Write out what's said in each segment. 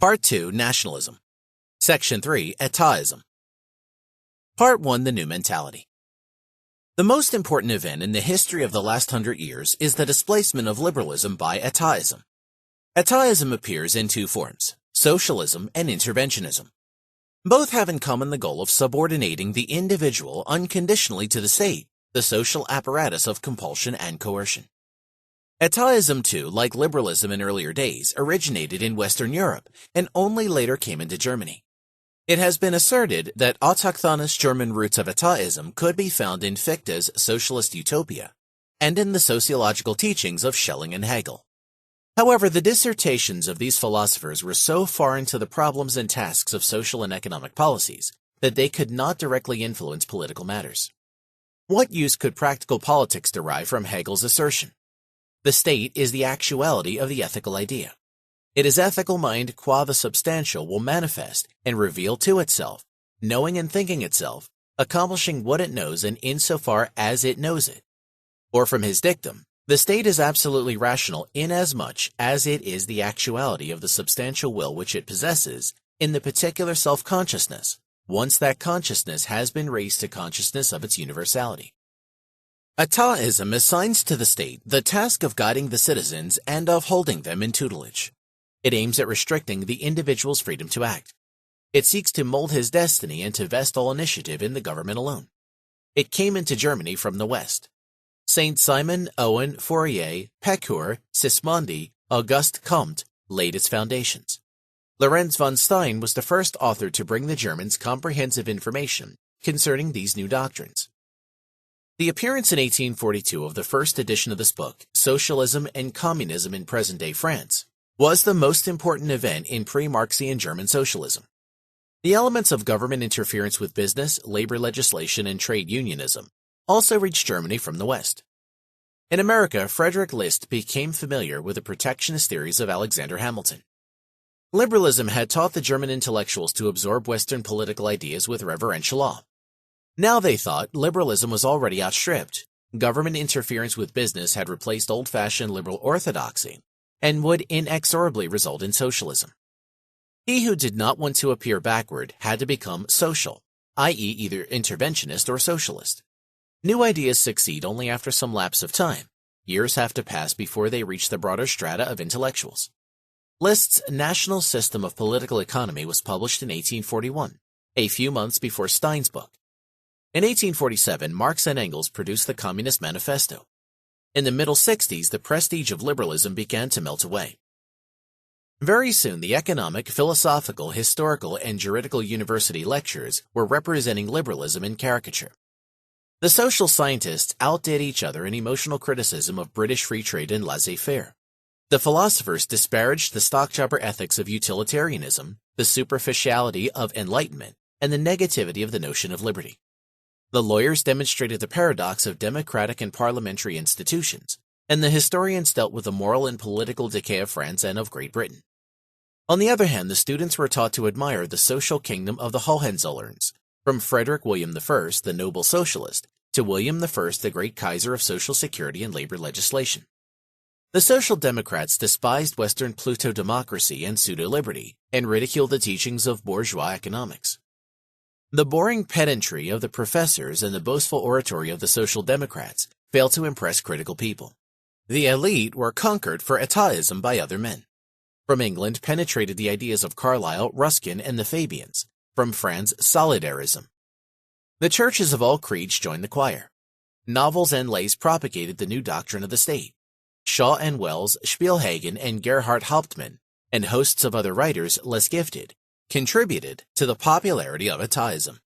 Part 2, Nationalism. Section 3, Etatism. Part 1, The New Mentality. The most important event in the history of the last 100 years is the displacement of liberalism by etatism. Etatism appears in two forms, socialism and interventionism. Both have in common the goal of subordinating the individual unconditionally to the state, the social apparatus of compulsion and coercion. Etatism, too, like liberalism in earlier days, originated in Western Europe and only later came into Germany. It has been asserted that autochthonous German roots of etatism could be found in Fichte's socialist utopia and in the sociological teachings of Schelling and Hegel. However, the dissertations of these philosophers were so far into the problems and tasks of social and economic policies that they could not directly influence political matters. What use could practical politics derive from Hegel's assertion? The state is the actuality of the ethical idea. It is ethical mind qua the substantial will manifest and reveal to itself, knowing and thinking itself, accomplishing what it knows and insofar as it knows it. Or from his dictum, the state is absolutely rational inasmuch as it is the actuality of the substantial will which it possesses in the particular self-consciousness, once that consciousness has been raised to consciousness of its universality. Etatism assigns to the state the task of guiding the citizens and of holding them in tutelage. It aims at restricting the individual's freedom to act. It seeks to mold his destiny and to vest all initiative in the government alone. It came into Germany from the West. Saint Simon, Owen, Fourier, Pecqueur, Sismondi, Auguste Comte laid its foundations. Lorenz von Stein was the first author to bring the Germans comprehensive information concerning these new doctrines. The appearance in 1842 of the first edition of this book, Socialism and Communism in Present-Day France, was the most important event in pre-Marxian German socialism. The elements of government interference with business, labor legislation, and trade unionism also reached Germany from the West. In America, Frederick List became familiar with the protectionist theories of Alexander Hamilton. Liberalism had taught the German intellectuals to absorb Western political ideas with reverential awe. Now they thought liberalism was already outstripped. Government interference with business had replaced old-fashioned liberal orthodoxy and would inexorably result in socialism. He who did not want to appear backward had to become social, i.e. either interventionist or socialist. New ideas succeed only after some lapse of time. Years have to pass before they reach the broader strata of intellectuals. List's National System of Political Economy was published in 1841, a few months before Stein's book. In 1847, Marx and Engels produced the Communist Manifesto. In the middle 60s, the prestige of liberalism began to melt away. Very soon, the economic, philosophical, historical, and juridical university lectures were representing liberalism in caricature. The social scientists outdid each other in emotional criticism of British free trade and laissez-faire. The philosophers disparaged the stockjobber ethics of utilitarianism, the superficiality of enlightenment, and the negativity of the notion of liberty. The lawyers demonstrated the paradox of democratic and parliamentary institutions, and the historians dealt with the moral and political decay of France and of Great Britain. On the other hand, the students were taught to admire the social kingdom of the Hohenzollerns, from Frederick William I, the noble socialist, to William I, the great Kaiser of social security and labor legislation. The social democrats despised Western pluto-democracy and pseudo-liberty, and ridiculed the teachings of bourgeois economics. The boring pedantry of the professors and the boastful oratory of the social democrats failed to impress critical people. The elite were conquered for etatism by other men. From England penetrated the ideas of Carlyle, Ruskin, and the Fabians. From France, solidarism. The churches of all creeds joined the choir. Novels and lays propagated the new doctrine of the state. Shaw and Wells, Spielhagen, and Gerhard Hauptmann, and hosts of other writers less gifted, contributed to the popularity of etatism.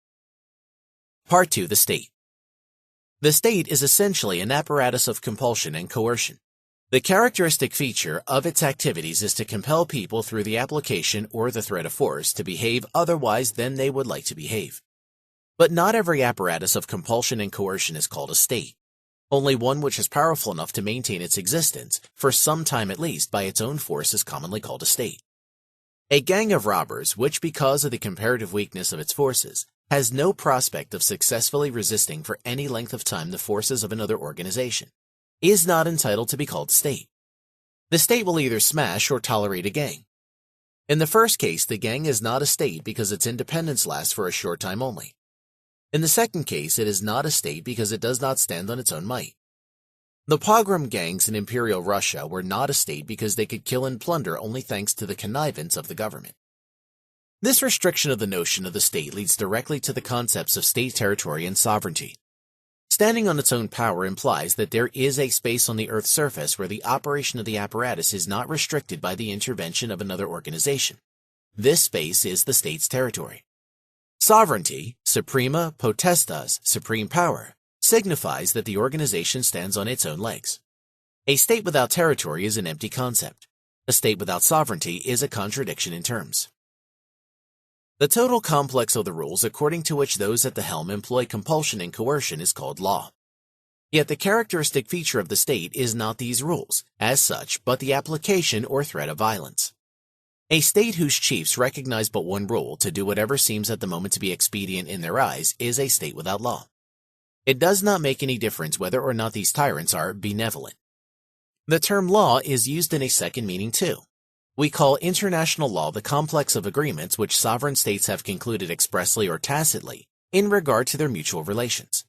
Part 2. The State. The state is essentially an apparatus of compulsion and coercion. The characteristic feature of its activities is to compel people through the application or the threat of force to behave otherwise than they would like to behave. But not every apparatus of compulsion and coercion is called a state. Only one which is powerful enough to maintain its existence, for some time at least, by its own force is commonly called a state. A gang of robbers, which because of the comparative weakness of its forces, has no prospect of successfully resisting for any length of time the forces of another organization, is not entitled to be called a state. The state will either smash or tolerate a gang. In the first case, the gang is not a state because its independence lasts for a short time only. In the second case, it is not a state because it does not stand on its own might. The pogrom gangs in Imperial Russia were not a state because they could kill and plunder only thanks to the connivance of the government. This restriction of the notion of the state leads directly to the concepts of state territory and sovereignty. Standing on its own power implies that there is a space on the Earth's surface where the operation of the apparatus is not restricted by the intervention of another organization. This space is the state's territory. Sovereignty, suprema potestas, supreme power, signifies that the organization stands on its own legs. A state without territory is an empty concept. A state without sovereignty is a contradiction in terms. The total complex of the rules according to which those at the helm employ compulsion and coercion is called law. Yet the characteristic feature of the state is not these rules, as such, but the application or threat of violence. A state whose chiefs recognize but one rule, to do whatever seems at the moment to be expedient in their eyes, is a state without law. It does not make any difference whether or not these tyrants are benevolent. The term law is used in a second meaning too. We call international law the complex of agreements which sovereign states have concluded expressly or tacitly in regard to their mutual relations.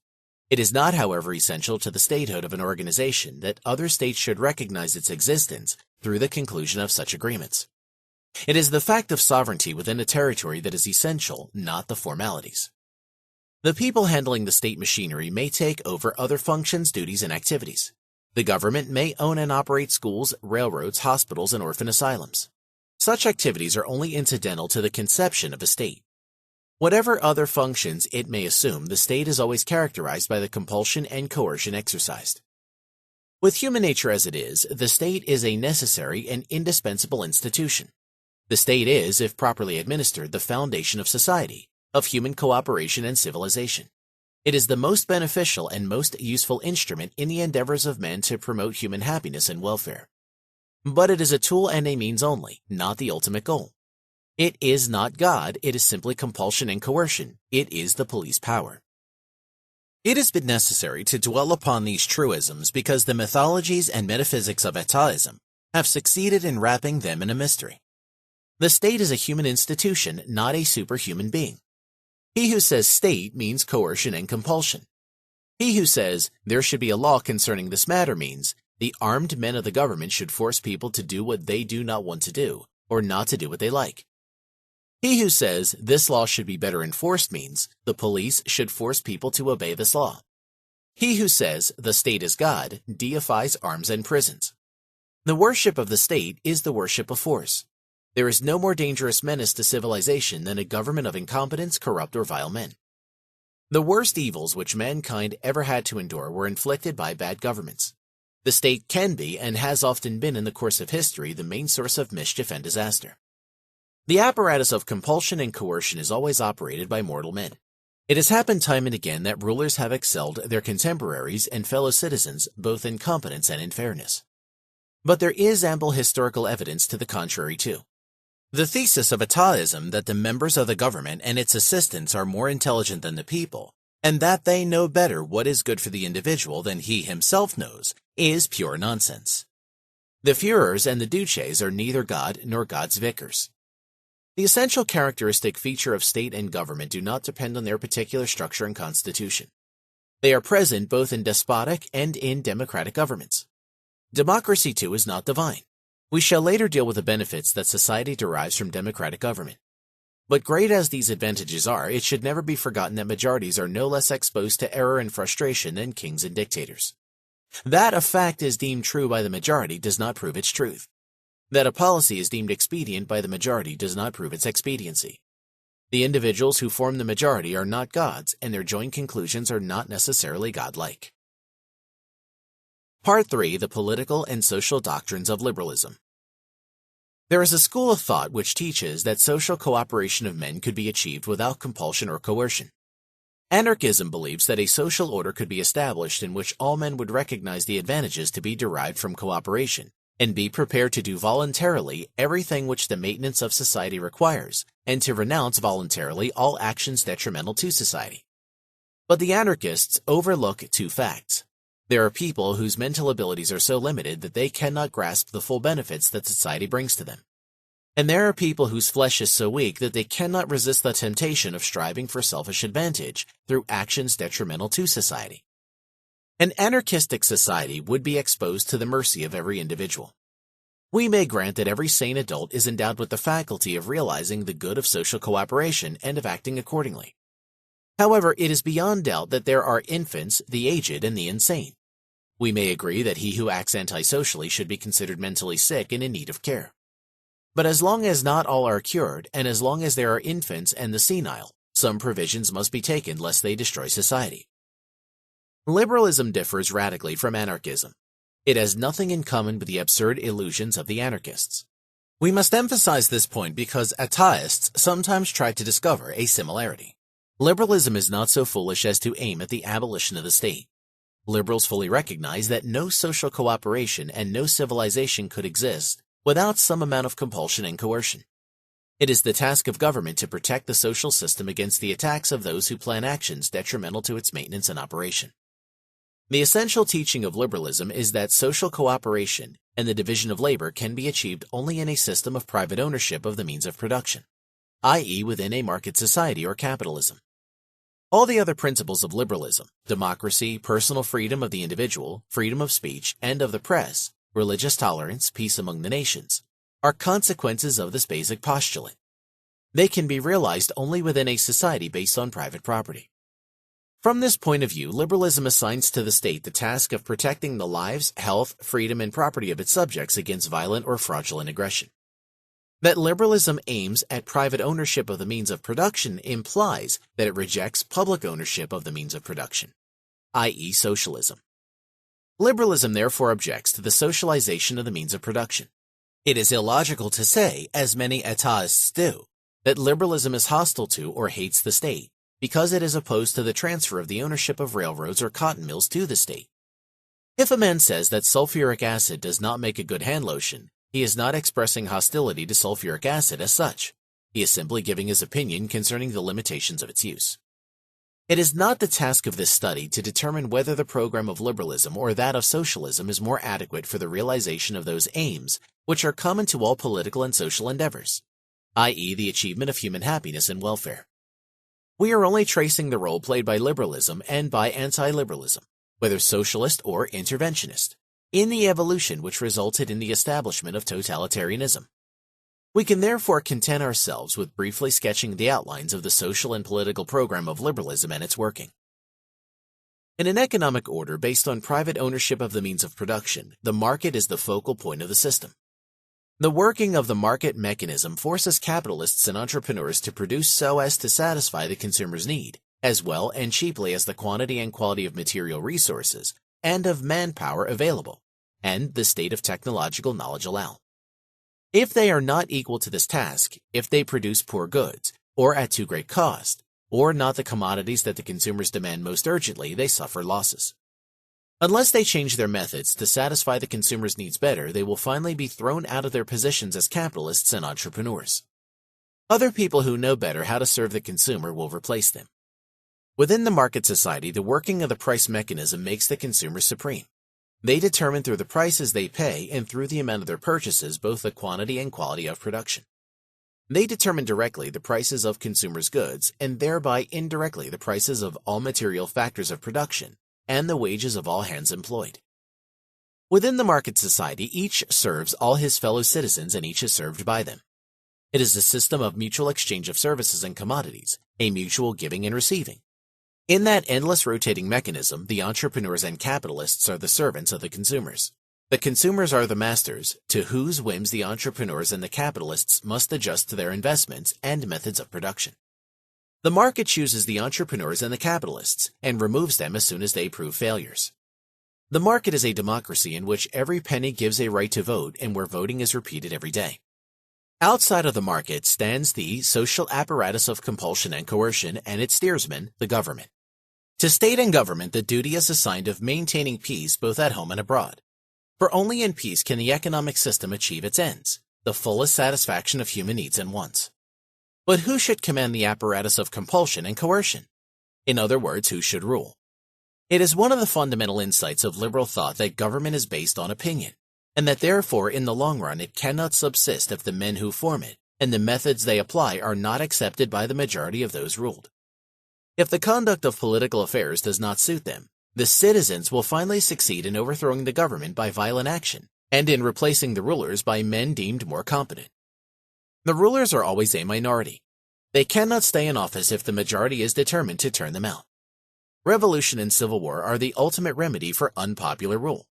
It is not, however, essential to the statehood of an organization that other states should recognize its existence through the conclusion of such agreements. It is the fact of sovereignty within a territory that is essential, not the formalities. The people handling the state machinery may take over other functions, duties, and activities. The government may own and operate schools, railroads, hospitals, and orphan asylums. Such activities are only incidental to the conception of a state. Whatever other functions it may assume, the state is always characterized by the compulsion and coercion exercised. With human nature as it is, the state is a necessary and indispensable institution. The state is, if properly administered, the foundation of society, of human cooperation and civilization. It is the most beneficial and most useful instrument in the endeavors of men to promote human happiness and welfare. But it is a tool and a means only, not the ultimate goal. It is not God, it is simply compulsion and coercion. It is the police power. It has been necessary to dwell upon these truisms because the mythologies and metaphysics of ataism have succeeded in wrapping them in a mystery. The state is a human institution, not a superhuman being. He who says state means coercion and compulsion. He who says there should be a law concerning this matter means the armed men of the government should force people to do what they do not want to do, or not to do what they like. He who says this law should be better enforced means the police should force people to obey this law. He who says the state is God deifies arms and prisons. The worship of the state is the worship of force. There is no more dangerous menace to civilization than a government of incompetents, corrupt, or vile men. The worst evils which mankind ever had to endure were inflicted by bad governments. The state can be, and has often been in the course of history, the main source of mischief and disaster. The apparatus of compulsion and coercion is always operated by mortal men. It has happened time and again that rulers have excelled their contemporaries and fellow citizens both in competence and in fairness. But there is ample historical evidence to the contrary too. The thesis of ataism that the members of the government and its assistants are more intelligent than the people, and that they know better what is good for the individual than he himself knows, is pure nonsense. The Führers and the Duces are neither God nor God's vicars. The essential characteristic feature of state and government do not depend on their particular structure and constitution. They are present both in despotic and in democratic governments. Democracy, too, is not divine. We shall later deal with the benefits that society derives from democratic government. But great as these advantages are, it should never be forgotten that majorities are no less exposed to error and frustration than kings and dictators. That a fact is deemed true by the majority does not prove its truth. That a policy is deemed expedient by the majority does not prove its expediency. The individuals who form the majority are not gods, and their joint conclusions are not necessarily godlike. Part 3. The Political and Social Doctrines of Liberalism. There is a school of thought which teaches that social cooperation of men could be achieved without compulsion or coercion. Anarchism believes that a social order could be established in which all men would recognize the advantages to be derived from cooperation, and be prepared to do voluntarily everything which the maintenance of society requires, and to renounce voluntarily all actions detrimental to society. But the anarchists overlook two facts. There are people whose mental abilities are so limited that they cannot grasp the full benefits that society brings to them. And there are people whose flesh is so weak that they cannot resist the temptation of striving for selfish advantage through actions detrimental to society. An anarchistic society would be exposed to the mercy of every individual. We may grant that every sane adult is endowed with the faculty of realizing the good of social cooperation and of acting accordingly. However, it is beyond doubt that there are infants, the aged, and the insane. We may agree that he who acts antisocially should be considered mentally sick and in need of care. But as long as not all are cured, and as long as there are infants and the senile, some provisions must be taken lest they destroy society. Liberalism differs radically from anarchism. It has nothing in common with the absurd illusions of the anarchists. We must emphasize this point because ateists sometimes try to discover a similarity. Liberalism is not so foolish as to aim at the abolition of the state. Liberals fully recognize that no social cooperation and no civilization could exist without some amount of compulsion and coercion. It is the task of government to protect the social system against the attacks of those who plan actions detrimental to its maintenance and operation. The essential teaching of liberalism is that social cooperation and the division of labor can be achieved only in a system of private ownership of the means of production, i.e. within a market society or capitalism. All the other principles of liberalism, democracy, personal freedom of the individual, freedom of speech and of the press, religious tolerance, peace among the nations, are consequences of this basic postulate. They can be realized only within a society based on private property. From this point of view, liberalism assigns to the state the task of protecting the lives, health, freedom, and property of its subjects against violent or fraudulent aggression. That liberalism aims at private ownership of the means of production implies that it rejects public ownership of the means of production, i.e. socialism. Liberalism therefore objects to the socialization of the means of production. It is illogical to say, as many ateists do, that liberalism is hostile to or hates the state, because it is opposed to the transfer of the ownership of railroads or cotton mills to the state. If a man says that sulfuric acid does not make a good hand lotion, he is not expressing hostility to sulfuric acid as such. He is simply giving his opinion concerning the limitations of its use. It is not the task of this study to determine whether the program of liberalism or that of socialism is more adequate for the realization of those aims which are common to all political and social endeavors, i.e. the achievement of human happiness and welfare. We are only tracing the role played by liberalism and by anti-liberalism, whether socialist or interventionist, in the evolution which resulted in the establishment of totalitarianism. We can therefore content ourselves with briefly sketching the outlines of the social and political program of liberalism and its working. In an economic order based on private ownership of the means of production, the market is the focal point of the system. The working of the market mechanism forces capitalists and entrepreneurs to produce so as to satisfy the consumer's need, as well and cheaply as the quantity and quality of material resources and of manpower available, and the state of technological knowledge allow. If they are not equal to this task, if they produce poor goods, or at too great cost, or not the commodities that the consumers demand most urgently, they suffer losses. Unless they change their methods to satisfy the consumer's needs better, they will finally be thrown out of their positions as capitalists and entrepreneurs. Other people who know better how to serve the consumer will replace them. Within the market society, the working of the price mechanism makes the consumer supreme. They determine through the prices they pay and through the amount of their purchases both the quantity and quality of production. They determine directly the prices of consumers' goods and thereby indirectly the prices of all material factors of production and the wages of all hands employed. Within the market society, each serves all his fellow citizens and each is served by them. It is a system of mutual exchange of services and commodities, a mutual giving and receiving. In that endless rotating mechanism, the entrepreneurs and capitalists are the servants of the consumers. The consumers are the masters, to whose whims the entrepreneurs and the capitalists must adjust to their investments and methods of production. The market chooses the entrepreneurs and the capitalists and removes them as soon as they prove failures. The market is a democracy in which every penny gives a right to vote and where voting is repeated every day. Outside of the market stands the social apparatus of compulsion and coercion and its steersman, the government. To state and government, the duty is assigned of maintaining peace both at home and abroad. For only in peace can the economic system achieve its ends, the fullest satisfaction of human needs and wants. But who should command the apparatus of compulsion and coercion? In other words, who should rule? It is one of the fundamental insights of liberal thought that government is based on opinion. and that therefore in the long run it cannot subsist if the men who form it and the methods they apply are not accepted by the majority of those ruled. If the conduct of political affairs does not suit them, the citizens will finally succeed in overthrowing the government by violent action and in replacing the rulers by men deemed more competent. The rulers are always a minority. They cannot stay in office if the majority is determined to turn them out. Revolution and civil war are the ultimate remedy for unpopular rule.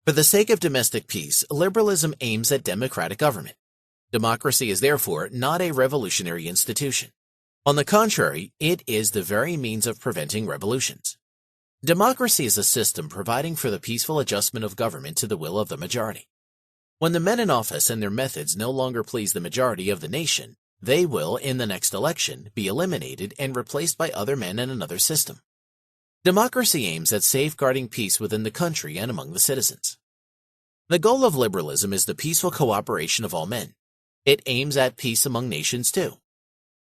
For the sake of domestic peace, liberalism aims at democratic government. Democracy is therefore not a revolutionary institution. On the contrary, it is the very means of preventing revolutions. Democracy is a system providing for the peaceful adjustment of government to the will of the majority. When the men in office and their methods no longer please the majority of the nation, they will, in the next election, be eliminated and replaced by other men in another system. Democracy aims at safeguarding peace within the country and among the citizens. The goal of liberalism is the peaceful cooperation of all men. It aims at peace among nations too.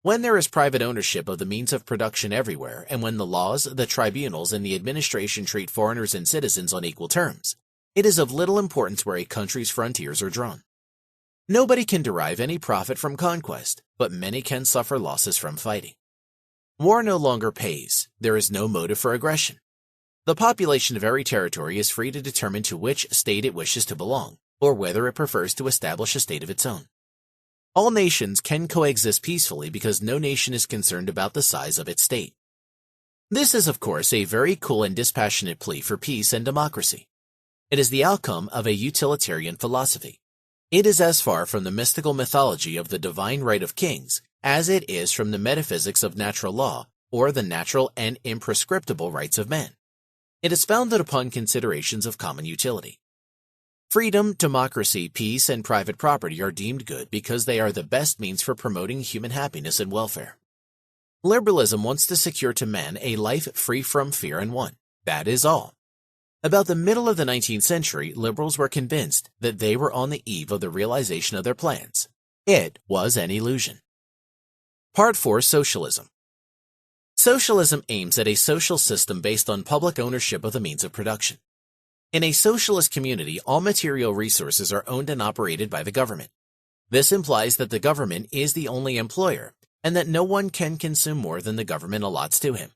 When there is private ownership of the means of production everywhere, and when the laws, the tribunals, and the administration treat foreigners and citizens on equal terms, it is of little importance where a country's frontiers are drawn. Nobody can derive any profit from conquest, but many can suffer losses from fighting. War no longer pays. There is no motive for aggression. The population of every territory is free to determine to which state it wishes to belong, or whether it prefers to establish a state of its own. All nations can coexist peacefully because no nation is concerned about the size of its state. This is, of course, a very cool and dispassionate plea for peace and democracy. It is the outcome of a utilitarian philosophy. It is as far from the mystical mythology of the divine right of kings as it is from the metaphysics of natural law or the natural and imprescriptible rights of men. It is founded upon considerations of common utility. Freedom, democracy, peace, and private property are deemed good because they are the best means for promoting human happiness and welfare. Liberalism wants to secure to men a life free from fear and want. That is all. About the middle of the 19th century, liberals were convinced that they were on the eve of the realization of their plans. It was an illusion. Part 4. Socialism. Socialism aims at a social system based on public ownership of the means of production. In a socialist community, all material resources are owned and operated by the government. This implies that the government is the only employer and that no one can consume more than the government allots to him.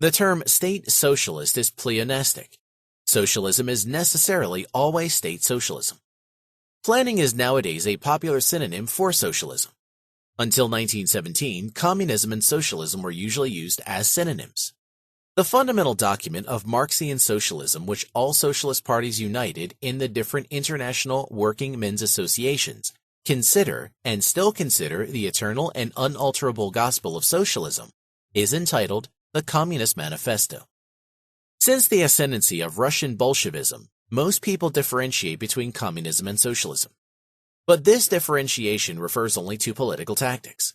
The term state socialist is pleonastic. Socialism is necessarily always state socialism. Planning is nowadays a popular synonym for socialism. Until 1917, communism and socialism were usually used as synonyms. The fundamental document of Marxian socialism, which all socialist parties united in the different international working men's associations consider and still consider the eternal and unalterable gospel of socialism, is entitled the Communist Manifesto. Since the ascendancy of Russian Bolshevism, most people differentiate between communism and socialism. But this differentiation refers only to political tactics.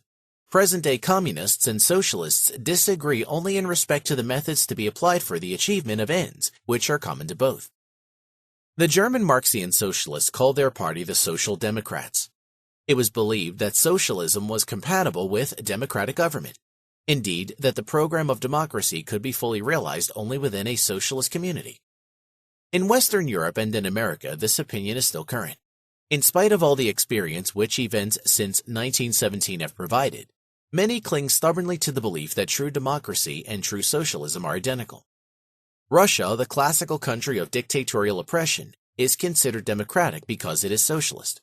Present-day communists and socialists disagree only in respect to the methods to be applied for the achievement of ends, which are common to both. The German Marxian socialists called their party the Social Democrats. It was believed that socialism was compatible with democratic government. Indeed, that the program of democracy could be fully realized only within a socialist community. In Western Europe and in America, this opinion is still current. In spite of all the experience which events since 1917 have provided, many cling stubbornly to the belief that true democracy and true socialism are identical. Russia, the classical country of dictatorial oppression, is considered democratic because it is socialist.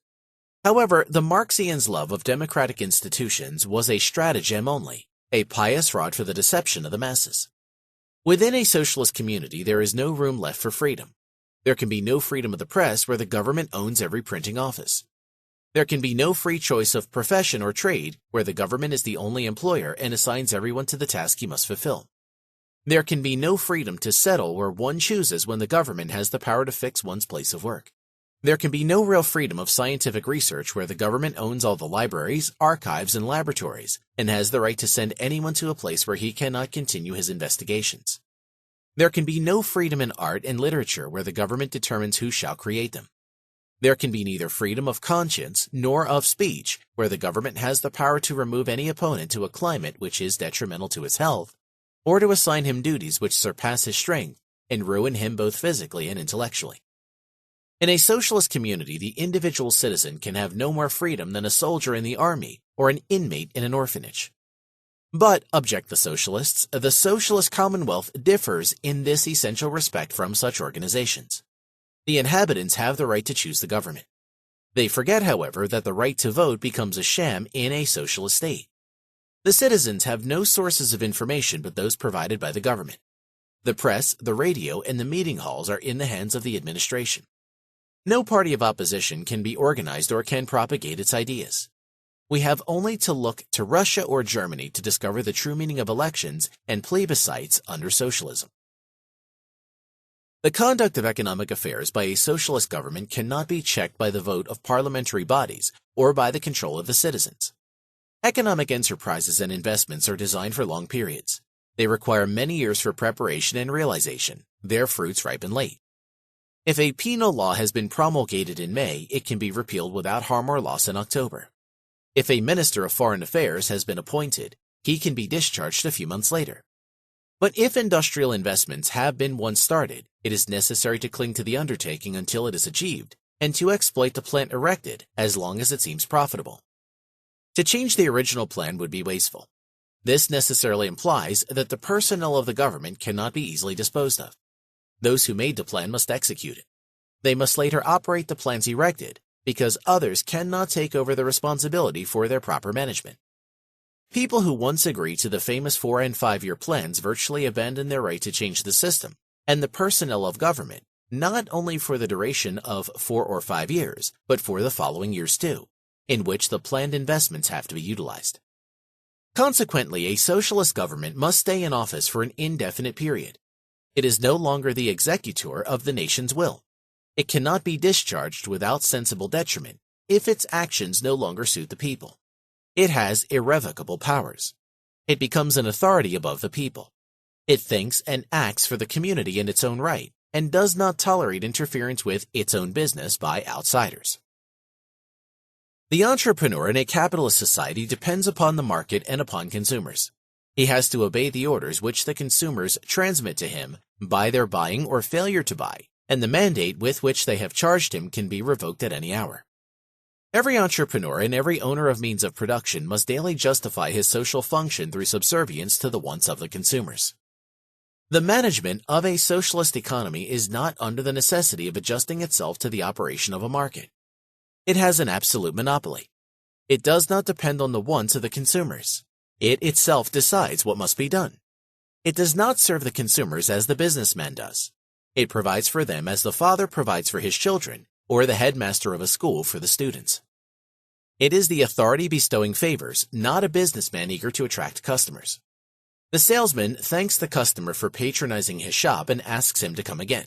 However, the Marxians' love of democratic institutions was a stratagem only, a pious rod for the deception of the masses. Within a socialist community, there is no room left for freedom. There can be no freedom of the press where the government owns every printing office. There can be no free choice of profession or trade where the government is the only employer and assigns everyone to the task he must fulfill. There can be no freedom to settle where one chooses when the government has the power to fix one's place of work. There can be no real freedom of scientific research where the government owns all the libraries, archives, and laboratories and has the right to send anyone to a place where he cannot continue his investigations. There can be no freedom in art and literature where the government determines who shall create them. There can be neither freedom of conscience nor of speech where the government has the power to remove any opponent to a climate which is detrimental to his health, or to assign him duties which surpass his strength and ruin him both physically and intellectually. In a socialist community, the individual citizen can have no more freedom than a soldier in the army or an inmate in an orphanage. But, object the socialist commonwealth differs in this essential respect from such organizations. The inhabitants have the right to choose the government. They forget, however, that the right to vote becomes a sham in a socialist state. The citizens have no sources of information but those provided by the government. The press, the radio, and the meeting halls are in the hands of the administration. No party of opposition can be organized or can propagate its ideas. We have only to look to Russia or Germany to discover the true meaning of elections and plebiscites under socialism. The conduct of economic affairs by a socialist government cannot be checked by the vote of parliamentary bodies or by the control of the citizens. Economic enterprises and investments are designed for long periods. They require many years for preparation and realization. Their fruits ripen late. If a penal law has been promulgated in May, it can be repealed without harm or loss in October. If a minister of foreign affairs has been appointed, he can be discharged a few months later. But if industrial investments have been once started, it is necessary to cling to the undertaking until it is achieved, and to exploit the plant erected as long as it seems profitable. To change the original plan would be wasteful. This necessarily implies that the personnel of the government cannot be easily disposed of. Those who made the plan must execute it. They must later operate the plans erected, because others cannot take over the responsibility for their proper management. People who once agreed to the famous 4- and 5-year plans virtually abandon their right to change the system and the personnel of government, not only for the duration of 4 or 5 years, but for the following years too, in which the planned investments have to be utilized. Consequently, a socialist government must stay in office for an indefinite period. It is no longer the executor of the nation's will. It cannot be discharged without sensible detriment if its actions no longer suit the people. It has irrevocable powers. It becomes an authority above the people. It thinks and acts for the community in its own right and does not tolerate interference with its own business by outsiders. The entrepreneur in a capitalist society depends upon the market and upon consumers. He has to obey the orders which the consumers transmit to him by their buying or failure to buy, and the mandate with which they have charged him can be revoked at any hour. Every entrepreneur and every owner of means of production must daily justify his social function through subservience to the wants of the consumers. The management of a socialist economy is not under the necessity of adjusting itself to the operation of a market. It has an absolute monopoly. It does not depend on the wants of the consumers. It itself decides what must be done. It does not serve the consumers as the businessman does. It provides for them as the father provides for his children, or the headmaster of a school for the students. It is the authority bestowing favors, not a businessman eager to attract customers. The salesman thanks the customer for patronizing his shop and asks him to come again.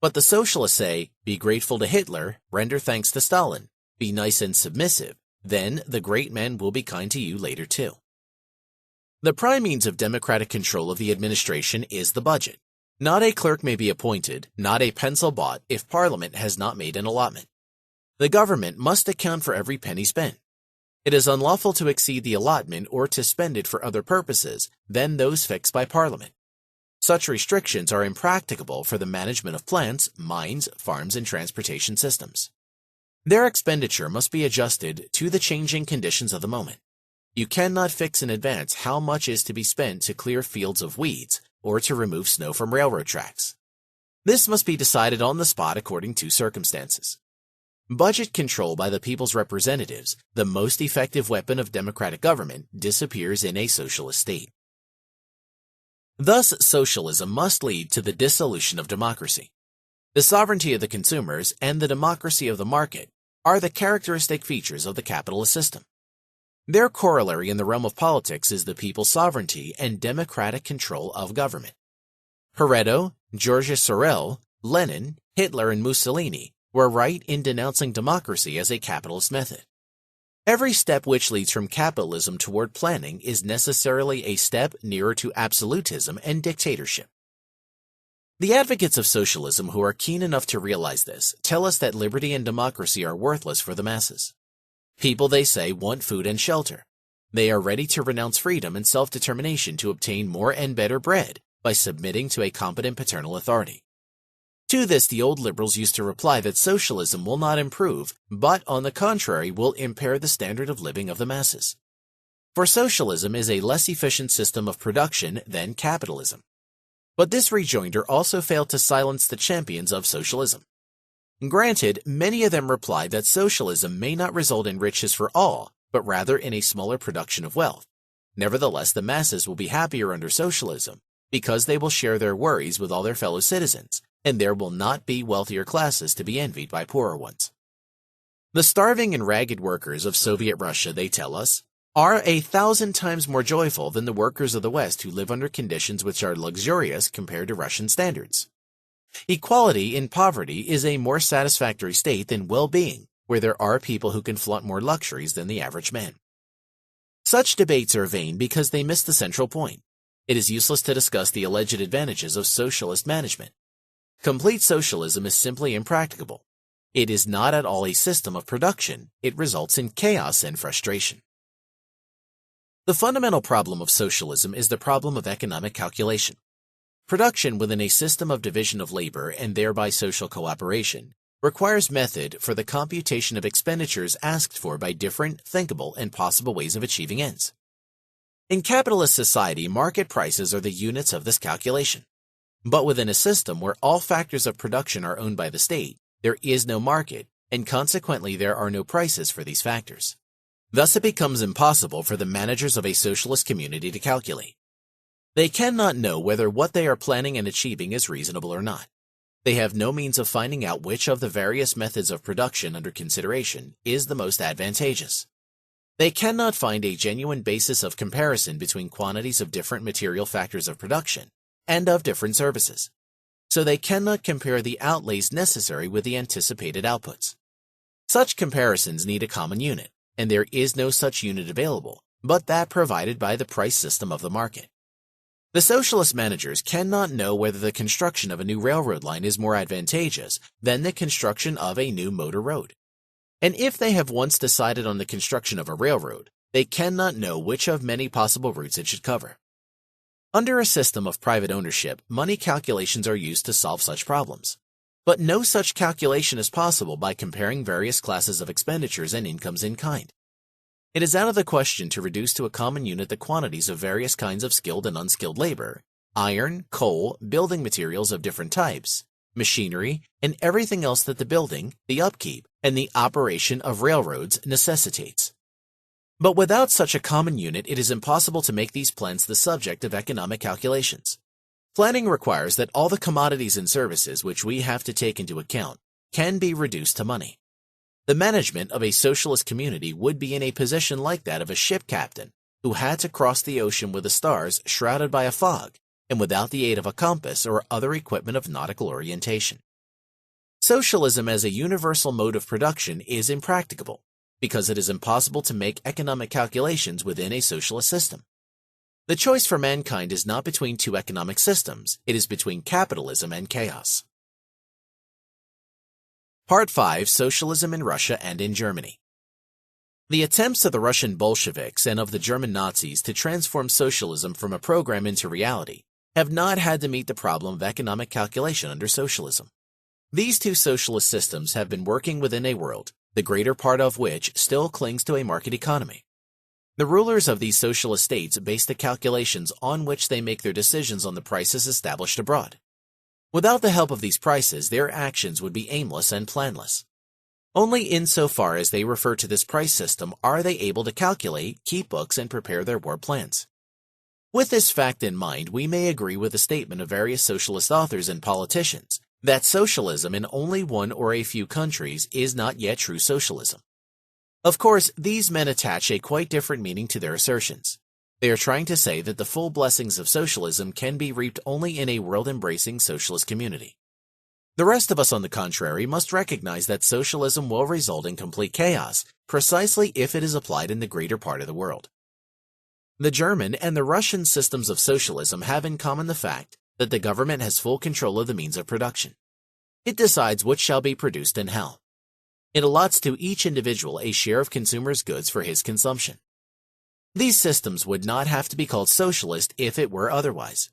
But the socialists say, be grateful to Hitler, render thanks to Stalin, be nice and submissive, then the great man will be kind to you later too. The prime means of democratic control of the administration is the budget. Not a clerk may be appointed, not a pencil bought if Parliament has not made an allotment. The government must account for every penny spent. It is unlawful to exceed the allotment or to spend it for other purposes than those fixed by Parliament. Such restrictions are impracticable for the management of plants, mines, farms, and transportation systems. Their expenditure must be adjusted to the changing conditions of the moment. You cannot fix in advance how much is to be spent to clear fields of weeds or to remove snow from railroad tracks. This must be decided on the spot according to circumstances. Budget control by the people's representatives, the most effective weapon of democratic government, disappears in a socialist state. Thus, socialism must lead to the dissolution of democracy. The sovereignty of the consumers and the democracy of the market are the characteristic features of the capitalist system. Their corollary in the realm of politics is the people's sovereignty and democratic control of government. Pareto, Georges Sorel, Lenin, Hitler, and Mussolini were right in denouncing democracy as a capitalist method. Every step which leads from capitalism toward planning is necessarily a step nearer to absolutism and dictatorship. The advocates of socialism who are keen enough to realize this tell us that liberty and democracy are worthless for the masses. People, they say, want food and shelter. They are ready to renounce freedom and self-determination to obtain more and better bread by submitting to a competent paternal authority. To this, the old liberals used to reply that socialism will not improve, but on the contrary will impair the standard of living of the masses. For socialism is a less efficient system of production than capitalism. But this rejoinder also failed to silence the champions of socialism. Granted, many of them replied that socialism may not result in riches for all, but rather in a smaller production of wealth. Nevertheless, the masses will be happier under socialism, because they will share their worries with all their fellow citizens, and there will not be wealthier classes to be envied by poorer ones. The starving and ragged workers of Soviet Russia, they tell us, are 1,000 times more joyful than the workers of the West who live under conditions which are luxurious compared to Russian standards. Equality in poverty is a more satisfactory state than well-being, where there are people who can flaunt more luxuries than the average man. Such debates are vain because they miss the central point. It is useless to discuss the alleged advantages of socialist management. Complete socialism is simply impracticable. It is not at all a system of production. It results in chaos and frustration. The fundamental problem of socialism is the problem of economic calculation. Production within a system of division of labor and thereby social cooperation requires method for the computation of expenditures asked for by different, thinkable, and possible ways of achieving ends. In capitalist society, market prices are the units of this calculation. But within a system where all factors of production are owned by the state, there is no market, and consequently there are no prices for these factors. Thus it becomes impossible for the managers of a socialist community to calculate. They cannot know whether what they are planning and achieving is reasonable or not. They have no means of finding out which of the various methods of production under consideration is the most advantageous. They cannot find a genuine basis of comparison between quantities of different material factors of production and of different services. So they cannot compare the outlays necessary with the anticipated outputs. Such comparisons need a common unit, and there is no such unit available, but that provided by the price system of the market. The socialist managers cannot know whether the construction of a new railroad line is more advantageous than the construction of a new motor road. And if they have once decided on the construction of a railroad, they cannot know which of many possible routes it should cover. Under a system of private ownership, money calculations are used to solve such problems. But no such calculation is possible by comparing various classes of expenditures and incomes in kind. It is out of the question to reduce to a common unit the quantities of various kinds of skilled and unskilled labor, iron, coal, building materials of different types, machinery, and everything else that the building, the upkeep, and the operation of railroads necessitates. But without such a common unit, it is impossible to make these plans the subject of economic calculations. Planning requires that all the commodities and services which we have to take into account can be reduced to money. The management of a socialist community would be in a position like that of a ship captain who had to cross the ocean with the stars shrouded by a fog and without the aid of a compass or other equipment of nautical orientation. Socialism as a universal mode of production is impracticable, because it is impossible to make economic calculations within a socialist system. The choice for mankind is not between two economic systems, it is between capitalism and chaos. Part 5. Socialism in Russia and in Germany. The attempts of the Russian Bolsheviks and of the German Nazis to transform socialism from a program into reality have not had to meet the problem of economic calculation under socialism. These two socialist systems have been working within a world, the greater part of which still clings to a market economy. The rulers of these socialist states base the calculations on which they make their decisions on the prices established abroad. Without the help of these prices, their actions would be aimless and planless. Only insofar as they refer to this price system are they able to calculate, keep books, and prepare their war plans. With this fact in mind, we may agree with the statement of various socialist authors and politicians that socialism in only one or a few countries is not yet true socialism. Of course, these men attach a quite different meaning to their assertions. They are trying to say that the full blessings of socialism can be reaped only in a world-embracing socialist community. The rest of us, on the contrary, must recognize that socialism will result in complete chaos precisely if it is applied in the greater part of the world. The German and the Russian systems of socialism have in common the fact that the government has full control of the means of production. It decides what shall be produced and how. It allots to each individual a share of consumers' goods for his consumption. These systems would not have to be called socialist if it were otherwise.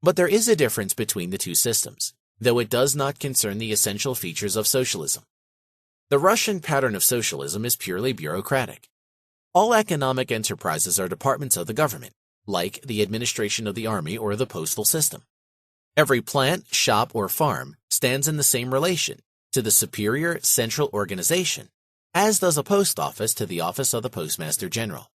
But there is a difference between the two systems. though it does not concern the essential features of socialism. The Russian pattern of socialism is purely bureaucratic. All economic enterprises are departments of the government, like the administration of the army or the postal system. Every plant, shop, or farm stands in the same relation to the superior central organization, as does a post office to the office of the Postmaster General.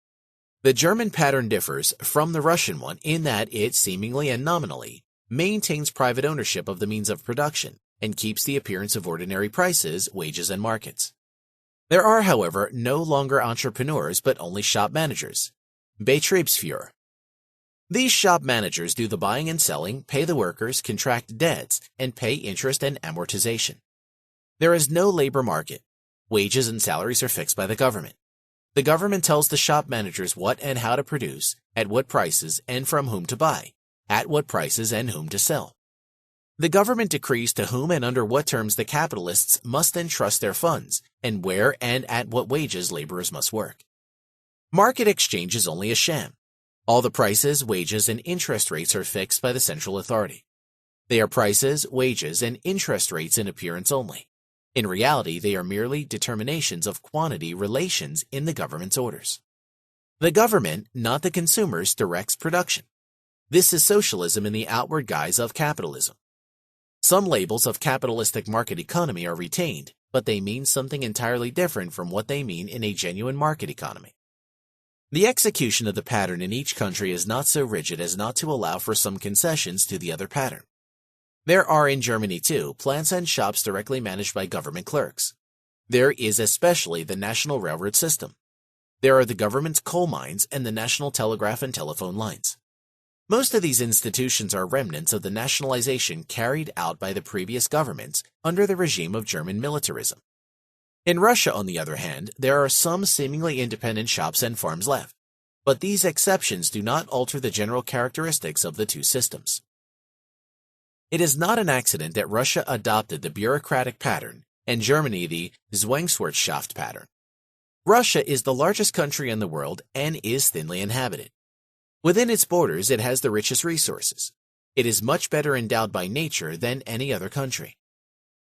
The German pattern differs from the Russian one in that it seemingly and nominally maintains private ownership of the means of production and keeps the appearance of ordinary prices, wages, and markets. There are, however, no longer entrepreneurs but only shop managers, Betriebsführer. These shop managers do the buying and selling, pay the workers, contract debts, and pay interest and amortization. There is no labor market. Wages and salaries are fixed by the government. The government tells the shop managers what and how to produce, at what prices, and from whom to buy, at what prices and whom to sell. The government decrees to whom and under what terms the capitalists must entrust their funds, and where and at what wages laborers must work. Market exchange is only a sham. All the prices, wages, and interest rates are fixed by the central authority. They are prices, wages, and interest rates in appearance only. In reality, they are merely determinations of quantity relations in the government's orders. The government, not the consumers, directs production. This is socialism in the outward guise of capitalism. Some labels of capitalistic market economy are retained, but they mean something entirely different from what they mean in a genuine market economy. The execution of the pattern in each country is not so rigid as not to allow for some concessions to the other pattern. There are in Germany, too, plants and shops directly managed by government clerks. There is especially the national railroad system. There are the government's coal mines and the national telegraph and telephone lines. Most of these institutions are remnants of the nationalization carried out by the previous governments under the regime of German militarism. In Russia, on the other hand, there are some seemingly independent shops and farms left, but these exceptions do not alter the general characteristics of the two systems. It is not an accident that Russia adopted the bureaucratic pattern and Germany the Zwangswirtschaft pattern. Russia is the largest country in the world and is thinly inhabited. Within its borders, it has the richest resources. It is much better endowed by nature than any other country.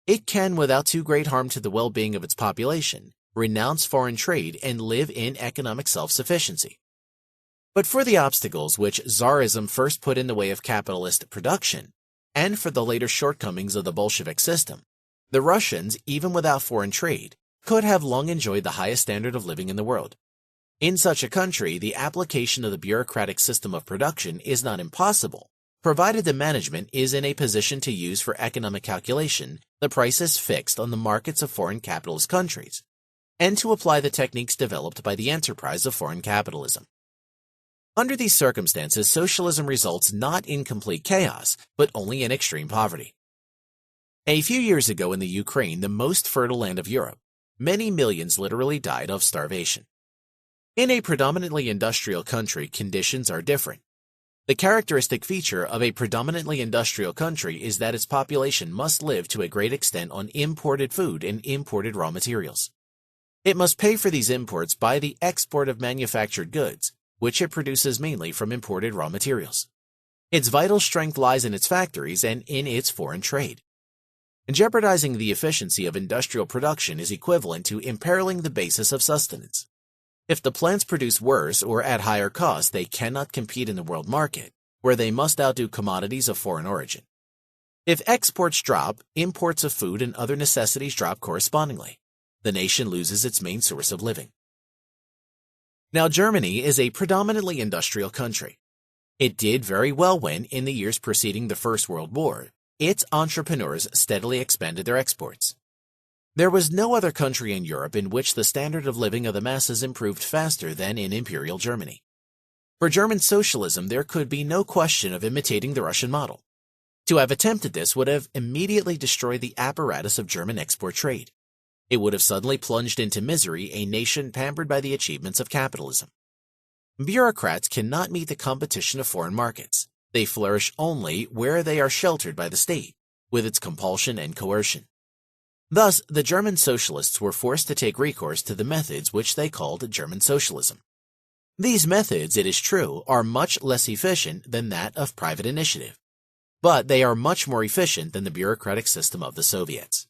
It can, without too great harm to the well-being of its population, renounce foreign trade and live in economic self-sufficiency. But for the obstacles which Tsarism first put in the way of capitalist production, and for the later shortcomings of the Bolshevik system, the Russians, even without foreign trade, could have long enjoyed the highest standard of living in the world. In such a country, the application of the bureaucratic system of production is not impossible, provided the management is in a position to use for economic calculation the prices fixed on the markets of foreign capitalist countries, and to apply the techniques developed by the enterprise of foreign capitalism. Under these circumstances, socialism results not in complete chaos, but only in extreme poverty. A few years ago in the Ukraine, the most fertile land of Europe, many millions literally died of starvation. In a predominantly industrial country, conditions are different. The characteristic feature of a predominantly industrial country is that its population must live to a great extent on imported food and imported raw materials. It must pay for these imports by the export of manufactured goods, which it produces mainly from imported raw materials. Its vital strength lies in its factories and in its foreign trade. Jeopardizing the efficiency of industrial production is equivalent to imperiling the basis of sustenance. If the plants produce worse or at higher cost, they cannot compete in the world market, where they must outdo commodities of foreign origin. If exports drop, imports of food and other necessities drop correspondingly. The nation loses its main source of living. Now, Germany is a predominantly industrial country. It did very well when, in the years preceding the First World War, its entrepreneurs steadily expanded their exports. There was no other country in Europe in which the standard of living of the masses improved faster than in Imperial Germany. For German socialism, there could be no question of imitating the Russian model. To have attempted this would have immediately destroyed the apparatus of German export trade. It would have suddenly plunged into misery a nation pampered by the achievements of capitalism. Bureaucrats cannot meet the competition of foreign markets. They flourish only where they are sheltered by the state, with its compulsion and coercion. Thus, the German socialists were forced to take recourse to the methods which they called German socialism. These methods, it is true, are much less efficient than that of private initiative. but they are much more efficient than the bureaucratic system of the Soviets.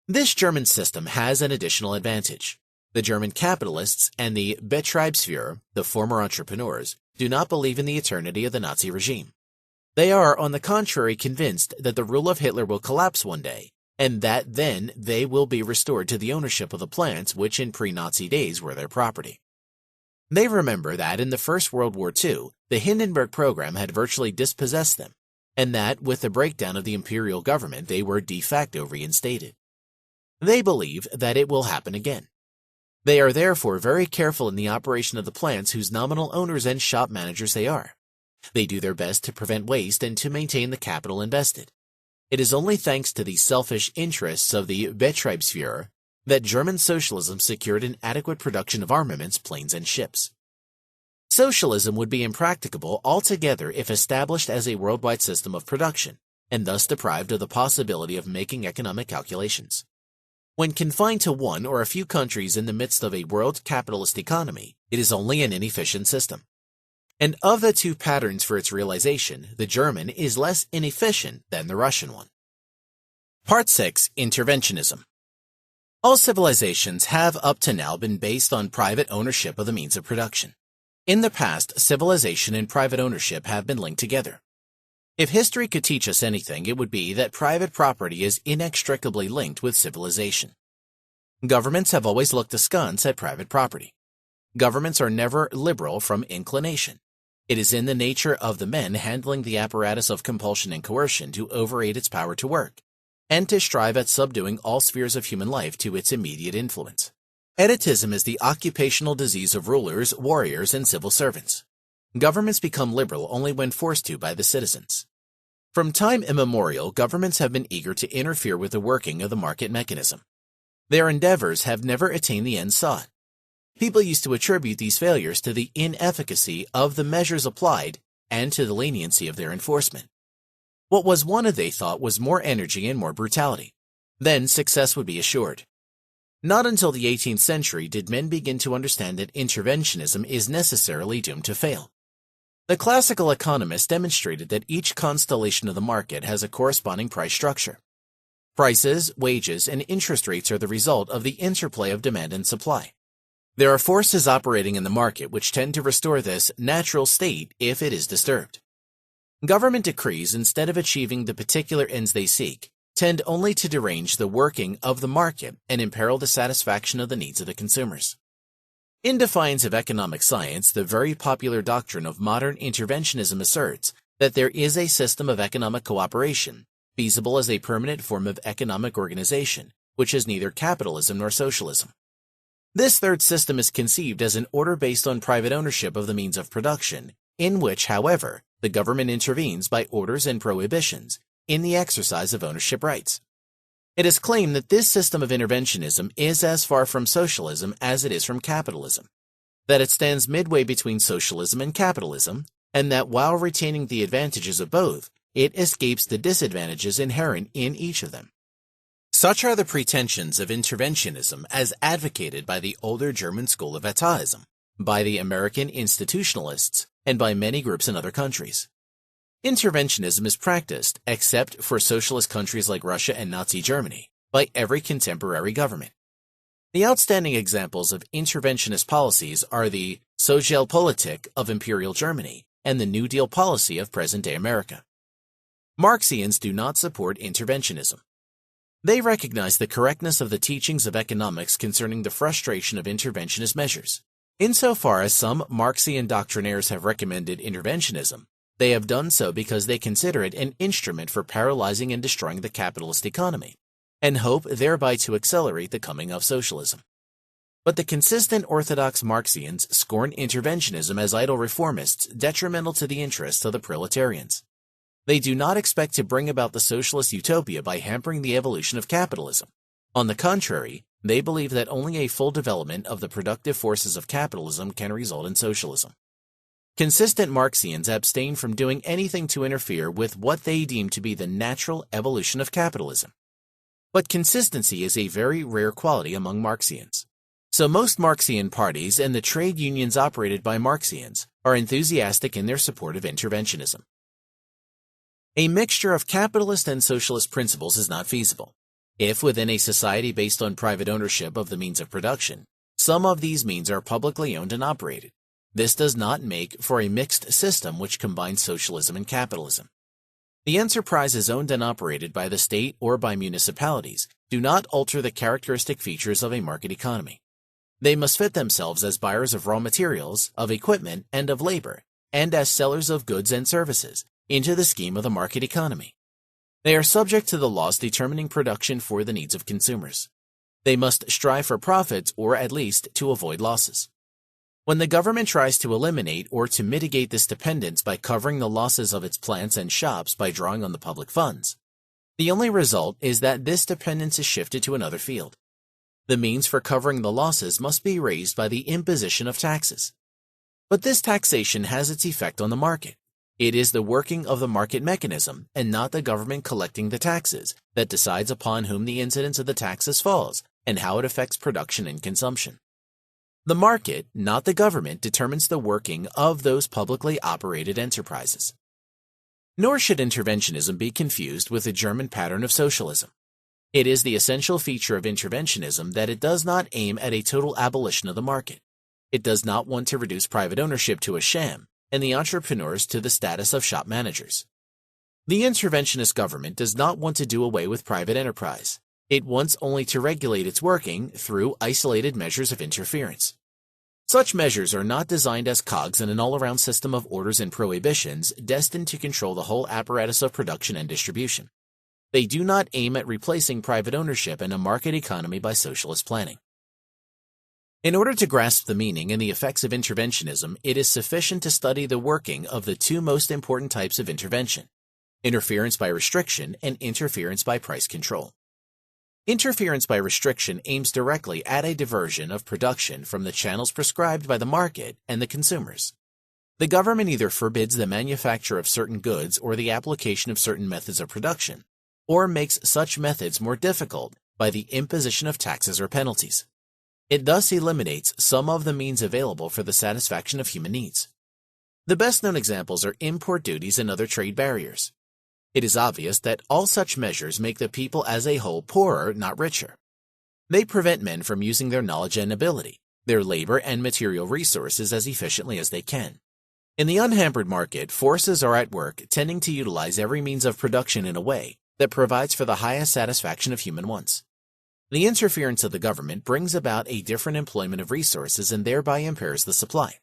This German system has an additional advantage. The German capitalists and the Betriebsführer, the former entrepreneurs, do not believe in the eternity of the Nazi regime. They are, on the contrary, convinced that the rule of Hitler will collapse one day, and that then they will be restored to the ownership of the plants which in pre-Nazi days were their property. They remember that in the First World War II, the Hindenburg program had virtually dispossessed them, and that with the breakdown of the imperial government they were de facto reinstated. They believe that it will happen again. They are therefore very careful in the operation of the plants whose nominal owners and shop managers they are. They do their best to prevent waste and to maintain the capital invested. It is only thanks to the selfish interests of the Betriebsführer that German socialism secured an adequate production of armaments, planes, and ships. Socialism would be impracticable altogether if established as a worldwide system of production, and thus deprived of the possibility of making economic calculations. When confined to one or a few countries in the midst of a world capitalist economy, it is only an inefficient system. And of the two patterns for its realization, the German is less inefficient than the Russian one. Part 6. Interventionism. All civilizations have up to now been based on private ownership of the means of production. In the past, civilization and private ownership have been linked together. If history could teach us anything, it would be that private property is inextricably linked with civilization. Governments have always looked askance at private property. Governments are never liberal from inclination. It is in the nature of the men handling the apparatus of compulsion and coercion to overrate its power to work, and to strive at subduing all spheres of human life to its immediate influence. Edetism is the occupational disease of rulers, warriors, and civil servants. Governments become liberal only when forced to by the citizens. From time immemorial, governments have been eager to interfere with the working of the market mechanism. Their endeavors have never attained the end sought. People used to attribute these failures to the inefficacy of the measures applied and to the leniency of their enforcement. What was wanted, they thought, was more energy and more brutality. Then success would be assured. Not until the 18th century did men begin to understand that interventionism is necessarily doomed to fail. The classical economists demonstrated that each constellation of the market has a corresponding price structure. Prices, wages, and interest rates are the result of the interplay of demand and supply. There are forces operating in the market which tend to restore this natural state if it is disturbed. Government decrees, instead of achieving the particular ends they seek, tend only to derange the working of the market and imperil the satisfaction of the needs of the consumers. In defiance of economic science, the very popular doctrine of modern interventionism asserts that there is a system of economic cooperation, feasible as a permanent form of economic organization, which is neither capitalism nor socialism. This third system is conceived as an order based on private ownership of the means of production, in which, however, the government intervenes by orders and prohibitions in the exercise of ownership rights. It is claimed that this system of interventionism is as far from socialism as it is from capitalism, that it stands midway between socialism and capitalism, and that while retaining the advantages of both, it escapes the disadvantages inherent in each of them. Such are the pretensions of interventionism as advocated by the older German school of Etatism, by the American institutionalists, and by many groups in other countries. Interventionism is practiced, except for socialist countries like Russia and Nazi Germany, by every contemporary government. The outstanding examples of interventionist policies are the Sozialpolitik of Imperial Germany and the New Deal policy of present-day America. Marxians do not support interventionism. They recognize the correctness of the teachings of economics concerning the frustration of interventionist measures. Insofar as some Marxian doctrinaires have recommended interventionism, they have done so because they consider it an instrument for paralyzing and destroying the capitalist economy, and hope thereby to accelerate the coming of socialism. But the consistent orthodox Marxians scorn interventionism as idle reformists detrimental to the interests of the proletarians. They do not expect to bring about the socialist utopia by hampering the evolution of capitalism. On the contrary, they believe that only a full development of the productive forces of capitalism can result in socialism. Consistent Marxians abstain from doing anything to interfere with what they deem to be the natural evolution of capitalism. But consistency is a very rare quality among Marxians. So most Marxian parties and the trade unions operated by Marxians are enthusiastic in their support of interventionism. A mixture of capitalist and socialist principles is not feasible. If within a society based on private ownership of the means of production, some of these means are publicly owned and operated, this does not make for a mixed system which combines socialism and capitalism. The enterprises owned and operated by the state or by municipalities do not alter the characteristic features of a market economy. They must fit themselves as buyers of raw materials, of equipment, and of labor, and as sellers of goods and services, into the scheme of the market economy. They are subject to the laws determining production for the needs of consumers. They must strive for profits or at least to avoid losses. When the government tries to eliminate or to mitigate this dependence by covering the losses of its plants and shops by drawing on the public funds, the only result is that this dependence is shifted to another field. The means for covering the losses must be raised by the imposition of taxes. But this taxation has its effect on the market. It is the working of the market mechanism and not the government collecting the taxes that decides upon whom the incidence of the taxes falls and how it affects production and consumption. The market, not the government, determines the working of those publicly operated enterprises. Nor should interventionism be confused with the German pattern of socialism. It is the essential feature of interventionism that it does not aim at a total abolition of the market. It does not want to reduce private ownership to a sham and the entrepreneurs to the status of shop managers. The interventionist government does not want to do away with private enterprise. It wants only to regulate its working through isolated measures of interference. Such measures are not designed as cogs in an all-around system of orders and prohibitions destined to control the whole apparatus of production and distribution. They do not aim at replacing private ownership and a market economy by socialist planning. In order to grasp the meaning and the effects of interventionism, it is sufficient to study the working of the two most important types of intervention: interference by restriction and interference by price control. Interference by restriction aims directly at a diversion of production from the channels prescribed by the market and the consumers. The government either forbids the manufacture of certain goods or the application of certain methods of production, or makes such methods more difficult by the imposition of taxes or penalties. It thus eliminates some of the means available for the satisfaction of human needs. The best-known examples are import duties and other trade barriers. It is obvious that all such measures make the people as a whole poorer, not richer. They prevent men from using their knowledge and ability, their labor and material resources as efficiently as they can. In the unhampered market, forces are at work tending to utilize every means of production in a way that provides for the highest satisfaction of human wants. The interference of the government brings about a different employment of resources and thereby impairs the supply.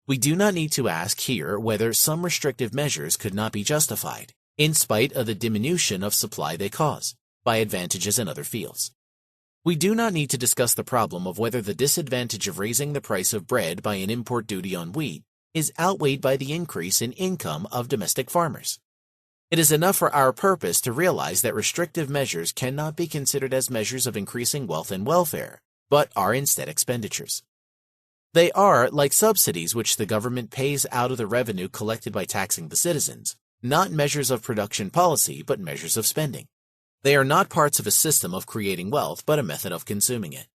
We do not need to ask here whether some restrictive measures could not be justified, in spite of the diminution of supply they cause, by advantages in other fields. We do not need to discuss the problem of whether the disadvantage of raising the price of bread by an import duty on wheat is outweighed by the increase in income of domestic farmers. It is enough for our purpose to realize that restrictive measures cannot be considered as measures of increasing wealth and welfare, but are instead expenditures. They are, like subsidies which the government pays out of the revenue collected by taxing the citizens, not measures of production policy, but measures of spending. They are not parts of a system of creating wealth, but a method of consuming it.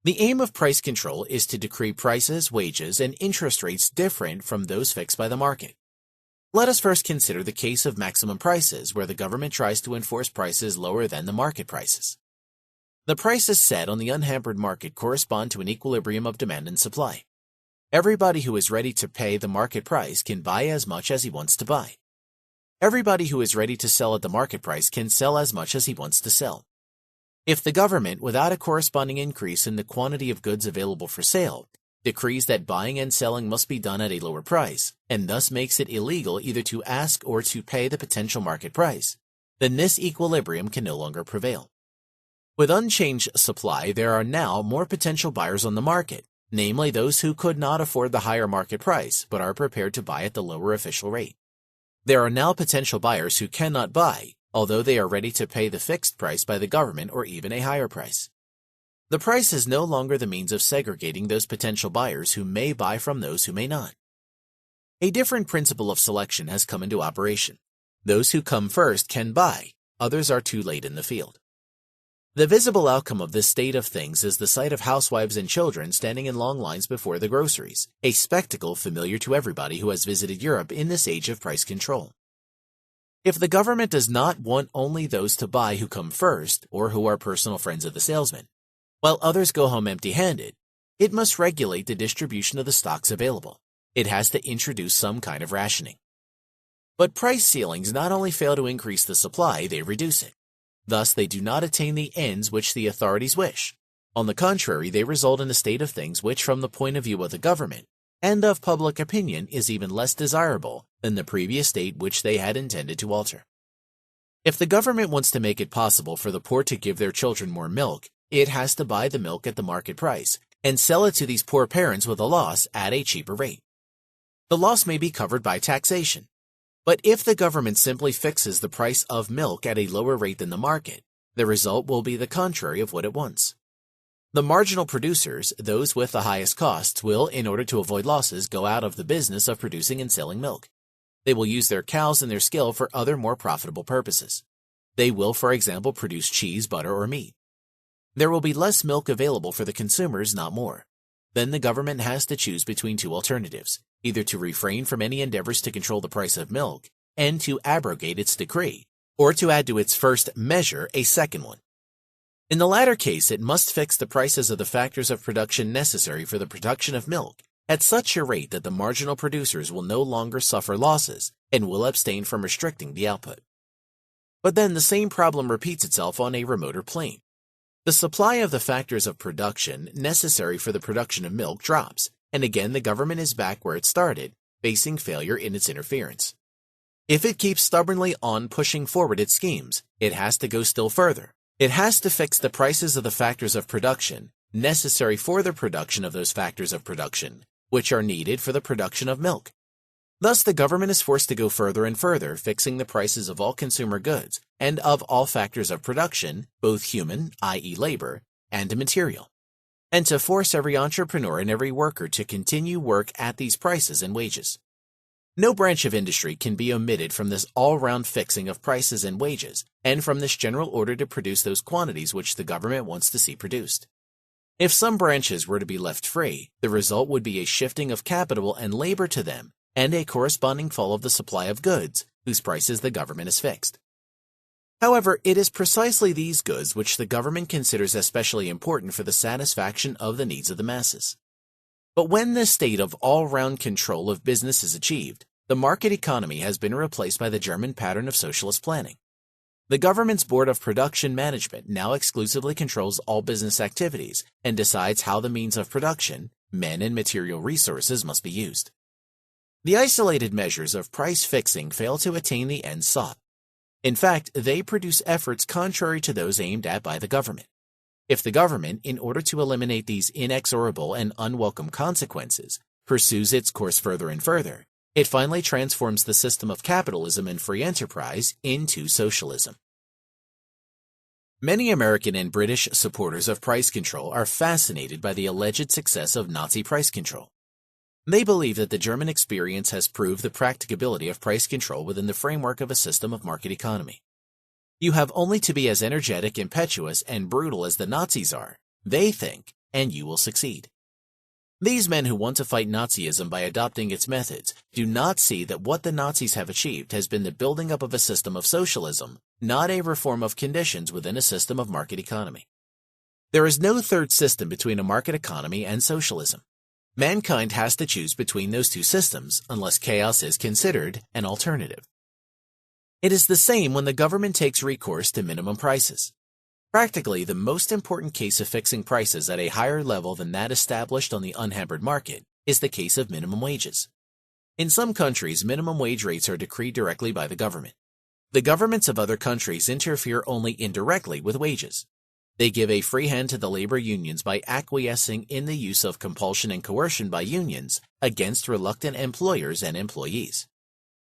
The aim of price control is to decree prices, wages, and interest rates different from those fixed by the market. Let us first consider the case of maximum prices, where the government tries to enforce prices lower than the market prices. The prices set on the unhampered market correspond to an equilibrium of demand and supply. Everybody who is ready to pay the market price can buy as much as he wants to buy. Everybody who is ready to sell at the market price can sell as much as he wants to sell. If the government, without a corresponding increase in the quantity of goods available for sale, decrees that buying and selling must be done at a lower price, and thus makes it illegal either to ask or to pay the potential market price, then this equilibrium can no longer prevail. With unchanged supply, there are now more potential buyers on the market, namely those who could not afford the higher market price but are prepared to buy at the lower official rate. There are now potential buyers who cannot buy, although they are ready to pay the fixed price by the government or even a higher price. The price is no longer the means of segregating those potential buyers who may buy from those who may not. A different principle of selection has come into operation. Those who come first can buy, others are too late in the field. The visible outcome of this state of things is the sight of housewives and children standing in long lines before the groceries, a spectacle familiar to everybody who has visited Europe in this age of price control. If the government does not want only those to buy who come first or who are personal friends of the salesman, while others go home empty-handed, it must regulate the distribution of the stocks available. It has to introduce some kind of rationing. But price ceilings not only fail to increase the supply, they reduce it. Thus, they do not attain the ends which the authorities wish. On the contrary, they result in a state of things which, from the point of view of the government and of public opinion, is even less desirable than the previous state which they had intended to alter. If the government wants to make it possible for the poor to give their children more milk, it has to buy the milk at the market price and sell it to these poor parents with a loss at a cheaper rate. The loss may be covered by taxation. But if the government simply fixes the price of milk at a lower rate than the market, the result will be the contrary of what it wants. The marginal producers, those with the highest costs, will, in order to avoid losses, go out of the business of producing and selling milk. They will use their cows and their skill for other more profitable purposes. They will, for example, produce cheese, butter, or meat. There will be less milk available for the consumers, not more. Then the government has to choose between two alternatives, either to refrain from any endeavors to control the price of milk and to abrogate its decree, or to add to its first measure a second one. In the latter case, it must fix the prices of the factors of production necessary for the production of milk at such a rate that the marginal producers will no longer suffer losses and will abstain from restricting the output. But then the same problem repeats itself on a remoter plane. The supply of the factors of production necessary for the production of milk drops, and again the government is back where it started, facing failure in its interference. If it keeps stubbornly on pushing forward its schemes, it has to go still further. It has to fix the prices of the factors of production necessary for the production of those factors of production, which are needed for the production of milk. Thus, the government is forced to go further and further, fixing the prices of all consumer goods and of all factors of production, both human, i.e. labor, and material, and to force every entrepreneur and every worker to continue work at these prices and wages. No branch of industry can be omitted from this all-round fixing of prices and wages, and from this general order to produce those quantities which the government wants to see produced. If some branches were to be left free, the result would be a shifting of capital and labor to them, and a corresponding fall of the supply of goods, whose prices the government has fixed. However, it is precisely these goods which the government considers especially important for the satisfaction of the needs of the masses. But when this state of all-round control of business is achieved, the market economy has been replaced by the German pattern of socialist planning. The government's Board of Production Management now exclusively controls all business activities and decides how the means of production, men and material resources, must be used. The isolated measures of price fixing fail to attain the ends sought. In fact, they produce efforts contrary to those aimed at by the government. If the government, in order to eliminate these inexorable and unwelcome consequences, pursues its course further and further, it finally transforms the system of capitalism and free enterprise into socialism. Many American and British supporters of price control are fascinated by the alleged success of Nazi price control. They believe that the German experience has proved the practicability of price control within the framework of a system of market economy. You have only to be as energetic, impetuous, and brutal as the Nazis are, they think, and you will succeed. These men who want to fight Nazism by adopting its methods do not see that what the Nazis have achieved has been the building up of a system of socialism, not a reform of conditions within a system of market economy. There is no third system between a market economy and socialism. Mankind has to choose between those two systems unless chaos is considered an alternative. It is the same when the government takes recourse to minimum prices. Practically, the most important case of fixing prices at a higher level than that established on the unhampered market is the case of minimum wages. In some countries, minimum wage rates are decreed directly by the government. The governments of other countries interfere only indirectly with wages. They give a free hand to the labor unions by acquiescing in the use of compulsion and coercion by unions against reluctant employers and employees.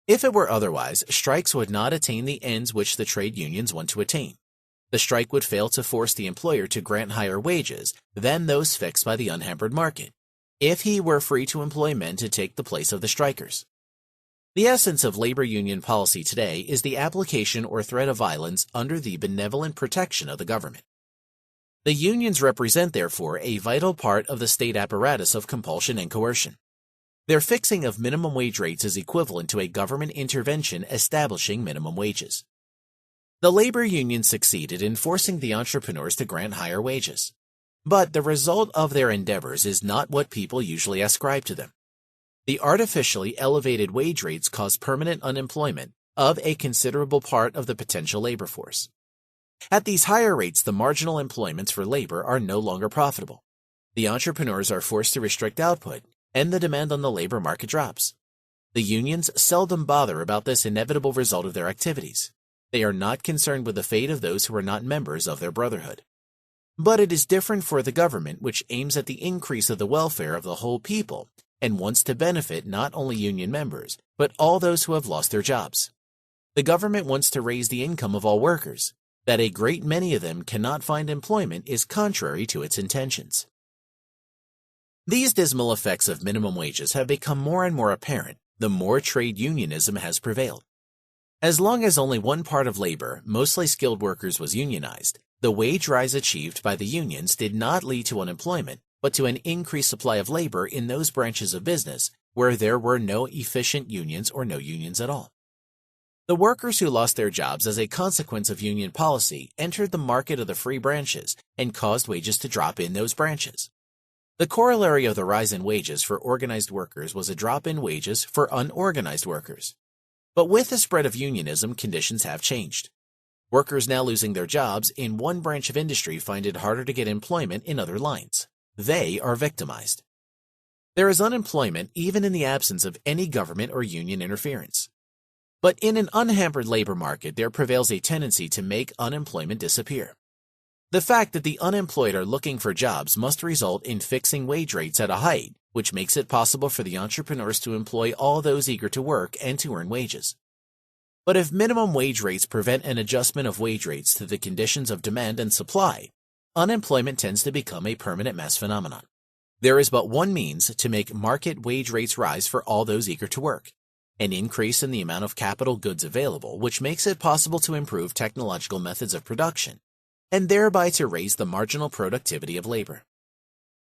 If it were otherwise, strikes would not attain the ends which the trade unions want to attain. The strike would fail to force the employer to grant higher wages than those fixed by the unhampered market, if he were free to employ men to take the place of the strikers. The essence of labor union policy today is the application or threat of violence under the benevolent protection of the government. The unions represent, therefore, a vital part of the state apparatus of compulsion and coercion. Their fixing of minimum wage rates is equivalent to a government intervention establishing minimum wages. The labor unions succeeded in forcing the entrepreneurs to grant higher wages. But the result of their endeavors is not what people usually ascribe to them. The artificially elevated wage rates cause permanent unemployment of a considerable part of the potential labor force. At these higher rates, the marginal employments for labor are no longer profitable. The entrepreneurs are forced to restrict output, and the demand on the labor market drops. The unions seldom bother about this inevitable result of their activities. They are not concerned with the fate of those who are not members of their brotherhood. But it is different for the government, which aims at the increase of the welfare of the whole people and wants to benefit not only union members, but all those who have lost their jobs. The government wants to raise the income of all workers. That a great many of them cannot find employment is contrary to its intentions. These dismal effects of minimum wages have become more and more apparent the more trade unionism has prevailed. As long as only one part of labor, mostly skilled workers, was unionized, the wage rise achieved by the unions did not lead to unemployment, but to an increased supply of labor in those branches of business where there were no efficient unions or no unions at all. The workers who lost their jobs as a consequence of union policy entered the market of the free branches and caused wages to drop in those branches. The corollary of the rise in wages for organized workers was a drop in wages for unorganized workers. But with the spread of unionism, conditions have changed. Workers now losing their jobs in one branch of industry find it harder to get employment in other lines. They are victimized. There is unemployment even in the absence of any government or union interference. But in an unhampered labor market, there prevails a tendency to make unemployment disappear. The fact that the unemployed are looking for jobs must result in fixing wage rates at a height, which makes it possible for the entrepreneurs to employ all those eager to work and to earn wages. But if minimum wage rates prevent an adjustment of wage rates to the conditions of demand and supply, unemployment tends to become a permanent mass phenomenon. There is but one means to make market wage rates rise for all those eager to work: an increase in the amount of capital goods available, which makes it possible to improve technological methods of production, and thereby to raise the marginal productivity of labor.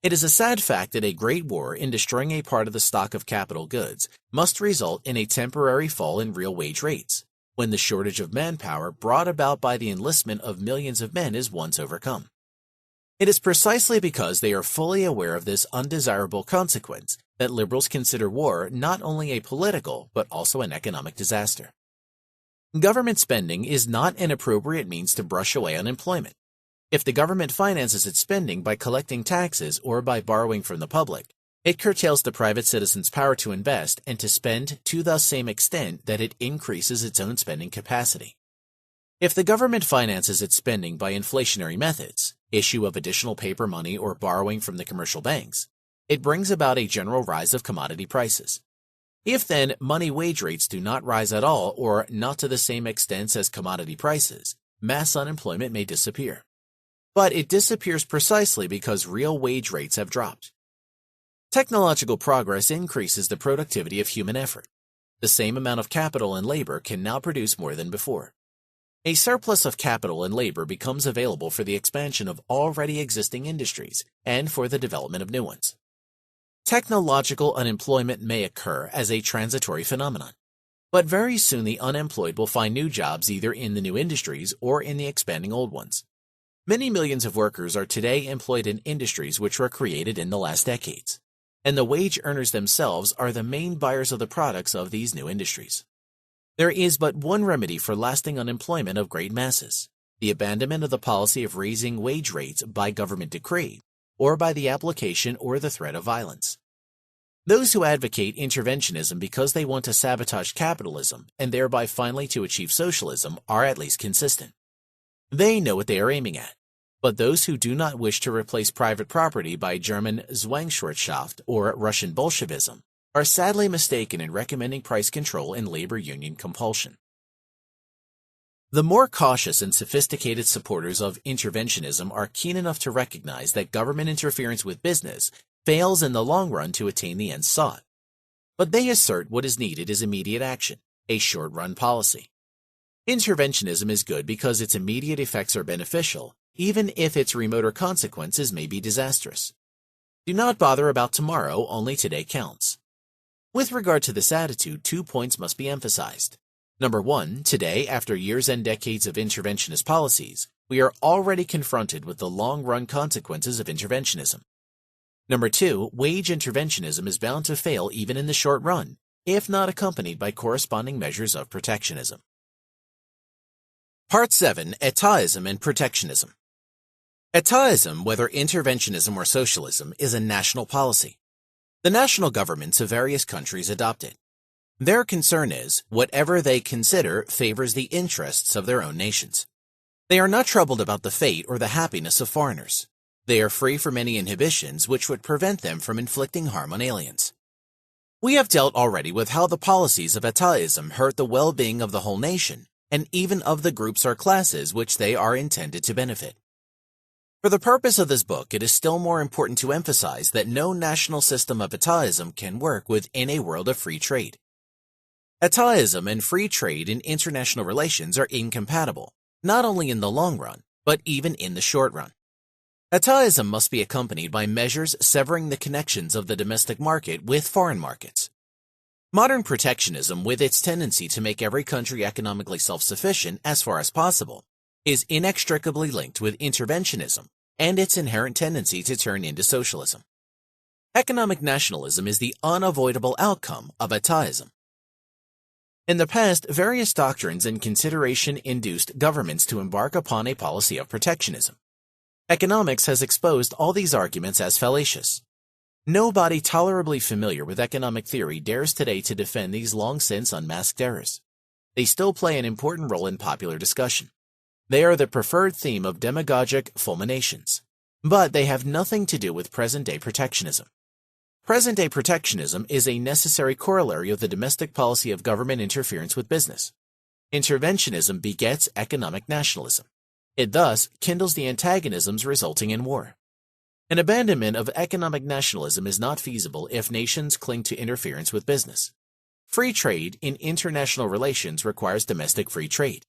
It is a sad fact that a great war in destroying a part of the stock of capital goods must result in a temporary fall in real wage rates, when the shortage of manpower brought about by the enlistment of millions of men is once overcome. It is precisely because they are fully aware of this undesirable consequence that liberals consider war not only a political but also an economic disaster. Government spending is not an appropriate means to brush away unemployment. If the government finances its spending by collecting taxes or by borrowing from the public, it curtails the private citizen's power to invest and to spend to the same extent that it increases its own spending capacity. If the government finances its spending by inflationary methods, issue of additional paper money or borrowing from the commercial banks, it brings about a general rise of commodity prices. If then money wage rates do not rise at all or not to the same extent as commodity prices, mass unemployment may disappear. But it disappears precisely because real wage rates have dropped. Technological progress increases the productivity of human effort. The same amount of capital and labor can now produce more than before. A surplus of capital and labor becomes available for the expansion of already existing industries and for the development of new ones. Technological unemployment may occur as a transitory phenomenon, but very soon the unemployed will find new jobs either in the new industries or in the expanding old ones. Many millions of workers are today employed in industries which were created in the last decades, and the wage earners themselves are the main buyers of the products of these new industries. There is but one remedy for lasting unemployment of great masses: the abandonment of the policy of raising wage rates by government decree, or by the application or the threat of violence. Those who advocate interventionism because they want to sabotage capitalism and thereby finally to achieve socialism are at least consistent. They know what they are aiming at. But those who do not wish to replace private property by German Zwangswirtschaft or Russian Bolshevism are sadly mistaken in recommending price control and labor union compulsion. The more cautious and sophisticated supporters of interventionism are keen enough to recognize that government interference with business fails in the long run to attain the ends sought. But they assert what is needed is immediate action, a short-run policy. Interventionism is good because its immediate effects are beneficial, even if its remoter consequences may be disastrous. Do not bother about tomorrow, only today counts. With regard to this attitude, 2 points must be emphasized. Number 1, today, after years and decades of interventionist policies, we are already confronted with the long-run consequences of interventionism. Number 2, wage interventionism is bound to fail even in the short run, if not accompanied by corresponding measures of protectionism. Part 7. Etatism and Protectionism. Etatism, whether interventionism or socialism, is a national policy. The national governments of various countries adopt it. Their concern is, whatever they consider favors the interests of their own nations. They are not troubled about the fate or the happiness of foreigners. They are free from any inhibitions which would prevent them from inflicting harm on aliens. We have dealt already with how the policies of etatism hurt the well-being of the whole nation, and even of the groups or classes which they are intended to benefit. For the purpose of this book, it is still more important to emphasize that no national system of etatism can work within a world of free trade. Etatism and free trade in international relations are incompatible, not only in the long run, but even in the short run. Etatism must be accompanied by measures severing the connections of the domestic market with foreign markets. Modern protectionism, with its tendency to make every country economically self-sufficient as far as possible, is inextricably linked with interventionism and its inherent tendency to turn into socialism. Economic nationalism is the unavoidable outcome of etatism. In the past, various doctrines and consideration induced governments to embark upon a policy of protectionism. Economics has exposed all these arguments as fallacious. Nobody tolerably familiar with economic theory dares today to defend these long since unmasked errors. They still play an important role in popular discussion. They are the preferred theme of demagogic fulminations, but they have nothing to do with present-day protectionism. Present-day protectionism is a necessary corollary of the domestic policy of government interference with business. Interventionism begets economic nationalism. It thus kindles the antagonisms resulting in war. An abandonment of economic nationalism is not feasible if nations cling to interference with business. Free trade in international relations requires domestic free trade.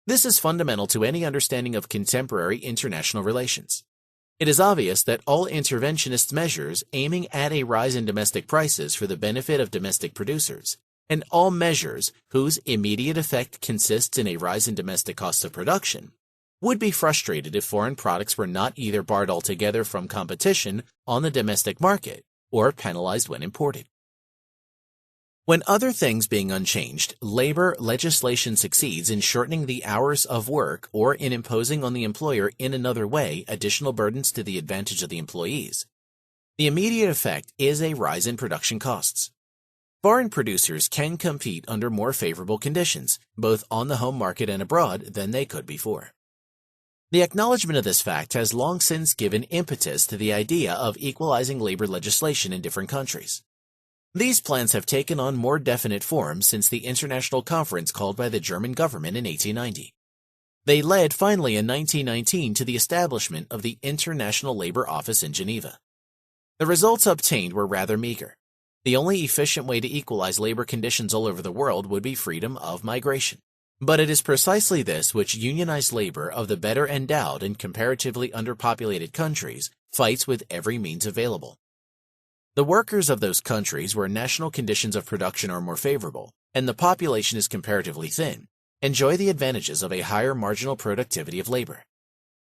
This is fundamental to any understanding of contemporary international relations. It is obvious that all interventionist measures aiming at a rise in domestic prices for the benefit of domestic producers, and all measures whose immediate effect consists in a rise in domestic costs of production, would be frustrated if foreign products were not either barred altogether from competition on the domestic market or penalized when imported. When other things being unchanged, labor legislation succeeds in shortening the hours of work or in imposing on the employer in another way additional burdens to the advantage of the employees. The immediate effect is a rise in production costs. Foreign producers can compete under more favorable conditions, both on the home market and abroad, than they could before. The acknowledgement of this fact has long since given impetus to the idea of equalizing labor legislation in different countries. These plans have taken on more definite form since the international conference called by the German government in 1890. They led finally in 1919 to the establishment of the International Labor Office in Geneva. The results obtained were rather meager. The only efficient way to equalize labor conditions all over the world would be freedom of migration. But it is precisely this which unionized labor of the better endowed and comparatively underpopulated countries fights with every means available. The workers of those countries where national conditions of production are more favorable and the population is comparatively thin enjoy the advantages of a higher marginal productivity of labor.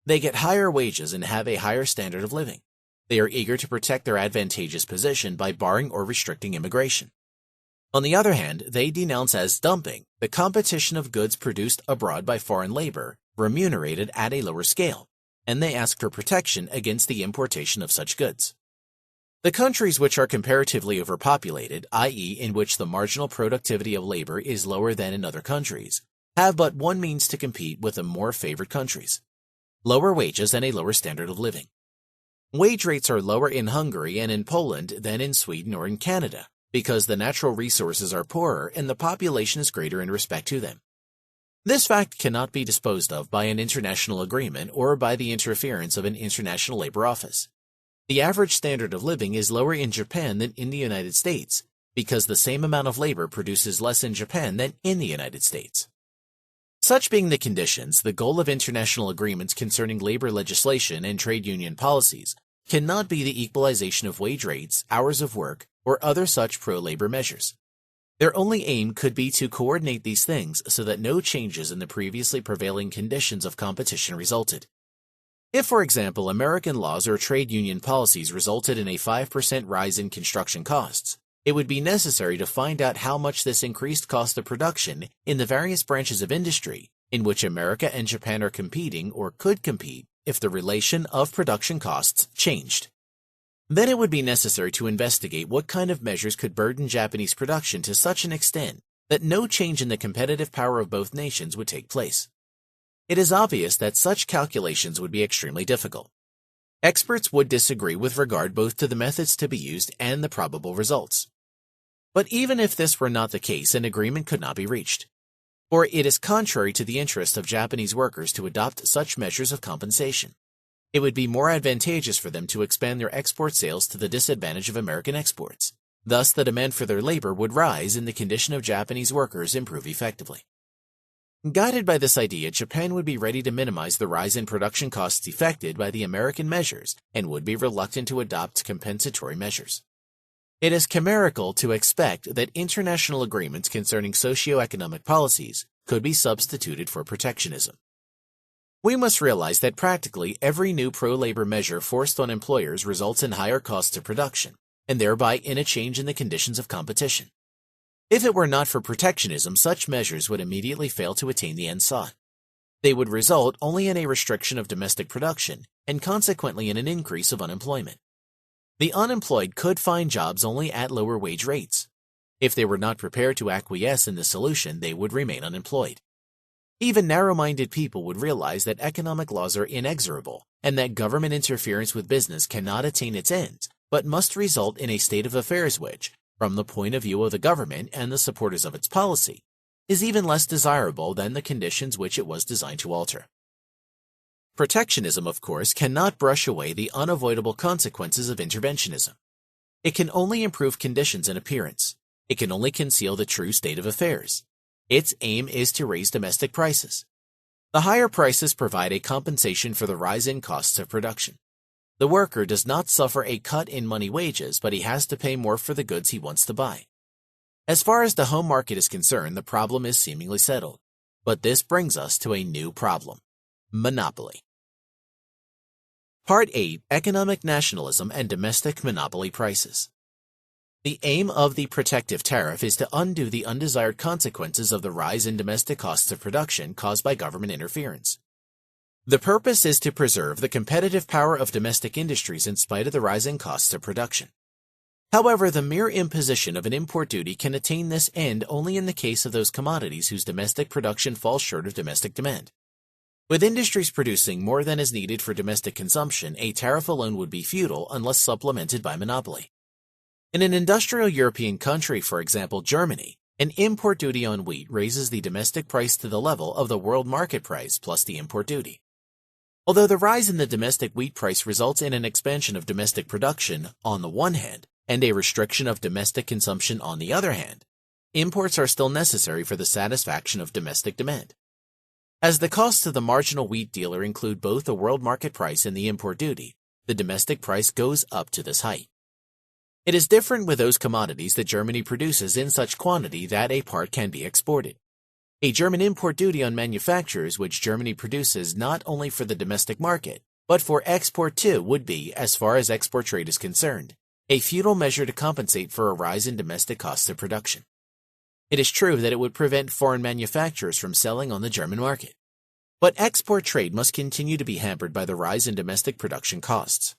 They get higher wages and have a higher standard of living. They are eager to protect their advantageous position by barring or restricting immigration. On the other hand, they denounce as dumping the competition of goods produced abroad by foreign labor, remunerated at a lower scale, and they ask for protection against the importation of such goods. The countries which are comparatively overpopulated, i.e. in which the marginal productivity of labor is lower than in other countries, have but one means to compete with the more favored countries: lower wages and a lower standard of living. Wage rates are lower in Hungary and in Poland than in Sweden or in Canada, because the natural resources are poorer and the population is greater in respect to them. This fact cannot be disposed of by an international agreement or by the interference of an international labor office. The average standard of living is lower in Japan than in the United States, because the same amount of labor produces less in Japan than in the United States. Such being the conditions, the goal of international agreements concerning labor legislation and trade union policies cannot be the equalization of wage rates, hours of work, or other such pro-labor measures. Their only aim could be to coordinate these things so that no changes in the previously prevailing conditions of competition resulted. If, for example, American laws or trade union policies resulted in a 5% rise in construction costs, it would be necessary to find out how much this increased cost of production in the various branches of industry in which America and Japan are competing or could compete if the relation of production costs changed. Then it would be necessary to investigate what kind of measures could burden Japanese production to such an extent that no change in the competitive power of both nations would take place. It is obvious that such calculations would be extremely difficult. Experts would disagree with regard both to the methods to be used and the probable results. But even if this were not the case, an agreement could not be reached, for it is contrary to the interest of Japanese workers to adopt such measures of compensation. It would be more advantageous for them to expand their export sales to the disadvantage of American exports. Thus, the demand for their labor would rise and the condition of Japanese workers improve effectively. Guided by this idea, Japan would be ready to minimize the rise in production costs effected by the American measures and would be reluctant to adopt compensatory measures. It is chimerical to expect that international agreements concerning socio-economic policies could be substituted for protectionism. We must realize that practically every new pro-labor measure forced on employers results in higher costs of production, and thereby in a change in the conditions of competition. If it were not for protectionism, such measures would immediately fail to attain the end sought. They would result only in a restriction of domestic production and consequently in an increase of unemployment. The unemployed could find jobs only at lower wage rates. If they were not prepared to acquiesce in this solution, they would remain unemployed. Even narrow-minded people would realize that economic laws are inexorable and that government interference with business cannot attain its ends, but must result in a state of affairs which, from the point of view of the government and the supporters of its policy, is even less desirable than the conditions which it was designed to alter. Protectionism, of course, cannot brush away the unavoidable consequences of interventionism. It can only improve conditions in appearance. It can only conceal the true state of affairs. Its aim is to raise domestic prices. The higher prices provide a compensation for the rise in costs of production. The worker does not suffer a cut in money wages, but he has to pay more for the goods he wants to buy. As far as the home market is concerned, the problem is seemingly settled. But this brings us to a new problem: monopoly. Part 8: Economic Nationalism and Domestic Monopoly Prices. The aim of the protective tariff is to undo the undesired consequences of the rise in domestic costs of production caused by government interference. The purpose is to preserve the competitive power of domestic industries in spite of the rising costs of production. However, the mere imposition of an import duty can attain this end only in the case of those commodities whose domestic production falls short of domestic demand. With industries producing more than is needed for domestic consumption, a tariff alone would be futile unless supplemented by monopoly. In an industrial European country, for example Germany, an import duty on wheat raises the domestic price to the level of the world market price plus the import duty. Although the rise in the domestic wheat price results in an expansion of domestic production on the one hand and a restriction of domestic consumption on the other hand, imports are still necessary for the satisfaction of domestic demand. As the costs of the marginal wheat dealer include both the world market price and the import duty, the domestic price goes up to this height. It is different with those commodities that Germany produces in such quantity that a part can be exported. A German import duty on manufactures which Germany produces not only for the domestic market, but for export too would be, as far as export trade is concerned, a futile measure to compensate for a rise in domestic costs of production. It is true that it would prevent foreign manufacturers from selling on the German market. But export trade must continue to be hampered by the rise in domestic production costs.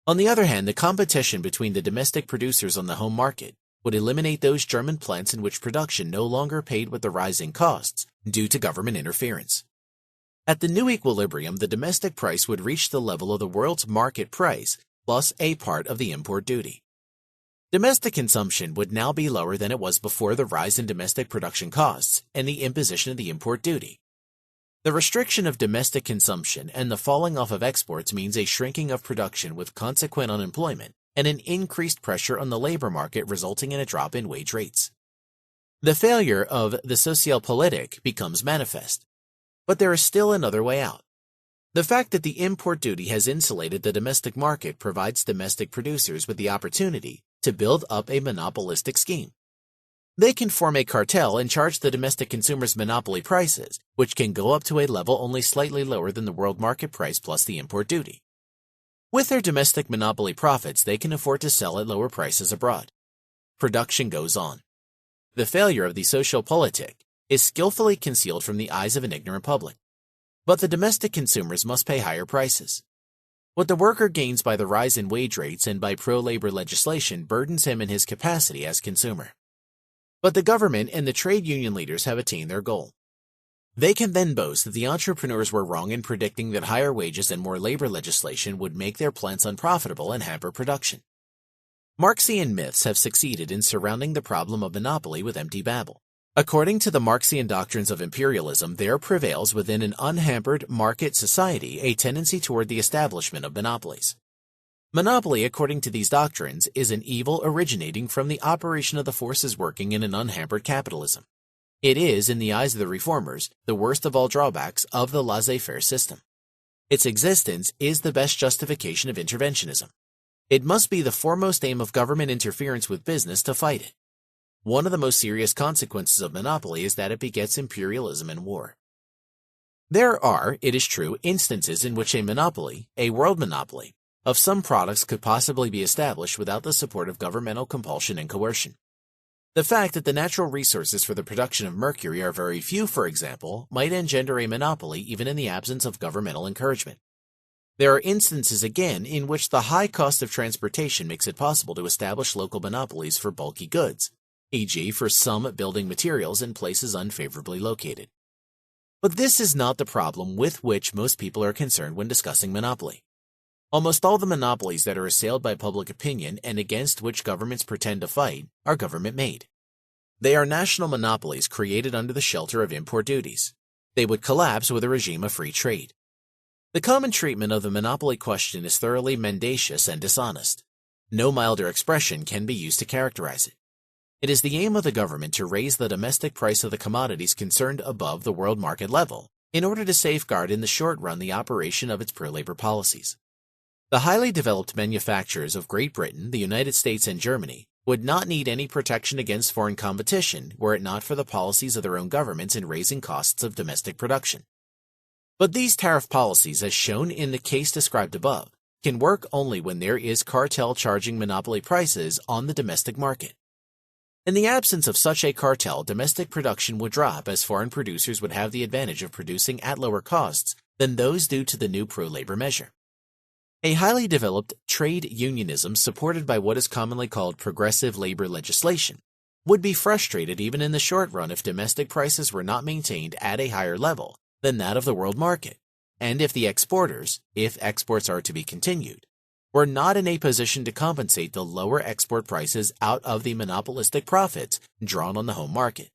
On the other hand, the competition between the domestic producers on the home market would eliminate those German plants in which production no longer paid with the rising costs due to government interference. At the new equilibrium, the domestic price would reach the level of the world's market price plus a part of the import duty. Domestic consumption would now be lower than it was before the rise in domestic production costs and the imposition of the import duty. The restriction of domestic consumption and the falling off of exports means a shrinking of production with consequent unemployment and an increased pressure on the labor market resulting in a drop in wage rates. The failure of the Sozialpolitik becomes manifest. But there is still another way out. The fact that the import duty has insulated the domestic market provides domestic producers with the opportunity to build up a monopolistic scheme. They can form a cartel and charge the domestic consumers monopoly prices, which can go up to a level only slightly lower than the world market price plus the import duty. With their domestic monopoly profits, they can afford to sell at lower prices abroad. Production goes on. The failure of the social politic is skillfully concealed from the eyes of an ignorant public. But the domestic consumers must pay higher prices. What the worker gains by the rise in wage rates and by pro-labor legislation burdens him in his capacity as consumer. But the government and the trade union leaders have attained their goal. They can then boast that the entrepreneurs were wrong in predicting that higher wages and more labor legislation would make their plants unprofitable and hamper production. Marxian myths have succeeded in surrounding the problem of monopoly with empty babble. According to the Marxian doctrines of imperialism, there prevails within an unhampered market society a tendency toward the establishment of monopolies. Monopoly, according to these doctrines, is an evil originating from the operation of the forces working in an unhampered capitalism. It is, in the eyes of the reformers, the worst of all drawbacks of the laissez-faire system. Its existence is the best justification of interventionism. It must be the foremost aim of government interference with business to fight it. One of the most serious consequences of monopoly is that it begets imperialism and war. There are, it is true, instances in which a monopoly, a world monopoly, of some products could possibly be established without the support of governmental compulsion and coercion. The fact that the natural resources for the production of mercury are very few, for example, might engender a monopoly even in the absence of governmental encouragement. There are instances again in which the high cost of transportation makes it possible to establish local monopolies for bulky goods, e.g. for some building materials in places unfavorably located. But this is not the problem with which most people are concerned when discussing monopoly. Almost all the monopolies that are assailed by public opinion and against which governments pretend to fight are government-made. They are national monopolies created under the shelter of import duties. They would collapse with a regime of free trade. The common treatment of the monopoly question is thoroughly mendacious and dishonest. No milder expression can be used to characterize it. It is the aim of the government to raise the domestic price of the commodities concerned above the world market level in order to safeguard in the short run the operation of its pro-labor policies. The highly developed manufacturers of Great Britain, the United States, and Germany would not need any protection against foreign competition were it not for the policies of their own governments in raising costs of domestic production. But these tariff policies, as shown in the case described above, can work only when there is cartel charging monopoly prices on the domestic market. In the absence of such a cartel, domestic production would drop as foreign producers would have the advantage of producing at lower costs than those due to the new pro-labor measure. A highly developed trade unionism supported by what is commonly called progressive labor legislation would be frustrated even in the short run if domestic prices were not maintained at a higher level than that of the world market, and if the exporters, if exports are to be continued, were not in a position to compensate the lower export prices out of the monopolistic profits drawn on the home market.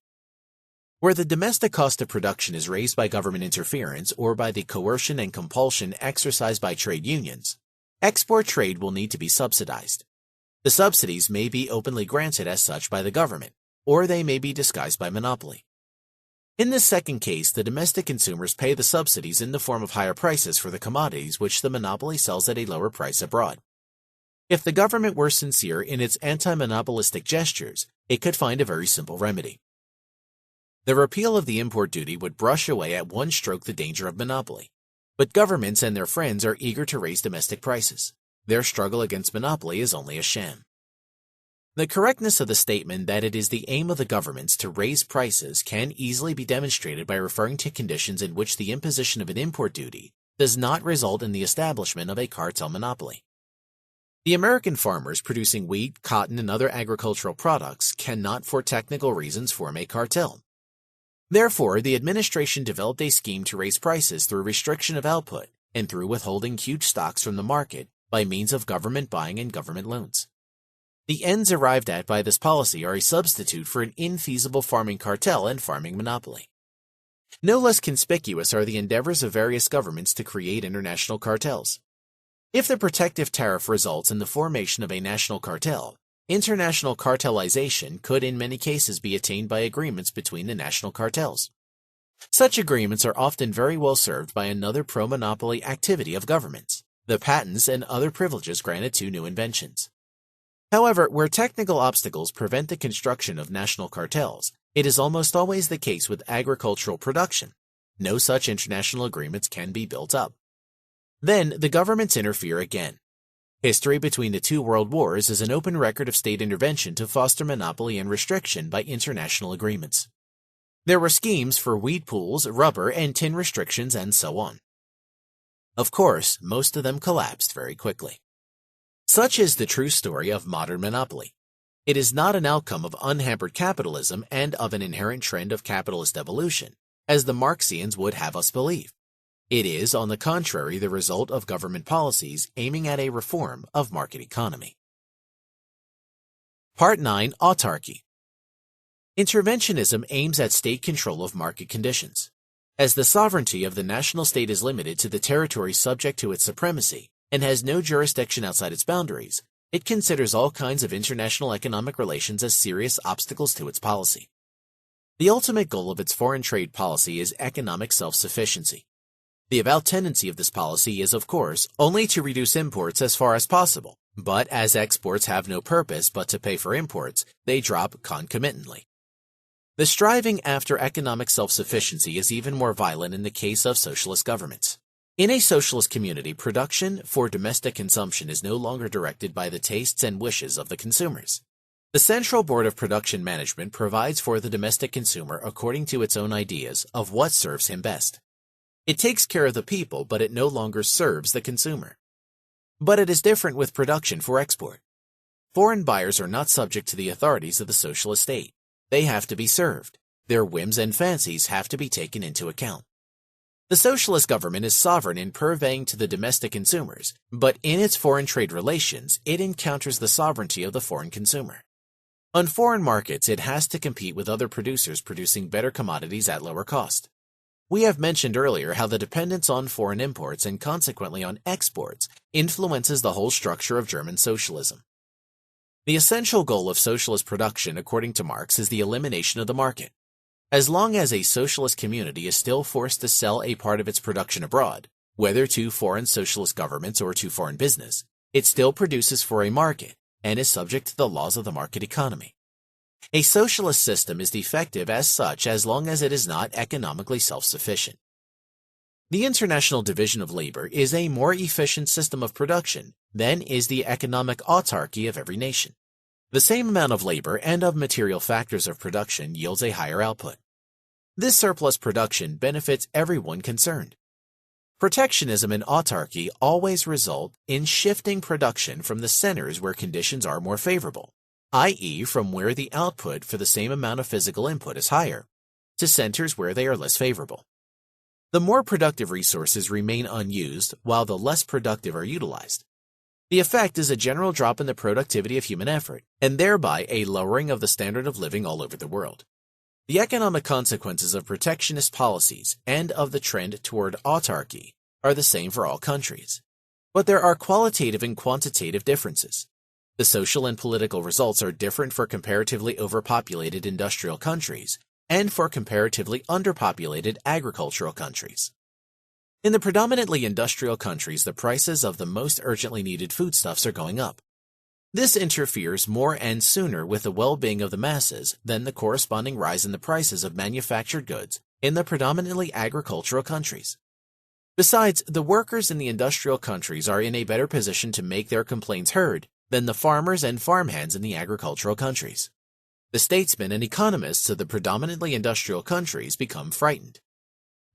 Where the domestic cost of production is raised by government interference or by the coercion and compulsion exercised by trade unions, export trade will need to be subsidized. The subsidies may be openly granted as such by the government, or they may be disguised by monopoly. In this second case, the domestic consumers pay the subsidies in the form of higher prices for the commodities which the monopoly sells at a lower price abroad. If the government were sincere in its anti-monopolistic gestures, it could find a very simple remedy. The repeal of the import duty would brush away at one stroke the danger of monopoly. But governments and their friends are eager to raise domestic prices. Their struggle against monopoly is only a sham. The correctness of the statement that it is the aim of the governments to raise prices can easily be demonstrated by referring to conditions in which the imposition of an import duty does not result in the establishment of a cartel monopoly. The American farmers producing wheat, cotton, and other agricultural products cannot, for technical reasons, form a cartel. Therefore, the administration developed a scheme to raise prices through restriction of output and through withholding huge stocks from the market by means of government buying and government loans. The ends arrived at by this policy are a substitute for an infeasible farming cartel and farming monopoly. No less conspicuous are the endeavors of various governments to create international cartels. If the protective tariff results in the formation of a national cartel, international cartelization could in many cases be attained by agreements between the national cartels. Such agreements are often very well served by another pro-monopoly activity of governments, the patents and other privileges granted to new inventions. However, where technical obstacles prevent the construction of national cartels, it is almost always the case with agricultural production. No such international agreements can be built up. Then the governments interfere again. History between the two world wars is an open record of state intervention to foster monopoly and restriction by international agreements. There were schemes for weed pools, rubber, and tin restrictions, and so on. Of course, most of them collapsed very quickly. Such is the true story of modern monopoly. It is not an outcome of unhampered capitalism and of an inherent trend of capitalist evolution, as the Marxians would have us believe. It is, on the contrary, the result of government policies aiming at a reform of market economy. Part 9. Autarky. Interventionism aims at state control of market conditions. As the sovereignty of the national state is limited to the territory subject to its supremacy and has no jurisdiction outside its boundaries, it considers all kinds of international economic relations as serious obstacles to its policy. The ultimate goal of its foreign trade policy is economic self-sufficiency. The avowed tendency of this policy is, of course, only to reduce imports as far as possible, but as exports have no purpose but to pay for imports, they drop concomitantly. The striving after economic self-sufficiency is even more violent in the case of socialist governments. In a socialist community, production for domestic consumption is no longer directed by the tastes and wishes of the consumers. The Central Board of Production Management provides for the domestic consumer according to its own ideas of what serves him best. It takes care of the people, but it no longer serves the consumer. But it is different with production for export. Foreign buyers are not subject to the authorities of the socialist state. They have to be served. Their whims and fancies have to be taken into account. The socialist government is sovereign in purveying to the domestic consumers, but in its foreign trade relations, it encounters the sovereignty of the foreign consumer. On foreign markets, it has to compete with other producers producing better commodities at lower cost. We have mentioned earlier how the dependence on foreign imports and consequently on exports influences the whole structure of German socialism. The essential goal of socialist production, according to Marx, is the elimination of the market. As long as a socialist community is still forced to sell a part of its production abroad, whether to foreign socialist governments or to foreign business, it still produces for a market and is subject to the laws of the market economy. A socialist system is defective as such as long as it is not economically self-sufficient. The international division of labor is a more efficient system of production than is the economic autarky of every nation. The same amount of labor and of material factors of production yields a higher output. This surplus production benefits everyone concerned. Protectionism and autarky always result in shifting production from the centers where conditions are more favorable, i.e., from where the output for the same amount of physical input is higher, to centers where they are less favorable. The more productive resources remain unused while the less productive are utilized. The effect is a general drop in the productivity of human effort, and thereby a lowering of the standard of living all over the world. The economic consequences of protectionist policies and of the trend toward autarky are the same for all countries. But there are qualitative and quantitative differences. The social and political results are different for comparatively overpopulated industrial countries and for comparatively underpopulated agricultural countries. In the predominantly industrial countries, the prices of the most urgently needed foodstuffs are going up. This interferes more and sooner with the well-being of the masses than the corresponding rise in the prices of manufactured goods in the predominantly agricultural countries. Besides, the workers in the industrial countries are in a better position to make their complaints heard than the farmers and farmhands in the agricultural countries. The statesmen and economists of the predominantly industrial countries become frightened.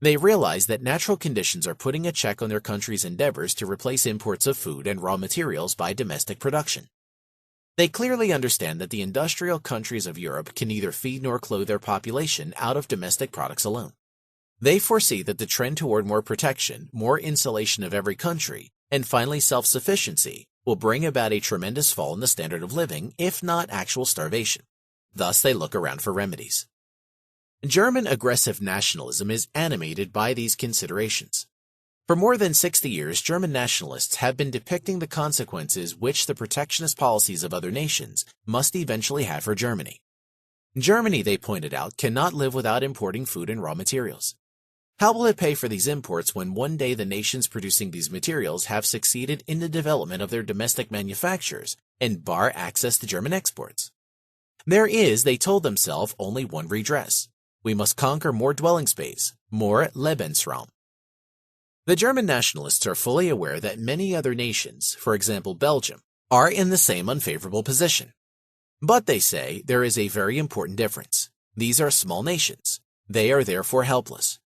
They realize that natural conditions are putting a check on their country's endeavors to replace imports of food and raw materials by domestic production. They clearly understand that the industrial countries of Europe can neither feed nor clothe their population out of domestic products alone. They foresee that the trend toward more protection, more insulation of every country, and finally self-sufficiency will bring about a tremendous fall in the standard of living, if not actual starvation. Thus, they look around for remedies. German aggressive nationalism is animated by these considerations. For more than 60 years, German nationalists have been depicting the consequences which the protectionist policies of other nations must eventually have for Germany. Germany, they pointed out, cannot live without importing food and raw materials. How will it pay for these imports when one day the nations producing these materials have succeeded in the development of their domestic manufactures and bar access to German exports. There is, they told themselves, only one redress. We must conquer more dwelling space, more Lebensraum. The German nationalists are fully aware that many other nations, for example Belgium, are in the same unfavorable position. But they say there is a very important difference. These are small nations. They are therefore helpless.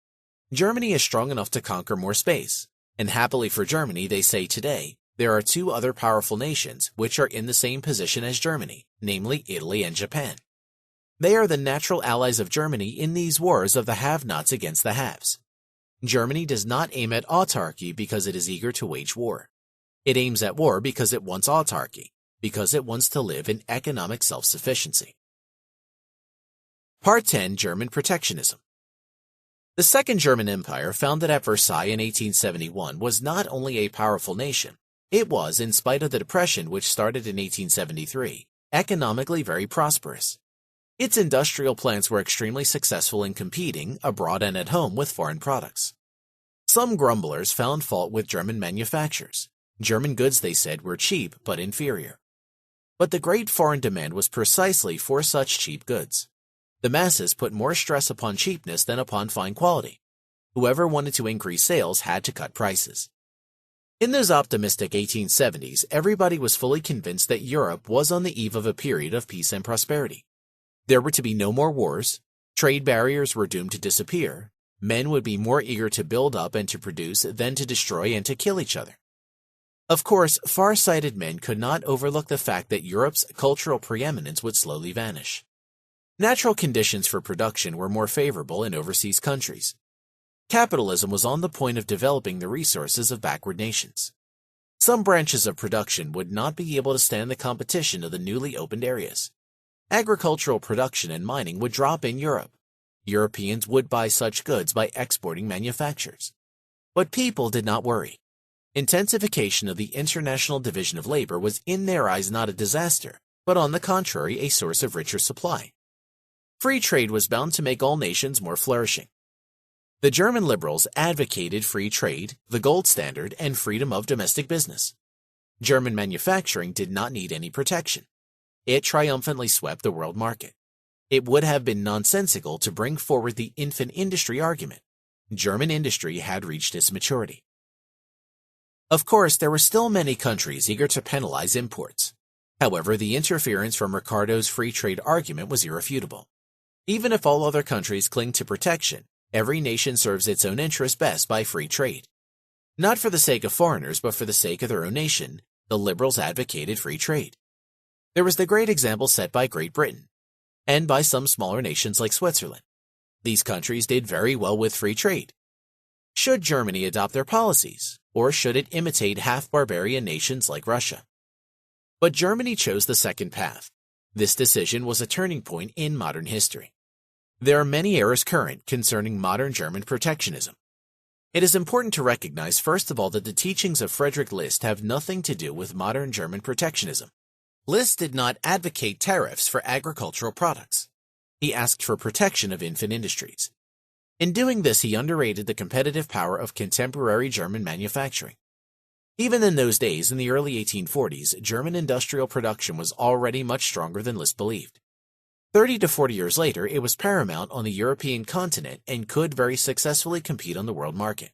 Germany is strong enough to conquer more space, and happily for Germany, they say today, there are two other powerful nations which are in the same position as Germany, namely Italy and Japan. They are the natural allies of Germany in these wars of the have-nots against the haves. Germany does not aim at autarky because it is eager to wage war. It aims at war because it wants autarky, because it wants to live in economic self-sufficiency. Part 10. German Protectionism. The Second German Empire, founded at Versailles in 1871, was not only a powerful nation, it was, in spite of the depression which started in 1873, economically very prosperous. Its industrial plants were extremely successful in competing, abroad and at home, with foreign products. Some grumblers found fault with German manufactures. German goods, they said, were cheap but inferior. But the great foreign demand was precisely for such cheap goods. The masses put more stress upon cheapness than upon fine quality. Whoever wanted to increase sales had to cut prices. In those optimistic 1870s, everybody was fully convinced that Europe was on the eve of a period of peace and prosperity. There were to be no more wars, trade barriers were doomed to disappear, men would be more eager to build up and to produce than to destroy and to kill each other. Of course, far-sighted men could not overlook the fact that Europe's cultural preeminence would slowly vanish. Natural conditions for production were more favorable in overseas countries. Capitalism was on the point of developing the resources of backward nations. Some branches of production would not be able to stand the competition of the newly opened areas. Agricultural production and mining would drop in Europe. Europeans would buy such goods by exporting manufactures. But people did not worry. Intensification of the international division of labor was in their eyes not a disaster, but on the contrary a source of richer supply. Free trade was bound to make all nations more flourishing. The German liberals advocated free trade, the gold standard, and freedom of domestic business. German manufacturing did not need any protection. It triumphantly swept the world market. It would have been nonsensical to bring forward the infant industry argument. German industry had reached its maturity. Of course, there were still many countries eager to penalize imports. However, the interference from Ricardo's free trade argument was irrefutable. Even if all other countries cling to protection, every nation serves its own interest best by free trade. Not for the sake of foreigners, but for the sake of their own nation, the liberals advocated free trade. There was the great example set by Great Britain, and by some smaller nations like Switzerland. These countries did very well with free trade. Should Germany adopt their policies, or should it imitate half-barbarian nations like Russia? But Germany chose the second path. This decision was a turning point in modern history. There are many errors current concerning modern German protectionism. It is important to recognize, first of all, that the teachings of Friedrich List have nothing to do with modern German protectionism. List did not advocate tariffs for agricultural products. He asked for protection of infant industries. In doing this, he underrated the competitive power of contemporary German manufacturing. Even in those days, in the early 1840s, German industrial production was already much stronger than List believed. 30 to 40 years later, it was paramount on the European continent and could very successfully compete on the world market.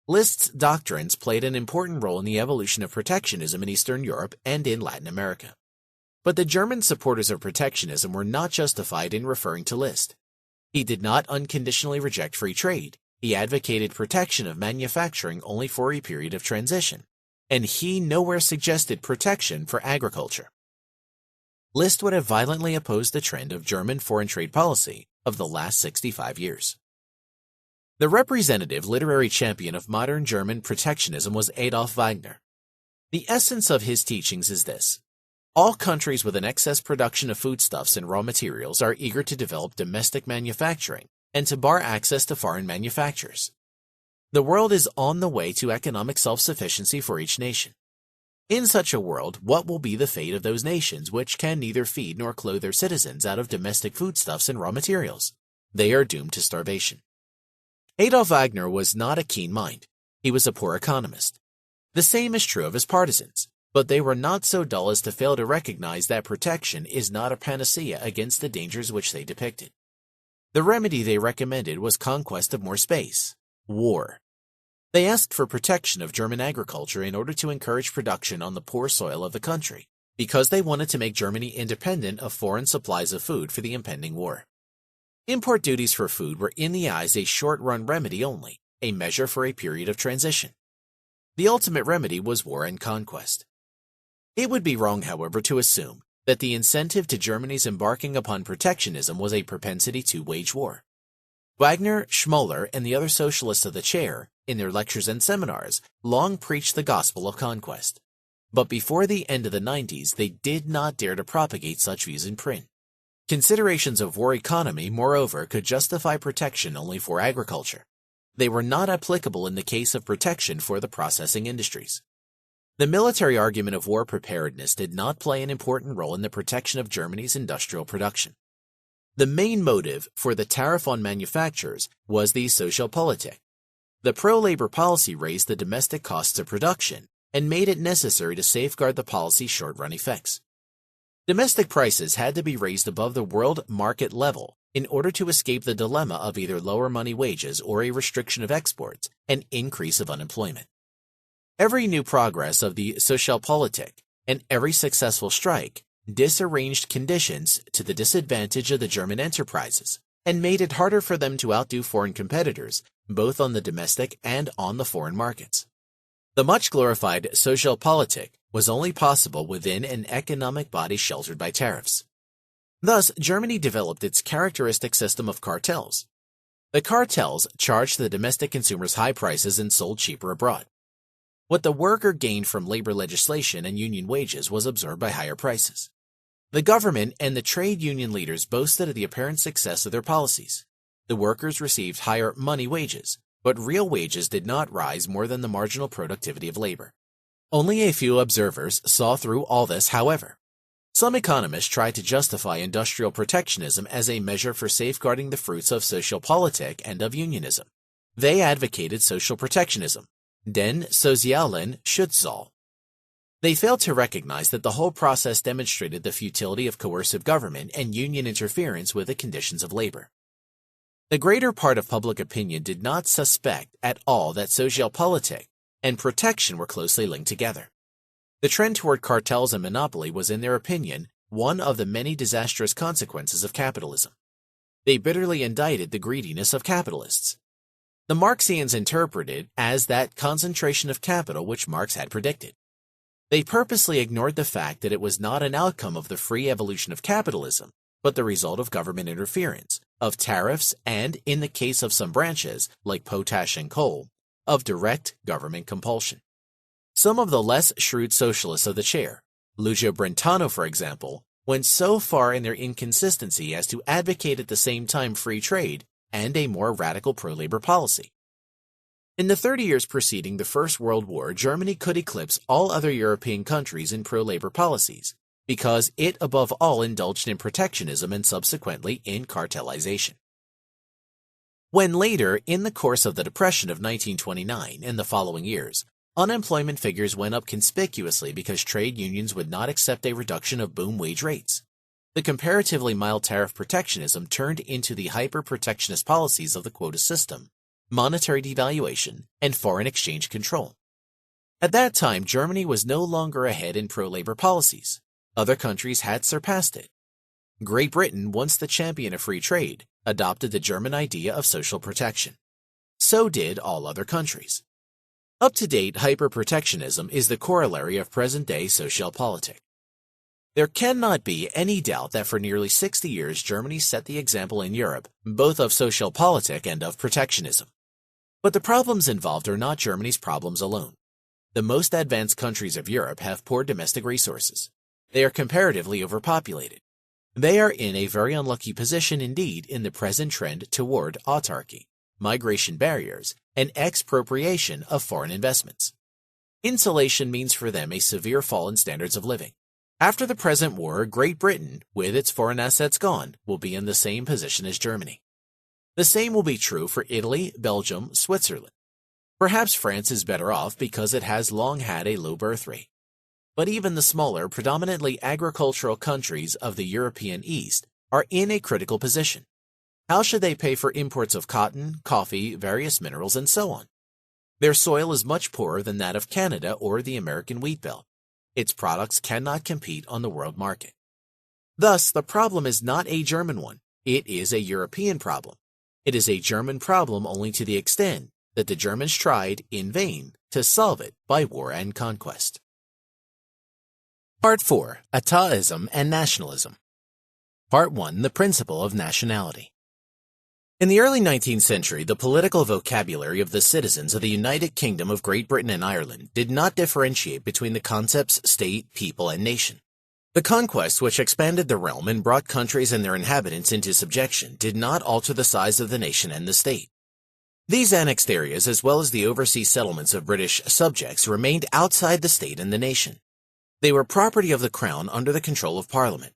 List's doctrines played an important role in the evolution of protectionism in Eastern Europe and in Latin America. But the German supporters of protectionism were not justified in referring to List. He did not unconditionally reject free trade. He advocated protection of manufacturing only for a period of transition, and he nowhere suggested protection for agriculture. List would have violently opposed the trend of German foreign trade policy of the last 65 years. The representative literary champion of modern German protectionism was Adolf Wagner. The essence of his teachings is this: all countries with an excess production of foodstuffs and raw materials are eager to develop domestic manufacturing and to bar access to foreign manufacturers. The world is on the way to economic self-sufficiency for each nation. In such a world, what will be the fate of those nations which can neither feed nor clothe their citizens out of domestic foodstuffs and raw materials? They are doomed to starvation. Adolf Wagner was not a keen mind. He was a poor economist. The same is true of his partisans. But they were not so dull as to fail to recognize that protection is not a panacea against the dangers which they depicted. The remedy they recommended was conquest of more space, war. They asked for protection of German agriculture in order to encourage production on the poor soil of the country, because they wanted to make Germany independent of foreign supplies of food for the impending war. Import duties for food were in the eyes a short-run remedy only, a measure for a period of transition. The ultimate remedy was war and conquest. It would be wrong, however, to assume that the incentive to Germany's embarking upon protectionism was a propensity to wage war. Wagner, Schmoller, and the other socialists of the chair, in their lectures and seminars, long preached the gospel of conquest. But before the end of the 90s, they did not dare to propagate such views in print. Considerations of war economy, moreover, could justify protection only for agriculture. They were not applicable in the case of protection for the processing industries. The military argument of war preparedness did not play an important role in the protection of Germany's industrial production. The main motive for the tariff on manufactures was the Sozialpolitik. The pro-labor policy raised the domestic costs of production and made it necessary to safeguard the policy's short-run effects. Domestic prices had to be raised above the world market level in order to escape the dilemma of either lower money wages or a restriction of exports and increase of unemployment. Every new progress of the Sozialpolitik and every successful strike disarranged conditions to the disadvantage of the German enterprises and made it harder for them to outdo foreign competitors, both on the domestic and on the foreign markets. The much glorified Sozialpolitik was only possible within an economic body sheltered by tariffs. Thus, Germany developed its characteristic system of cartels. The cartels charged the domestic consumers high prices and sold cheaper abroad. What the worker gained from labor legislation and union wages was absorbed by higher prices. The government and the trade union leaders boasted of the apparent success of their policies. The workers received higher money wages, but real wages did not rise more than the marginal productivity of labor. Only a few observers saw through all this, however. Some economists tried to justify industrial protectionism as a measure for safeguarding the fruits of Sozialpolitik and of unionism. They advocated social protectionism, den sozialen Schutzzoll. They failed to recognize that the whole process demonstrated the futility of coercive government and union interference with the conditions of labor. The greater part of public opinion did not suspect at all that Sozialpolitik and protection were closely linked together. The trend toward cartels and monopoly was, in their opinion, one of the many disastrous consequences of capitalism. They bitterly indicted the greediness of capitalists. The Marxians interpreted as that concentration of capital which Marx had predicted. They purposely ignored the fact that it was not an outcome of the free evolution of capitalism, but the result of government interference, of tariffs, and, in the case of some branches, like potash and coal, of direct government compulsion. Some of the less shrewd socialists of the chair, Lucio Brentano for example, went so far in their inconsistency as to advocate at the same time free trade and a more radical pro-labor policy. In the 30 years preceding the First World War, Germany could eclipse all other European countries in pro-labor policies, because it above all indulged in protectionism and subsequently in cartelization. When later, in the course of the Depression of 1929 and the following years, unemployment figures went up conspicuously because trade unions would not accept a reduction of boom wage rates, the comparatively mild tariff protectionism turned into the hyper-protectionist policies of the quota system, monetary devaluation, and foreign exchange control. At that time, Germany was no longer ahead in pro-labor policies. Other countries had surpassed it. Great Britain, once the champion of free trade, adopted the German idea of social protection. So did all other countries. Up-to-date hyper-protectionism is the corollary of present-day Sozialpolitik. There cannot be any doubt that for nearly 60 years Germany set the example in Europe, both of Sozialpolitik and of protectionism. But the problems involved are not Germany's problems alone. The most advanced countries of Europe have poor domestic resources. They are comparatively overpopulated. They are in a very unlucky position indeed in the present trend toward autarky, migration barriers, and expropriation of foreign investments. Insulation means for them a severe fall in standards of living. After the present war, Great Britain, with its foreign assets gone, will be in the same position as Germany. The same will be true for Italy, Belgium, Switzerland. Perhaps France is better off because it has long had a low birth rate. But even the smaller, predominantly agricultural countries of the European East are in a critical position. How should they pay for imports of cotton, coffee, various minerals, and so on? Their soil is much poorer than that of Canada or the American wheat belt. Its products cannot compete on the world market. Thus, the problem is not a German one. It is a European problem. It is a German problem only to the extent that the Germans tried, in vain, to solve it by war and conquest. Part 4. Ataism and Nationalism. Part 1. The Principle of Nationality. In the early 19th century, the political vocabulary of the citizens of the United Kingdom of Great Britain and Ireland did not differentiate between the concepts state, people, and nation. The conquest, which expanded the realm and brought countries and their inhabitants into subjection, did not alter the size of the nation and the state. These annexed areas, as well as the overseas settlements of British subjects, remained outside the state and the nation. They were property of the Crown under the control of Parliament.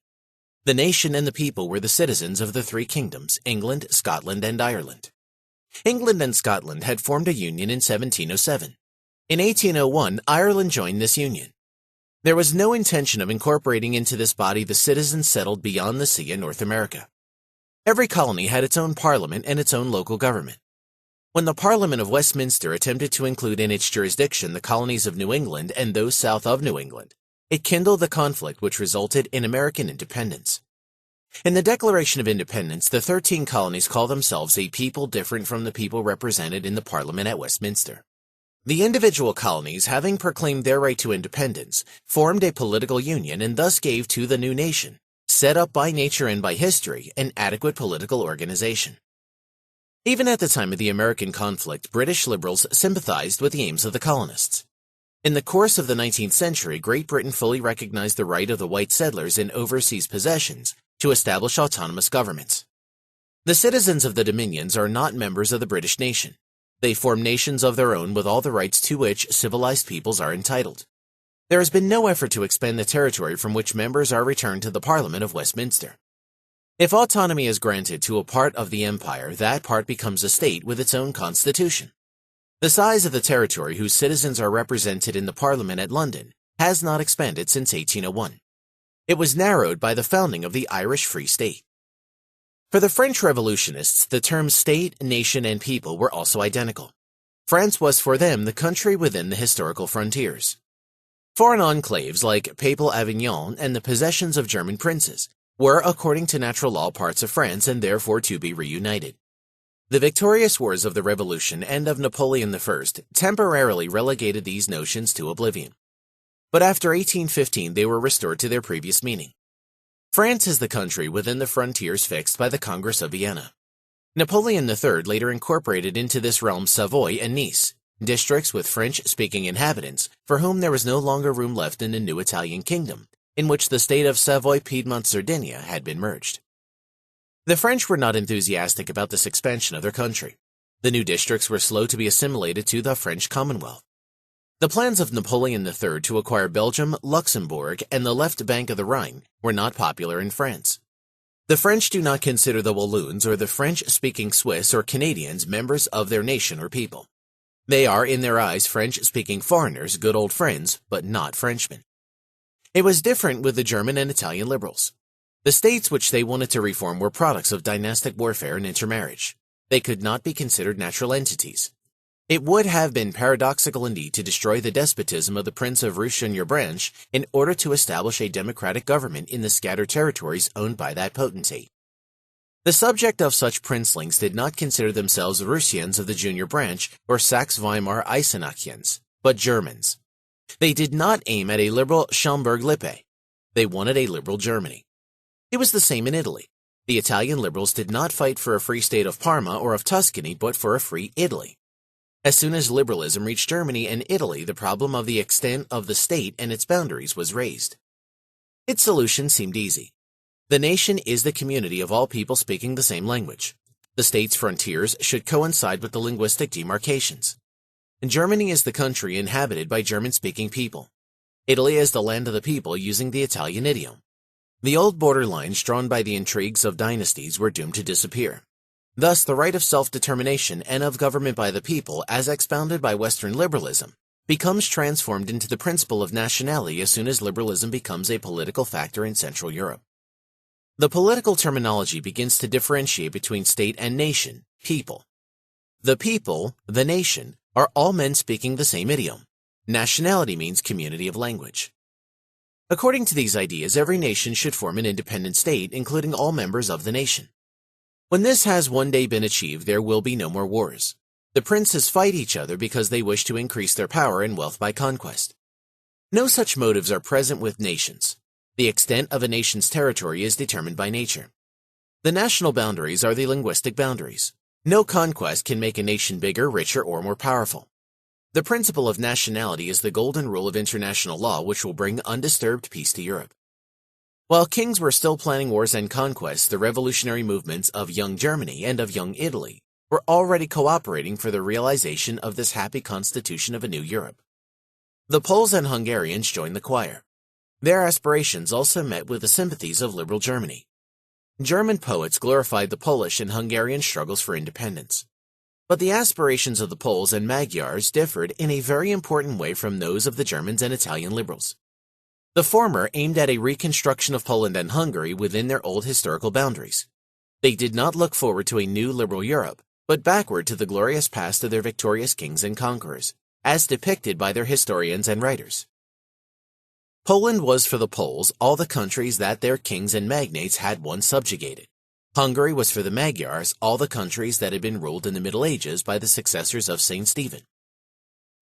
The nation and the people were the citizens of the three kingdoms, England, Scotland, and Ireland. England and Scotland had formed a union in 1707. In 1801, Ireland joined this union. There was no intention of incorporating into this body the citizens settled beyond the sea in North America. Every colony had its own parliament and its own local government. When the Parliament of Westminster attempted to include in its jurisdiction the colonies of New England and those south of New England, it kindled the conflict which resulted in American independence. In the Declaration of Independence, the 13 colonies call themselves a people different from the people represented in the Parliament at Westminster. The individual colonies, having proclaimed their right to independence, formed a political union and thus gave to the new nation, set up by nature and by history, an adequate political organization. Even at the time of the American conflict, British liberals sympathized with the aims of the colonists. In the course of the 19th century, Great Britain fully recognized the right of the white settlers in overseas possessions to establish autonomous governments. The citizens of the dominions are not members of the British nation. They form nations of their own with all the rights to which civilized peoples are entitled. There has been no effort to expand the territory from which members are returned to the Parliament of Westminster. If autonomy is granted to a part of the empire, that part becomes a state with its own constitution. The size of the territory whose citizens are represented in the Parliament at London has not expanded since 1801. It was narrowed by the founding of the Irish Free State. For the French revolutionists, the terms state, nation, and people were also identical. France was for them the country within the historical frontiers. Foreign enclaves like Papal Avignon and the possessions of German princes were, according to natural law, parts of France and therefore to be reunited. The victorious wars of the Revolution and of Napoleon I temporarily relegated these notions to oblivion. But after 1815 they were restored to their previous meaning. France is the country within the frontiers fixed by the Congress of Vienna. Napoleon III later incorporated into this realm Savoy and Nice, districts with French-speaking inhabitants for whom there was no longer room left in the new Italian kingdom, in which the state of Savoy-Piedmont-Sardinia had been merged. The French were not enthusiastic about this expansion of their country. The new districts were slow to be assimilated to the French Commonwealth. The plans of Napoleon III to acquire Belgium, Luxembourg, and the left bank of the Rhine were not popular in France. The French do not consider the Walloons or the French-speaking Swiss or Canadians members of their nation or people. They are, in their eyes, French-speaking foreigners, good old friends, but not Frenchmen. It was different with the German and Italian liberals. The states which they wanted to reform were products of dynastic warfare and intermarriage. They could not be considered natural entities. It would have been paradoxical indeed to destroy the despotism of the Prince of Rus-sur-Branche in order to establish a democratic government in the scattered territories owned by that potentate. The subject of such princelings did not consider themselves Russians of the junior branch or Saxe-Weimar-Eisenachians, but Germans. They did not aim at a liberal Schaumburg-Lippe. They wanted a liberal Germany. It was the same in Italy. The Italian liberals did not fight for a free state of Parma or of Tuscany, but for a free Italy. As soon as liberalism reached Germany and Italy, the problem of the extent of the state and its boundaries was raised. Its solution seemed easy. The nation is the community of all people speaking the same language. The state's frontiers should coincide with the linguistic demarcations. Germany is the country inhabited by German-speaking people. Italy is the land of the people using the Italian idiom. The old border lines drawn by the intrigues of dynasties were doomed to disappear. Thus, the right of self-determination and of government by the people, as expounded by Western liberalism, becomes transformed into the principle of nationality as soon as liberalism becomes a political factor in Central Europe. The political terminology begins to differentiate between state and nation, people. The people, the nation, are all men speaking the same idiom. Nationality means community of language. According to these ideas, every nation should form an independent state, including all members of the nation. When this has one day been achieved, there will be no more wars. The princes fight each other because they wish to increase their power and wealth by conquest. No such motives are present with nations. The extent of a nation's territory is determined by nature. The national boundaries are the linguistic boundaries. No conquest can make a nation bigger, richer, or more powerful. The principle of nationality is the golden rule of international law which will bring undisturbed peace to Europe. While kings were still planning wars and conquests, the revolutionary movements of Young Germany and of Young Italy were already cooperating for the realization of this happy constitution of a new Europe. The Poles and Hungarians joined the choir. Their aspirations also met with the sympathies of liberal Germany. German poets glorified the Polish and Hungarian struggles for independence. But the aspirations of the Poles and Magyars differed in a very important way from those of the Germans and Italian liberals. The former aimed at a reconstruction of Poland and Hungary within their old historical boundaries. They did not look forward to a new liberal Europe, but backward to the glorious past of their victorious kings and conquerors, as depicted by their historians and writers. Poland was for the Poles all the countries that their kings and magnates had once subjugated. Hungary was for the Magyars all the countries that had been ruled in the Middle Ages by the successors of Saint Stephen.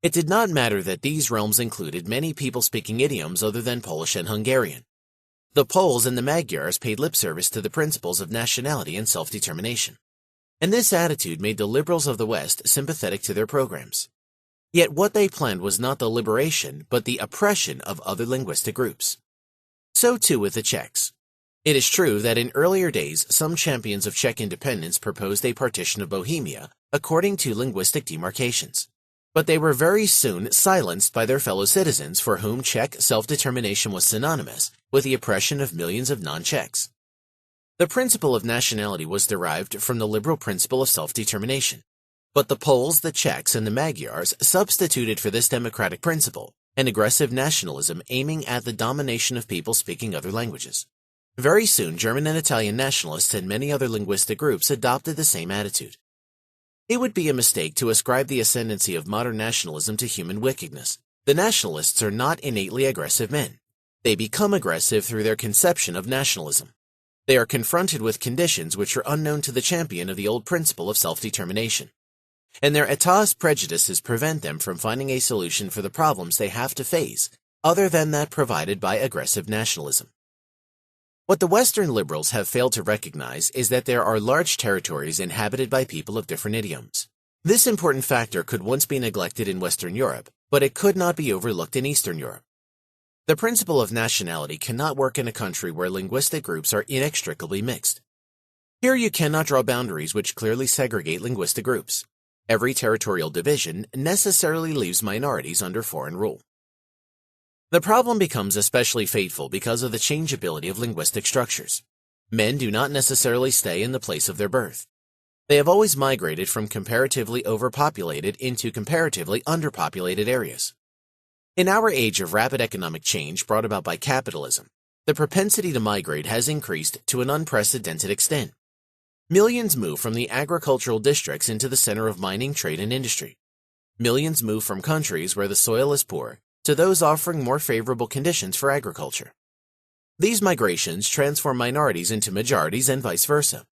It did not matter that these realms included many people speaking idioms other than Polish and Hungarian. The Poles and the Magyars paid lip service to the principles of nationality and self-determination. And this attitude made the liberals of the West sympathetic to their programs. Yet what they planned was not the liberation, but the oppression of other linguistic groups. So too with the Czechs. It is true that in earlier days, some champions of Czech independence proposed a partition of Bohemia according to linguistic demarcations. But they were very soon silenced by their fellow citizens for whom Czech self-determination was synonymous with the oppression of millions of non-Czechs. The principle of nationality was derived from the liberal principle of self-determination. But the Poles, the Czechs, and the Magyars substituted for this democratic principle an aggressive nationalism aiming at the domination of people speaking other languages. Very soon, German and Italian nationalists and many other linguistic groups adopted the same attitude. It would be a mistake to ascribe the ascendancy of modern nationalism to human wickedness. The nationalists are not innately aggressive men. They become aggressive through their conception of nationalism. They are confronted with conditions which are unknown to the champion of the old principle of self-determination. And their étatist prejudices prevent them from finding a solution for the problems they have to face, other than that provided by aggressive nationalism. What the Western liberals have failed to recognize is that there are large territories inhabited by people of different idioms. This important factor could once be neglected in Western Europe, but it could not be overlooked in Eastern Europe. The principle of nationality cannot work in a country where linguistic groups are inextricably mixed. Here you cannot draw boundaries which clearly segregate linguistic groups. Every territorial division necessarily leaves minorities under foreign rule. The problem becomes especially fateful because of the changeability of linguistic structures. Men do not necessarily stay in the place of their birth. They have always migrated from comparatively overpopulated into comparatively underpopulated areas. In our age of rapid economic change brought about by capitalism, the propensity to migrate has increased to an unprecedented extent. Millions move from the agricultural districts into the center of mining, trade, and industry. Millions move from countries where the soil is poor to those offering more favorable conditions for agriculture. These migrations transform minorities into majorities and vice versa.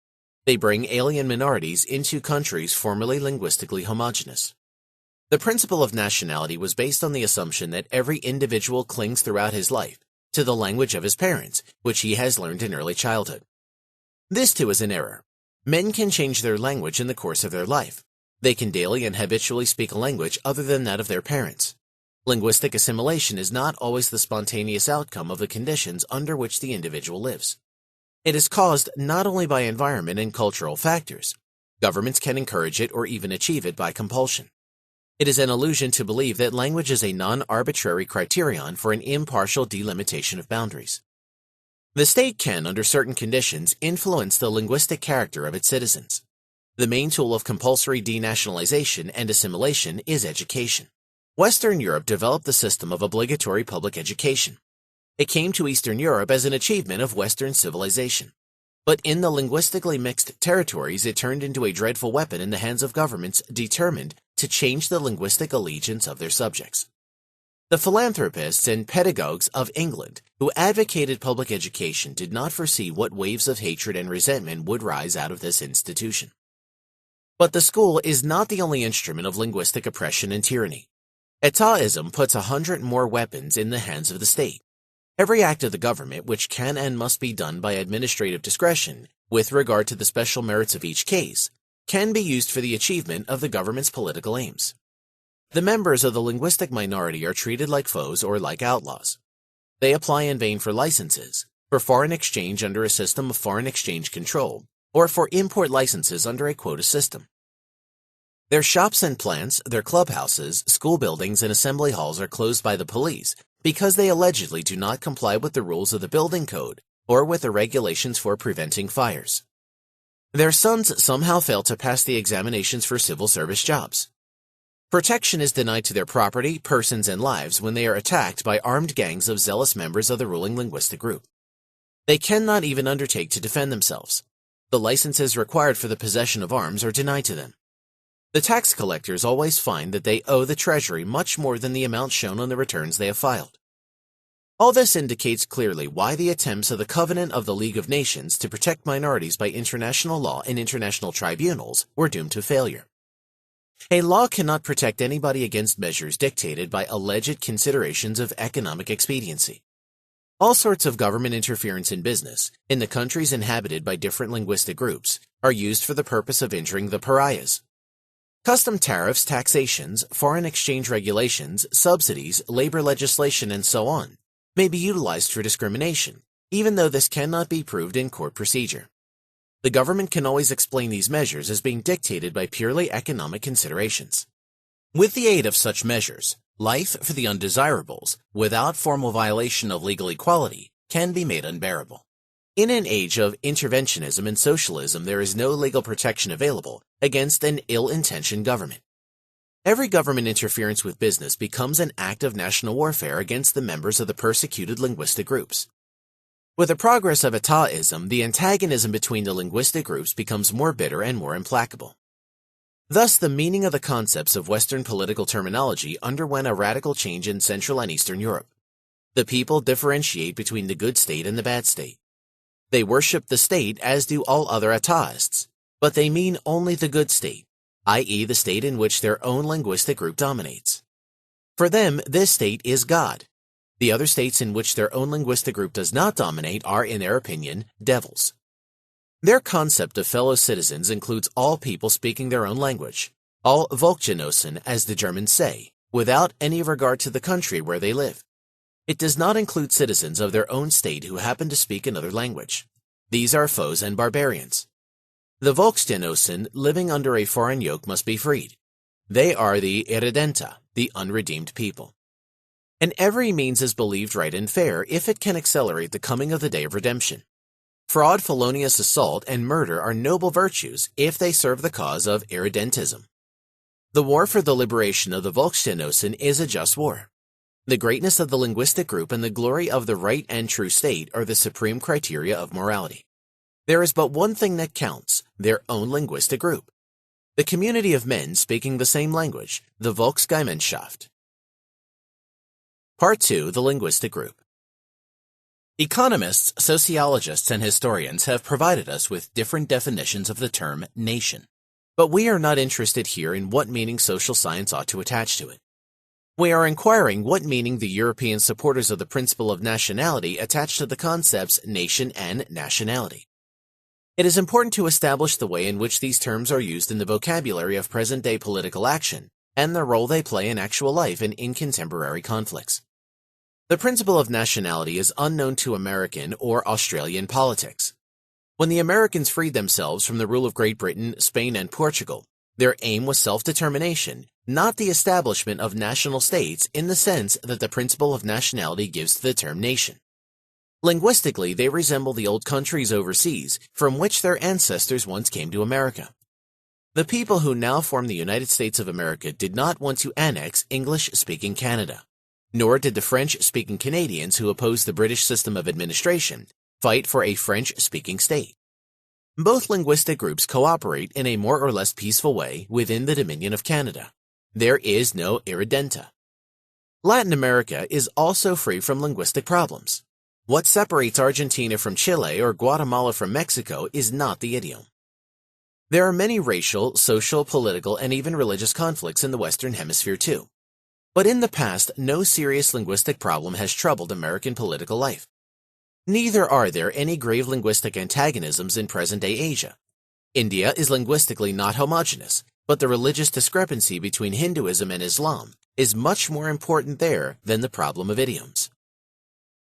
They bring alien minorities into countries formerly linguistically homogeneous. The principle of nationality was based on the assumption that every individual clings throughout his life to the language of his parents, which he has learned in early childhood. This too is an error. Men can change their language in the course of their life. They can daily and habitually speak a language other than that of their parents. Linguistic assimilation is not always the spontaneous outcome of the conditions under which the individual lives. It is caused not only by environment and cultural factors. Governments can encourage it or even achieve it by compulsion. It is an illusion to believe that language is a non-arbitrary criterion for an impartial delimitation of boundaries. The state can, under certain conditions, influence the linguistic character of its citizens. The main tool of compulsory denationalization and assimilation is education. Western Europe developed the system of obligatory public education. It came to Eastern Europe as an achievement of Western civilization. But in the linguistically mixed territories, it turned into a dreadful weapon in the hands of governments determined to change the linguistic allegiance of their subjects. The philanthropists and pedagogues of England who advocated public education did not foresee what waves of hatred and resentment would rise out of this institution. But the school is not the only instrument of linguistic oppression and tyranny. Etatism puts 100 more weapons in the hands of the state. Every act of the government, which can and must be done by administrative discretion with regard to the special merits of each case, can be used for the achievement of the government's political aims. The members of the linguistic minority are treated like foes or like outlaws. They apply in vain for licenses, for foreign exchange under a system of foreign exchange control, or for import licenses under a quota system. Their shops and plants, their clubhouses, school buildings, and assembly halls are closed by the police because they allegedly do not comply with the rules of the building code or with the regulations for preventing fires. Their sons somehow fail to pass the examinations for civil service jobs. Protection is denied to their property, persons, and lives when they are attacked by armed gangs of zealous members of the ruling linguistic group. They cannot even undertake to defend themselves. The licenses required for the possession of arms are denied to them. The tax collectors always find that they owe the Treasury much more than the amount shown on the returns they have filed. All this indicates clearly why the attempts of the Covenant of the League of Nations to protect minorities by international law and international tribunals were doomed to failure. A law cannot protect anybody against measures dictated by alleged considerations of economic expediency. All sorts of government interference in business, in the countries inhabited by different linguistic groups, are used for the purpose of injuring the pariahs. Custom tariffs, taxations, foreign exchange regulations, subsidies, labor legislation, and so on may be utilized for discrimination, even though this cannot be proved in court procedure. The government can always explain these measures as being dictated by purely economic considerations. With the aid of such measures, life for the undesirables, without formal violation of legal equality, can be made unbearable. In an age of interventionism and socialism, there is no legal protection available against an ill-intentioned government. Every government interference with business becomes an act of national warfare against the members of the persecuted linguistic groups. With the progress of Etatism, the antagonism between the linguistic groups becomes more bitter and more implacable. Thus, the meaning of the concepts of Western political terminology underwent a radical change in Central and Eastern Europe. The people differentiate between the good state and the bad state. They worship the state as do all other Etaists, but they mean only the good state, i.e. the state in which their own linguistic group dominates. For them, this state is God. The other states in which their own linguistic group does not dominate are, in their opinion, devils. Their concept of fellow citizens includes all people speaking their own language, all Volksgenossen, as the Germans say, without any regard to the country where they live. It does not include citizens of their own state who happen to speak another language. These are foes and barbarians. The Volksgenossen living under a foreign yoke must be freed. They are the irredenta, the unredeemed people. And every means is believed right and fair if it can accelerate the coming of the day of redemption. Fraud, felonious assault, and murder are noble virtues if they serve the cause of irredentism. The war for the liberation of the Volksgenossen is a just war. The greatness of the linguistic group and the glory of the right and true state are the supreme criteria of morality. There is but one thing that counts, their own linguistic group. The community of men speaking the same language, the Volksgemeinschaft. Part 2. The Linguistic Group. Economists, sociologists, and historians have provided us with different definitions of the term nation. But we are not interested here in what meaning social science ought to attach to it. We are inquiring what meaning the European supporters of the principle of nationality attach to the concepts nation and nationality. It is important to establish the way in which these terms are used in the vocabulary of present-day political action and the role they play in actual life and in contemporary conflicts. The principle of nationality is unknown to American or Australian politics. When the Americans freed themselves from the rule of Great Britain, Spain, and Portugal, their aim was self-determination, not the establishment of national states in the sense that the principle of nationality gives to the term nation. Linguistically, they resemble the old countries overseas from which their ancestors once came to America. The people who now form the United States of America did not want to annex English-speaking Canada, nor did the French-speaking Canadians who opposed the British system of administration fight for a French-speaking state. Both linguistic groups cooperate in a more or less peaceful way within the Dominion of Canada. There is no irredenta. Latin America is also free from linguistic problems. What separates Argentina from Chile or Guatemala from Mexico is not the idiom. There are many racial, social, political, and even religious conflicts in the Western Hemisphere too. But in the past, no serious linguistic problem has troubled American political life. Neither are there any grave linguistic antagonisms in present-day Asia. India is linguistically not homogeneous, but the religious discrepancy between Hinduism and Islam is much more important there than the problem of idioms.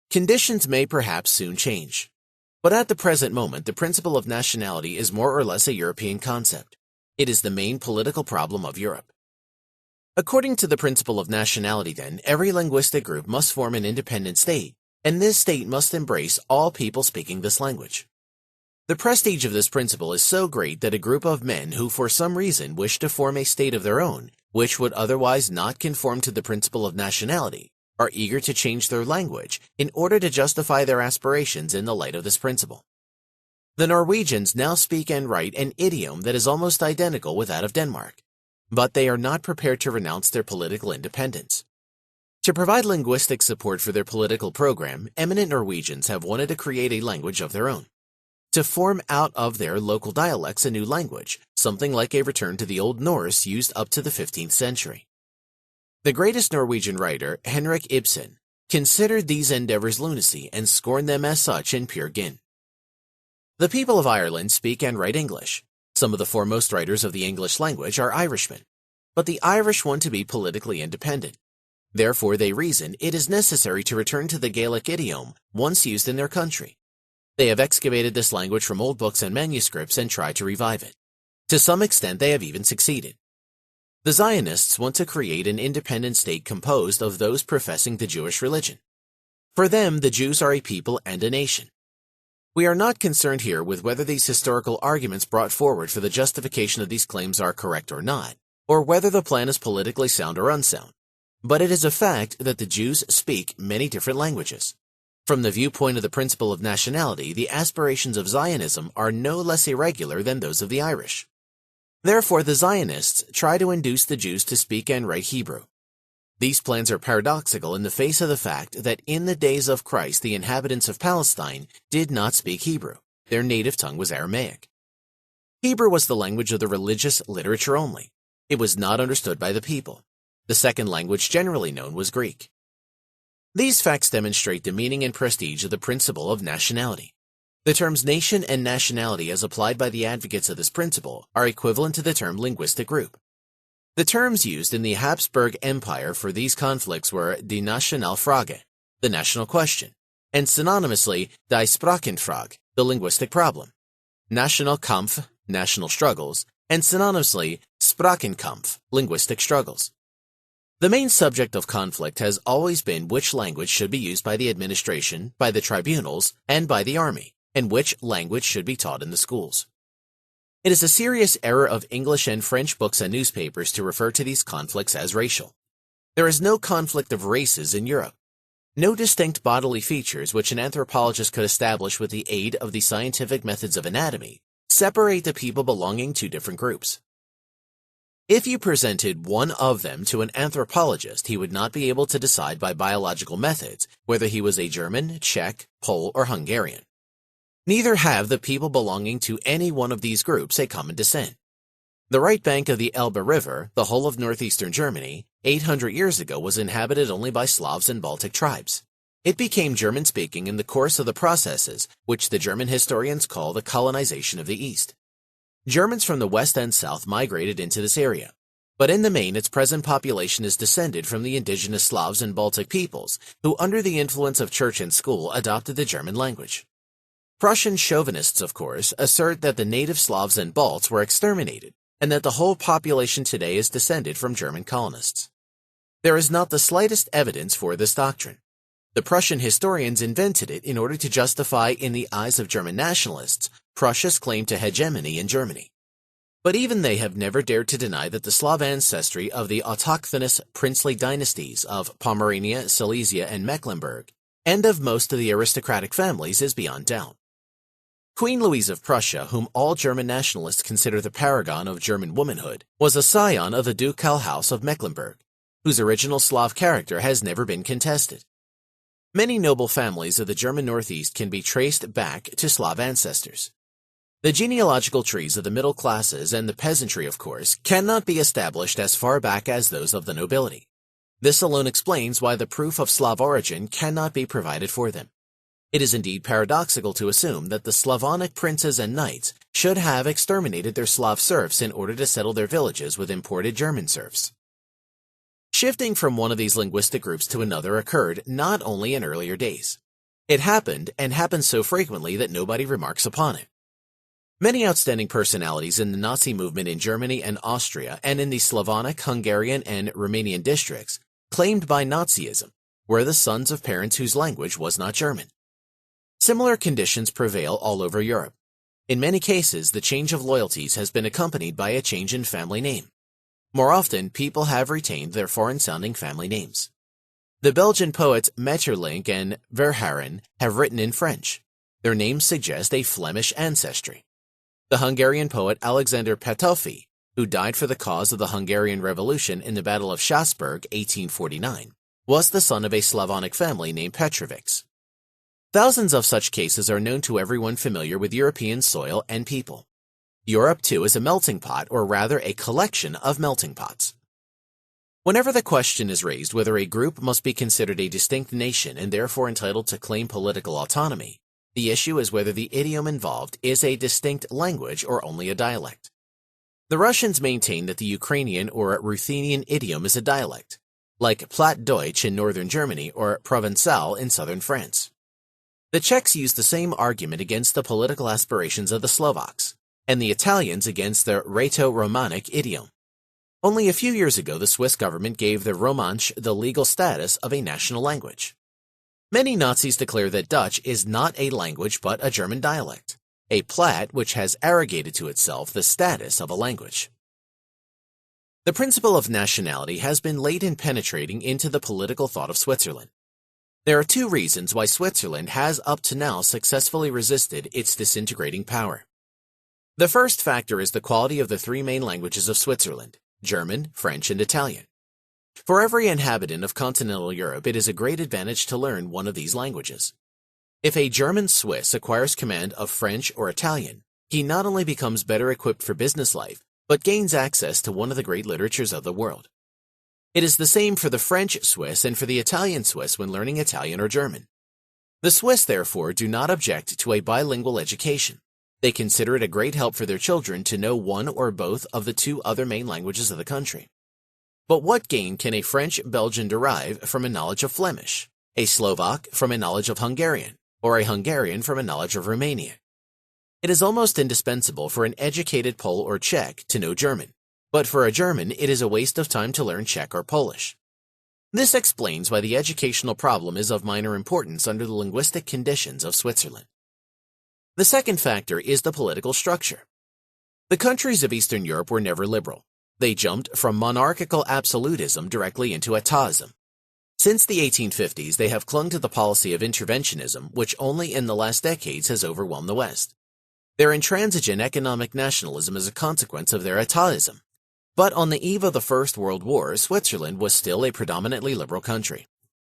Conditions may perhaps soon change. But at the present moment, the principle of nationality is more or less a European concept. It is the main political problem of Europe. According to the principle of nationality, then, every linguistic group must form an independent state, and this state must embrace all people speaking this language. The prestige of this principle is so great that a group of men who for some reason wish to form a state of their own, which would otherwise not conform to the principle of nationality, are eager to change their language in order to justify their aspirations in the light of this principle. The Norwegians now speak and write an idiom that is almost identical with that of Denmark, but they are not prepared to renounce their political independence. To provide linguistic support for their political program, eminent Norwegians have wanted to create a language of their own, to form out of their local dialects a new language, something like a return to the Old Norse used up to the 15th century. The greatest Norwegian writer, Henrik Ibsen, considered these endeavors lunacy and scorned them as such in pure gin. The people of Ireland speak and write English. Some of the foremost writers of the English language are Irishmen, but the Irish want to be politically independent. Therefore, they reason it is necessary to return to the Gaelic idiom once used in their country. They have excavated this language from old books and manuscripts and tried to revive it. To some extent, they have even succeeded. The Zionists want to create an independent state composed of those professing the Jewish religion. For them, the Jews are a people and a nation. We are not concerned here with whether these historical arguments brought forward for the justification of these claims are correct or not, or whether the plan is politically sound or unsound. But it is a fact that the Jews speak many different languages. From the viewpoint of the principle of nationality, the aspirations of Zionism are no less irregular than those of the Irish. Therefore, the Zionists try to induce the Jews to speak and write Hebrew. These plans are paradoxical in the face of the fact that in the days of Christ, the inhabitants of Palestine did not speak Hebrew. Their native tongue was Aramaic. Hebrew was the language of the religious literature only. It was not understood by the people. The second language generally known was Greek. These facts demonstrate the meaning and prestige of the principle of nationality. The terms nation and nationality as applied by the advocates of this principle are equivalent to the term linguistic group. The terms used in the Habsburg Empire for these conflicts were die Nationalfrage, the national question, and synonymously die Sprachenfrage, the linguistic problem, Nationalkampf, national struggles, and synonymously Sprachenkampf, linguistic struggles. The main subject of conflict has always been which language should be used by the administration, by the tribunals, and by the army, and which language should be taught in the schools. It is a serious error of English and French books and newspapers to refer to these conflicts as racial. There is no conflict of races in Europe. No distinct bodily features which an anthropologist could establish with the aid of the scientific methods of anatomy separate the people belonging to different groups. If you presented one of them to an anthropologist, he would not be able to decide by biological methods whether he was a German, Czech, Pole, or Hungarian. Neither have the people belonging to any one of these groups a common descent. The right bank of the Elbe River, the whole of northeastern Germany, 800 years ago was inhabited only by Slavs and Baltic tribes. It became German-speaking in the course of the processes which the German historians call the colonization of the East. Germans from the west and south migrated into this area, but in the main its present population is descended from the indigenous Slavs and Baltic peoples who, under the influence of church and school, adopted the German language. Prussian chauvinists, of course, assert that the native Slavs and Balts were exterminated, and that the whole population today is descended from German colonists. There is not the slightest evidence for this doctrine. The Prussian historians invented it in order to justify, in the eyes of German nationalists, Prussia's claim to hegemony in Germany. But even they have never dared to deny that the Slav ancestry of the autochthonous princely dynasties of Pomerania, Silesia, and Mecklenburg, and of most of the aristocratic families, is beyond doubt. Queen Louise of Prussia, whom all German nationalists consider the paragon of German womanhood, was a scion of the ducal house of Mecklenburg, whose original Slav character has never been contested. Many noble families of the German Northeast can be traced back to Slav ancestors. The genealogical trees of the middle classes and the peasantry, of course, cannot be established as far back as those of the nobility. This alone explains why the proof of Slav origin cannot be provided for them. It is indeed paradoxical to assume that the Slavonic princes and knights should have exterminated their Slav serfs in order to settle their villages with imported German serfs. Shifting from one of these linguistic groups to another occurred not only in earlier days. It happened, and happens so frequently that nobody remarks upon it. Many outstanding personalities in the Nazi movement in Germany and Austria and in the Slavonic, Hungarian, and Romanian districts, claimed by Nazism, were the sons of parents whose language was not German. Similar conditions prevail all over Europe. In many cases, the change of loyalties has been accompanied by a change in family name. More often, people have retained their foreign-sounding family names. The Belgian poets Maeterlinck and Verhaeren have written in French. Their names suggest a Flemish ancestry. The Hungarian poet Alexander Petőfi, who died for the cause of the Hungarian Revolution in the Battle of Strasbourg, 1849, was the son of a Slavonic family named Petrovics. Thousands of such cases are known to everyone familiar with European soil and people. Europe, too, is a melting pot, or rather a collection of melting pots. Whenever the question is raised whether a group must be considered a distinct nation and therefore entitled to claim political autonomy, the issue is whether the idiom involved is a distinct language or only a dialect. The Russians maintain that the Ukrainian or Ruthenian idiom is a dialect, like Plattdeutsch in northern Germany or Provençal in southern France. The Czechs use the same argument against the political aspirations of the Slovaks, and the Italians against the Rhaeto-Romanic idiom. Only a few years ago, the Swiss government gave the Romansh the legal status of a national language. Many Nazis declare that Dutch is not a language but a German dialect, a Platt which has arrogated to itself the status of a language. The principle of nationality has been late in penetrating into the political thought of Switzerland. There are two reasons why Switzerland has up to now successfully resisted its disintegrating power. The first factor is the quality of the three main languages of Switzerland: German, French, and Italian. For every inhabitant of continental Europe, it is a great advantage to learn one of these languages. If a German Swiss acquires command of French or Italian, he not only becomes better equipped for business life, but gains access to one of the great literatures of the world. It is the same for the French Swiss and for the Italian Swiss when learning Italian or German. The Swiss, therefore, do not object to a bilingual education. They consider it a great help for their children to know one or both of the two other main languages of the country. But what gain can a French Belgian derive from a knowledge of Flemish, a Slovak from a knowledge of Hungarian, or a Hungarian from a knowledge of Romanian? It is almost indispensable for an educated Pole or Czech to know German, but for a German it is a waste of time to learn Czech or Polish. This explains why the educational problem is of minor importance under the linguistic conditions of Switzerland. The second factor is the political structure. The countries of Eastern Europe were never liberal. They jumped from monarchical absolutism directly into étatism. Since the 1850s, they have clung to the policy of interventionism, which only in the last decades has overwhelmed the West. Their intransigent economic nationalism is a consequence of their étatism. But on the eve of the First World War, Switzerland was still a predominantly liberal country.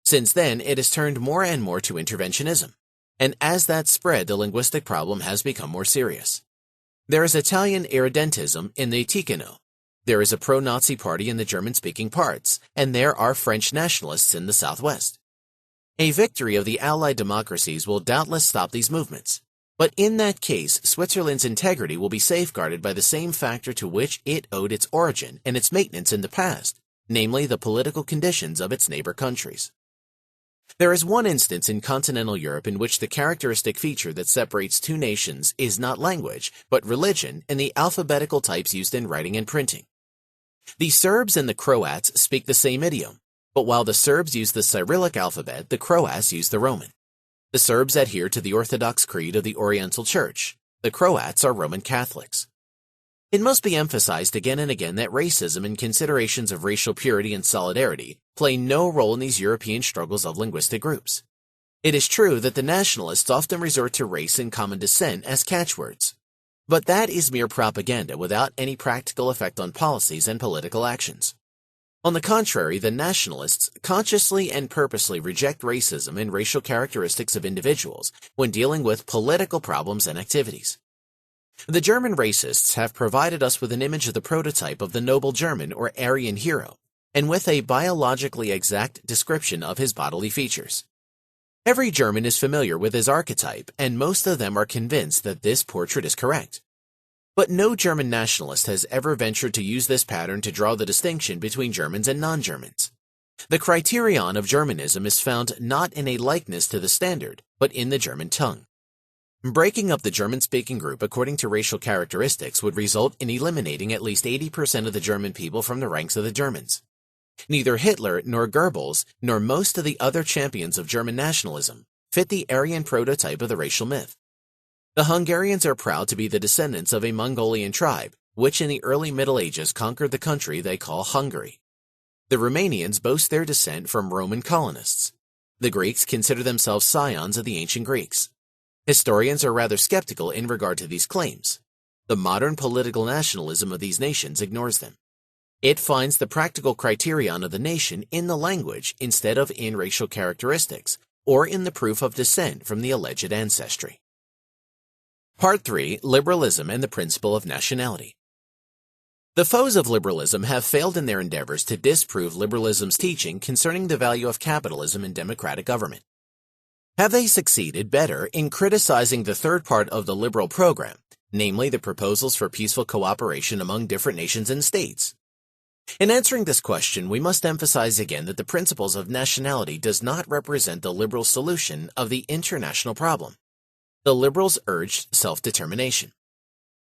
Since then, it has turned more and more to interventionism. And as that spread, the linguistic problem has become more serious. There is Italian irredentism in the Ticino. There is a pro-Nazi party in the German-speaking parts, and there are French nationalists in the southwest. A victory of the Allied democracies will doubtless stop these movements, but in that case, Switzerland's integrity will be safeguarded by the same factor to which it owed its origin and its maintenance in the past, namely the political conditions of its neighbor countries. There is one instance in continental Europe in which the characteristic feature that separates two nations is not language, but religion and the alphabetical types used in writing and printing. The Serbs and the Croats speak the same idiom, but while the Serbs use the Cyrillic alphabet, the Croats use the Roman. The Serbs adhere to the Orthodox creed of the Oriental Church. The Croats are Roman Catholics. It must be emphasized again and again that racism and considerations of racial purity and solidarity play no role in these European struggles of linguistic groups. It is true that the nationalists often resort to race and common descent as catchwords, but that is mere propaganda without any practical effect on policies and political actions. On the contrary, the nationalists consciously and purposely reject racism and racial characteristics of individuals when dealing with political problems and activities. The German racists have provided us with an image of the prototype of the noble German or Aryan hero, and with a biologically exact description of his bodily features. Every German is familiar with his archetype, and most of them are convinced that this portrait is correct. But no German nationalist has ever ventured to use this pattern to draw the distinction between Germans and non-Germans. The criterion of Germanism is found not in a likeness to the standard, but in the German tongue. Breaking up the German-speaking group according to racial characteristics would result in eliminating at least 80% of the German people from the ranks of the Germans. Neither Hitler nor Goebbels nor most of the other champions of German nationalism fit the Aryan prototype of the racial myth. The Hungarians are proud to be the descendants of a Mongolian tribe, which in the early Middle Ages conquered the country they call Hungary. The Romanians boast their descent from Roman colonists. The Greeks consider themselves scions of the ancient Greeks. Historians are rather skeptical in regard to these claims. The modern political nationalism of these nations ignores them. It finds the practical criterion of the nation in the language instead of in racial characteristics or in the proof of descent from the alleged ancestry. Part 3. Liberalism and the Principle of Nationality. The foes of liberalism have failed in their endeavors to disprove liberalism's teaching concerning the value of capitalism in democratic government. Have they succeeded better in criticizing the third part of the liberal program, namely the proposals for peaceful cooperation among different nations and states? In answering this question, we must emphasize again that the principles of nationality does not represent the liberal solution of the international problem. The liberals urged self-determination.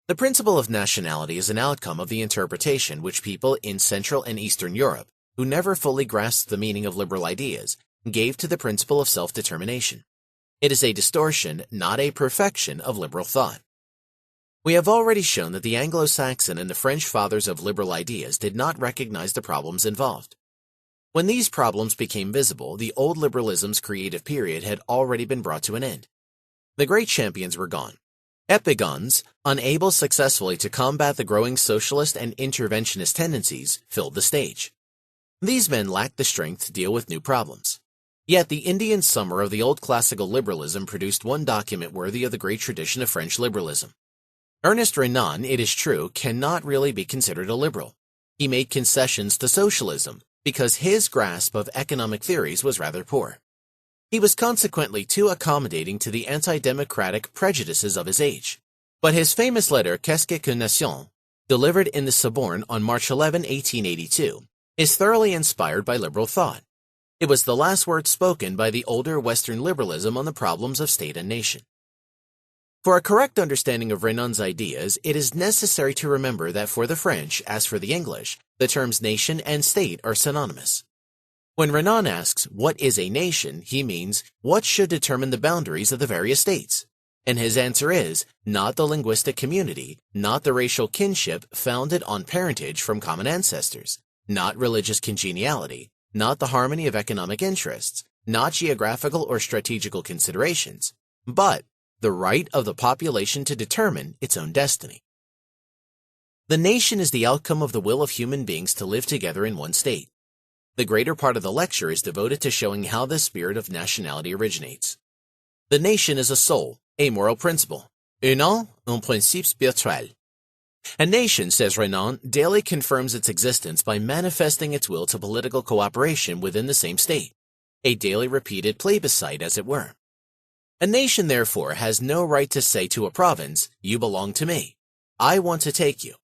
The principle of nationality is an outcome of the interpretation which people in Central and Eastern Europe, who never fully grasped the meaning of liberal ideas, gave to the principle of self-determination. It is a distortion, not a perfection, of liberal thought. We have already shown that the Anglo-Saxon and the French fathers of liberal ideas did not recognize the problems involved. When these problems became visible, the old liberalism's creative period had already been brought to an end. The great champions were gone. Epigons, unable successfully to combat the growing socialist and interventionist tendencies, filled the stage. These men lacked the strength to deal with new problems. Yet the Indian summer of the old classical liberalism produced one document worthy of the great tradition of French liberalism. Ernest Renan, it is true, cannot really be considered a liberal. He made concessions to socialism because his grasp of economic theories was rather poor. He was consequently too accommodating to the anti-democratic prejudices of his age. But his famous letter Qu'est-ce qu'une nation, delivered in the Sorbonne on March 11, 1882, is thoroughly inspired by liberal thought. It was the last word spoken by the older Western liberalism on the problems of state and nation. For a correct understanding of Renan's ideas, it is necessary to remember that for the French, as for the English, the terms nation and state are synonymous. When Renan asks, what is a nation, he means, what should determine the boundaries of the various states? And his answer is, not the linguistic community, not the racial kinship founded on parentage from common ancestors, not religious congeniality, not the harmony of economic interests, not geographical or strategical considerations, but the right of the population to determine its own destiny. The nation is the outcome of the will of human beings to live together in one state. The greater part of the lecture is devoted to showing how the spirit of nationality originates. The nation is a soul, a moral principle. Un principe spirituel. A nation, says Renan, daily confirms its existence by manifesting its will to political cooperation within the same state, a daily repeated plebiscite, as it were. A nation, therefore, has no right to say to a province, you belong to me. I want to take you.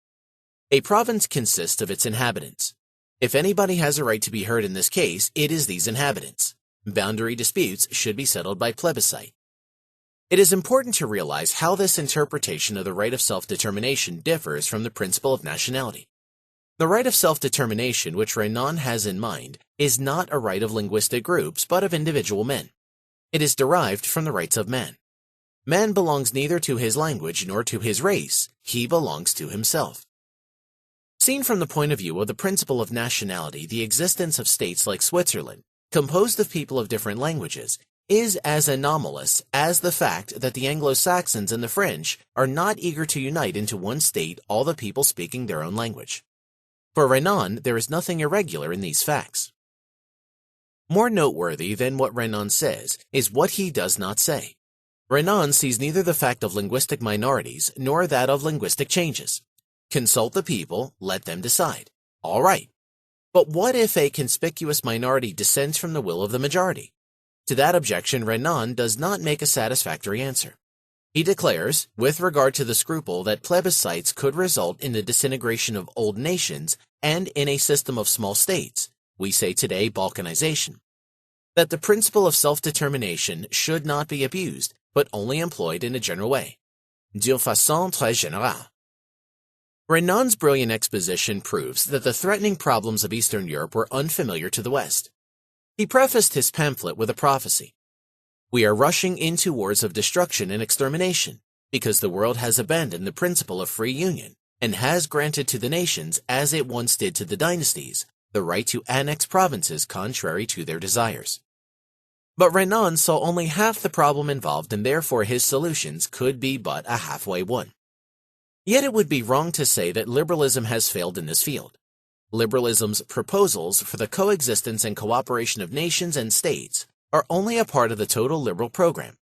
A province consists of its inhabitants. If anybody has a right to be heard in this case, it is these inhabitants. Boundary disputes should be settled by plebiscite. It is important to realize how this interpretation of the right of self-determination differs from the principle of nationality. The right of self-determination which Renan has in mind is not a right of linguistic groups but of individual men. It is derived from the rights of man. Man belongs neither to his language nor to his race, he belongs to himself. Seen from the point of view of the principle of nationality, the existence of states like Switzerland, composed of people of different languages, is as anomalous as the fact that the Anglo-Saxons and the French are not eager to unite into one state, all the people speaking their own language. For Renan, there is nothing irregular in these facts. More noteworthy than what Renan says is what he does not say. Renan sees neither the fact of linguistic minorities nor that of linguistic changes. Consult the people, let them decide. All right. But what if a conspicuous minority dissents from the will of the majority? To that objection, Renan does not make a satisfactory answer. He declares, with regard to the scruple that plebiscites could result in the disintegration of old nations and in a system of small states, we say today balkanization, that the principle of self-determination should not be abused, but only employed in a general way, d'une façon très générale. Renan's brilliant exposition proves that the threatening problems of Eastern Europe were unfamiliar to the West. He prefaced his pamphlet with a prophecy. We are rushing into wars of destruction and extermination because the world has abandoned the principle of free union and has granted to the nations, as it once did to the dynasties, the right to annex provinces contrary to their desires. But Renan saw only half the problem involved, and therefore his solutions could be but a halfway one. Yet it would be wrong to say that liberalism has failed in this field. Liberalism's proposals for the coexistence and cooperation of nations and states are only a part of the total liberal program.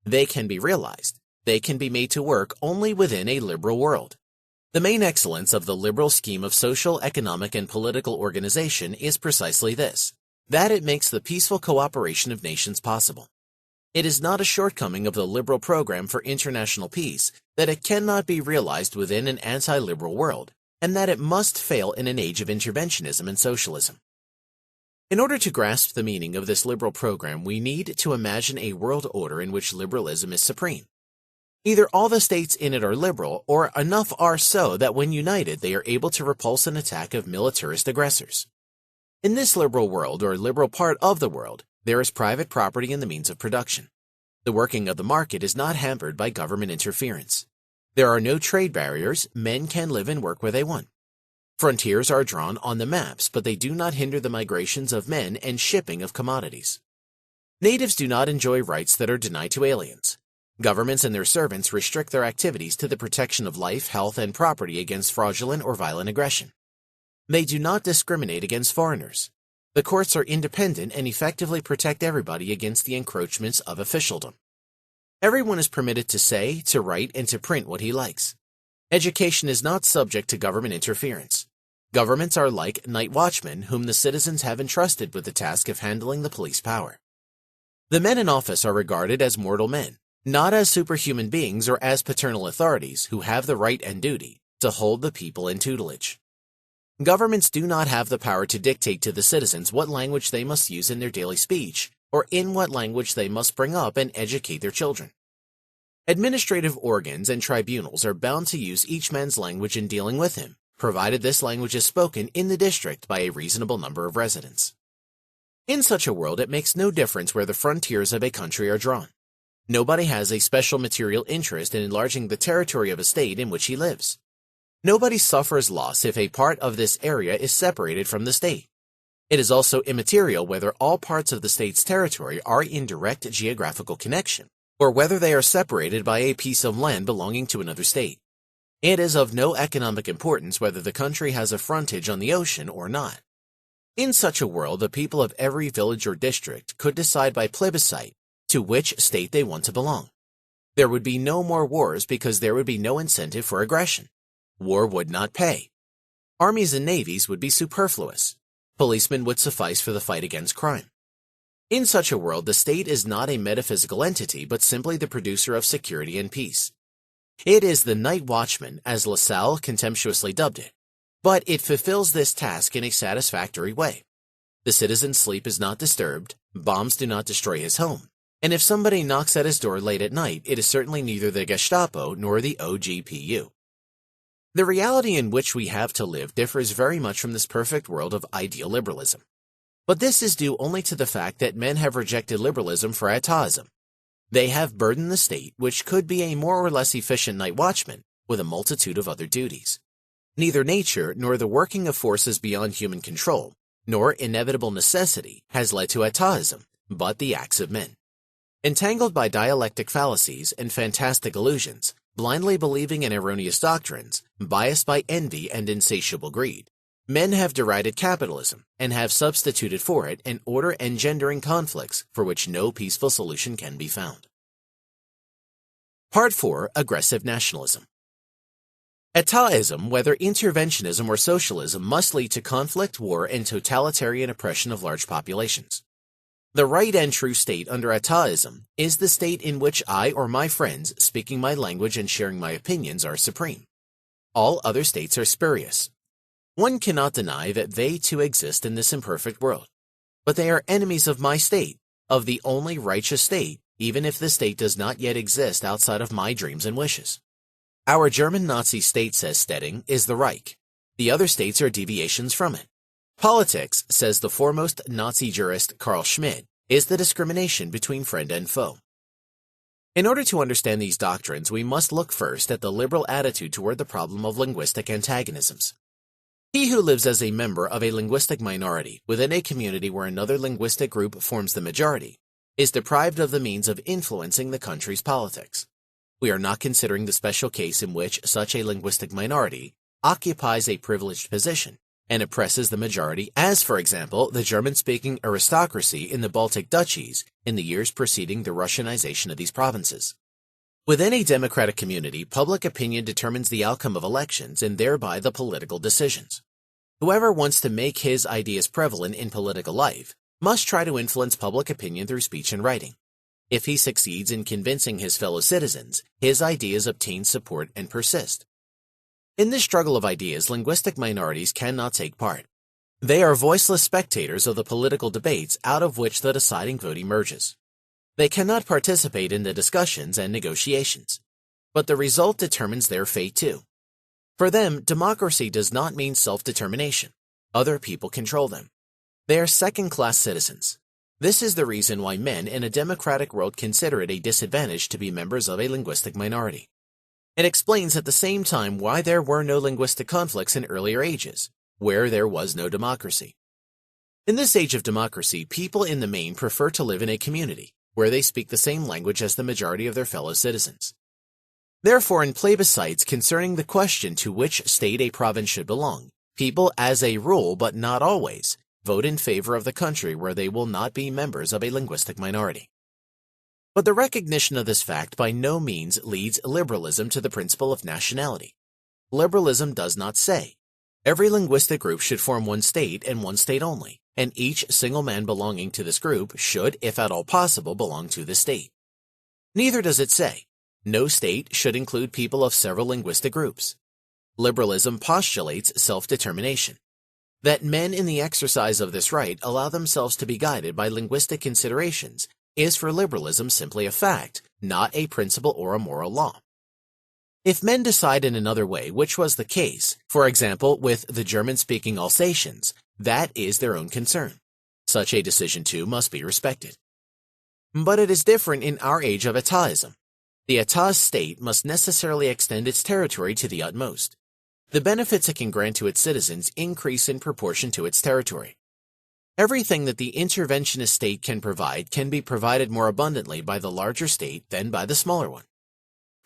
They can be realized. They can be made to work only within a liberal world. The main excellence of the liberal scheme of social, economic, and political organization is precisely this, that it makes the peaceful cooperation of nations possible. It is not a shortcoming of the liberal program for international peace that it cannot be realized within an anti-liberal world, and that it must fail in an age of interventionism and socialism. In order to grasp the meaning of this liberal program, we need to imagine a world order in which liberalism is supreme. Either all the states in it are liberal, or enough are so that when united they are able to repulse an attack of militarist aggressors. In this liberal world, or liberal part of the world, there is private property in the means of production. The working of the market is not hampered by government interference. There are no trade barriers, men can live and work where they want. Frontiers are drawn on the maps, but they do not hinder the migrations of men and shipping of commodities. Natives do not enjoy rights that are denied to aliens. Governments and their servants restrict their activities to the protection of life, health, and property against fraudulent or violent aggression. They do not discriminate against foreigners. The courts are independent and effectively protect everybody against the encroachments of officialdom. Everyone is permitted to say, to write, and to print what he likes. Education is not subject to government interference. Governments are like night watchmen whom the citizens have entrusted with the task of handling the police power. The men in office are regarded as mortal men, not as superhuman beings or as paternal authorities who have the right and duty to hold the people in tutelage. Governments do not have the power to dictate to the citizens what language they must use in their daily speech, or in what language they must bring up and educate their children. Administrative organs and tribunals are bound to use each man's language in dealing with him, provided this language is spoken in the district by a reasonable number of residents. In such a world, it makes no difference where the frontiers of a country are drawn. Nobody has a special material interest in enlarging the territory of a state in which he lives. Nobody suffers loss if a part of this area is separated from the state. It is also immaterial whether all parts of the state's territory are in direct geographical connection, or whether they are separated by a piece of land belonging to another state. It is of no economic importance whether the country has a frontage on the ocean or not. In such a world, the people of every village or district could decide by plebiscite to which state they want to belong. There would be no more wars because there would be no incentive for aggression. War would not pay. Armies and navies would be superfluous. Policemen would suffice for the fight against crime. In such a world, the state is not a metaphysical entity, but simply the producer of security and peace. It is the night watchman, as Lassalle contemptuously dubbed it, but it fulfills this task in a satisfactory way. The citizen's sleep is not disturbed, bombs do not destroy his home, and if somebody knocks at his door late at night, it is certainly neither the Gestapo nor the OGPU. The reality in which we have to live differs very much from this perfect world of ideal liberalism. But this is due only to the fact that men have rejected liberalism for ataism. They have burdened the state, which could be a more or less efficient night watchman, with a multitude of other duties. Neither nature nor the working of forces beyond human control, nor inevitable necessity has led to ataism, but the acts of men. Entangled by dialectic fallacies and fantastic illusions, blindly believing in erroneous doctrines, biased by envy and insatiable greed, men have derided capitalism and have substituted for it an order engendering conflicts for which no peaceful solution can be found. Part 4. Aggressive Nationalism. Ataism, whether interventionism or socialism, must lead to conflict, war, and totalitarian oppression of large populations. The right and true state under ataism is the state in which I or my friends, speaking my language and sharing my opinions, are supreme. All other states are spurious. One cannot deny that they too exist in this imperfect world, but they are enemies of my state, of the only righteous state, even if the state does not yet exist outside of my dreams and wishes. Our German Nazi state, says Stetting, is the Reich. The other states are deviations from it. Politics, says the foremost Nazi jurist Carl Schmitt, is the discrimination between friend and foe. In order to understand these doctrines, we must look first at the liberal attitude toward the problem of linguistic antagonisms. He who lives as a member of a linguistic minority within a community where another linguistic group forms the majority is deprived of the means of influencing the country's politics. We are not considering the special case in which such a linguistic minority occupies a privileged position and oppresses the majority, as, for example, the German-speaking aristocracy in the Baltic duchies in the years preceding the Russianization of these provinces. Within a democratic community, public opinion determines the outcome of elections and thereby the political decisions. Whoever wants to make his ideas prevalent in political life must try to influence public opinion through speech and writing. If he succeeds in convincing his fellow citizens, his ideas obtain support and persist. In this struggle of ideas, linguistic minorities cannot take part. They are voiceless spectators of the political debates out of which the deciding vote emerges. They cannot participate in the discussions and negotiations, but the result determines their fate too. For them, democracy does not mean self-determination. Other people control them. They are second-class citizens. This is the reason why men in a democratic world consider it a disadvantage to be members of a linguistic minority. It explains at the same time why there were no linguistic conflicts in earlier ages, where there was no democracy. In this age of democracy, people in the main prefer to live in a community where they speak the same language as the majority of their fellow citizens. Therefore, in plebiscites concerning the question to which state a province should belong, people, as a rule but not always, vote in favor of the country where they will not be members of a linguistic minority. But the recognition of this fact by no means leads liberalism to the principle of nationality. Liberalism does not say, every linguistic group should form one state and one state only, and each single man belonging to this group should, if at all possible, belong to the state. Neither does it say, no state should include people of several linguistic groups. Liberalism postulates self-determination. That men in the exercise of this right allow themselves to be guided by linguistic considerations is for liberalism simply a fact, not a principle or a moral law. If men decide in another way, which was the case, for example, with the German-speaking Alsatians, that is their own concern. Such a decision, too, must be respected. But it is different in our age of ataism. The État state must necessarily extend its territory to the utmost. The benefits it can grant to its citizens increase in proportion to its territory. Everything that the interventionist state can be provided more abundantly by the larger state than by the smaller one.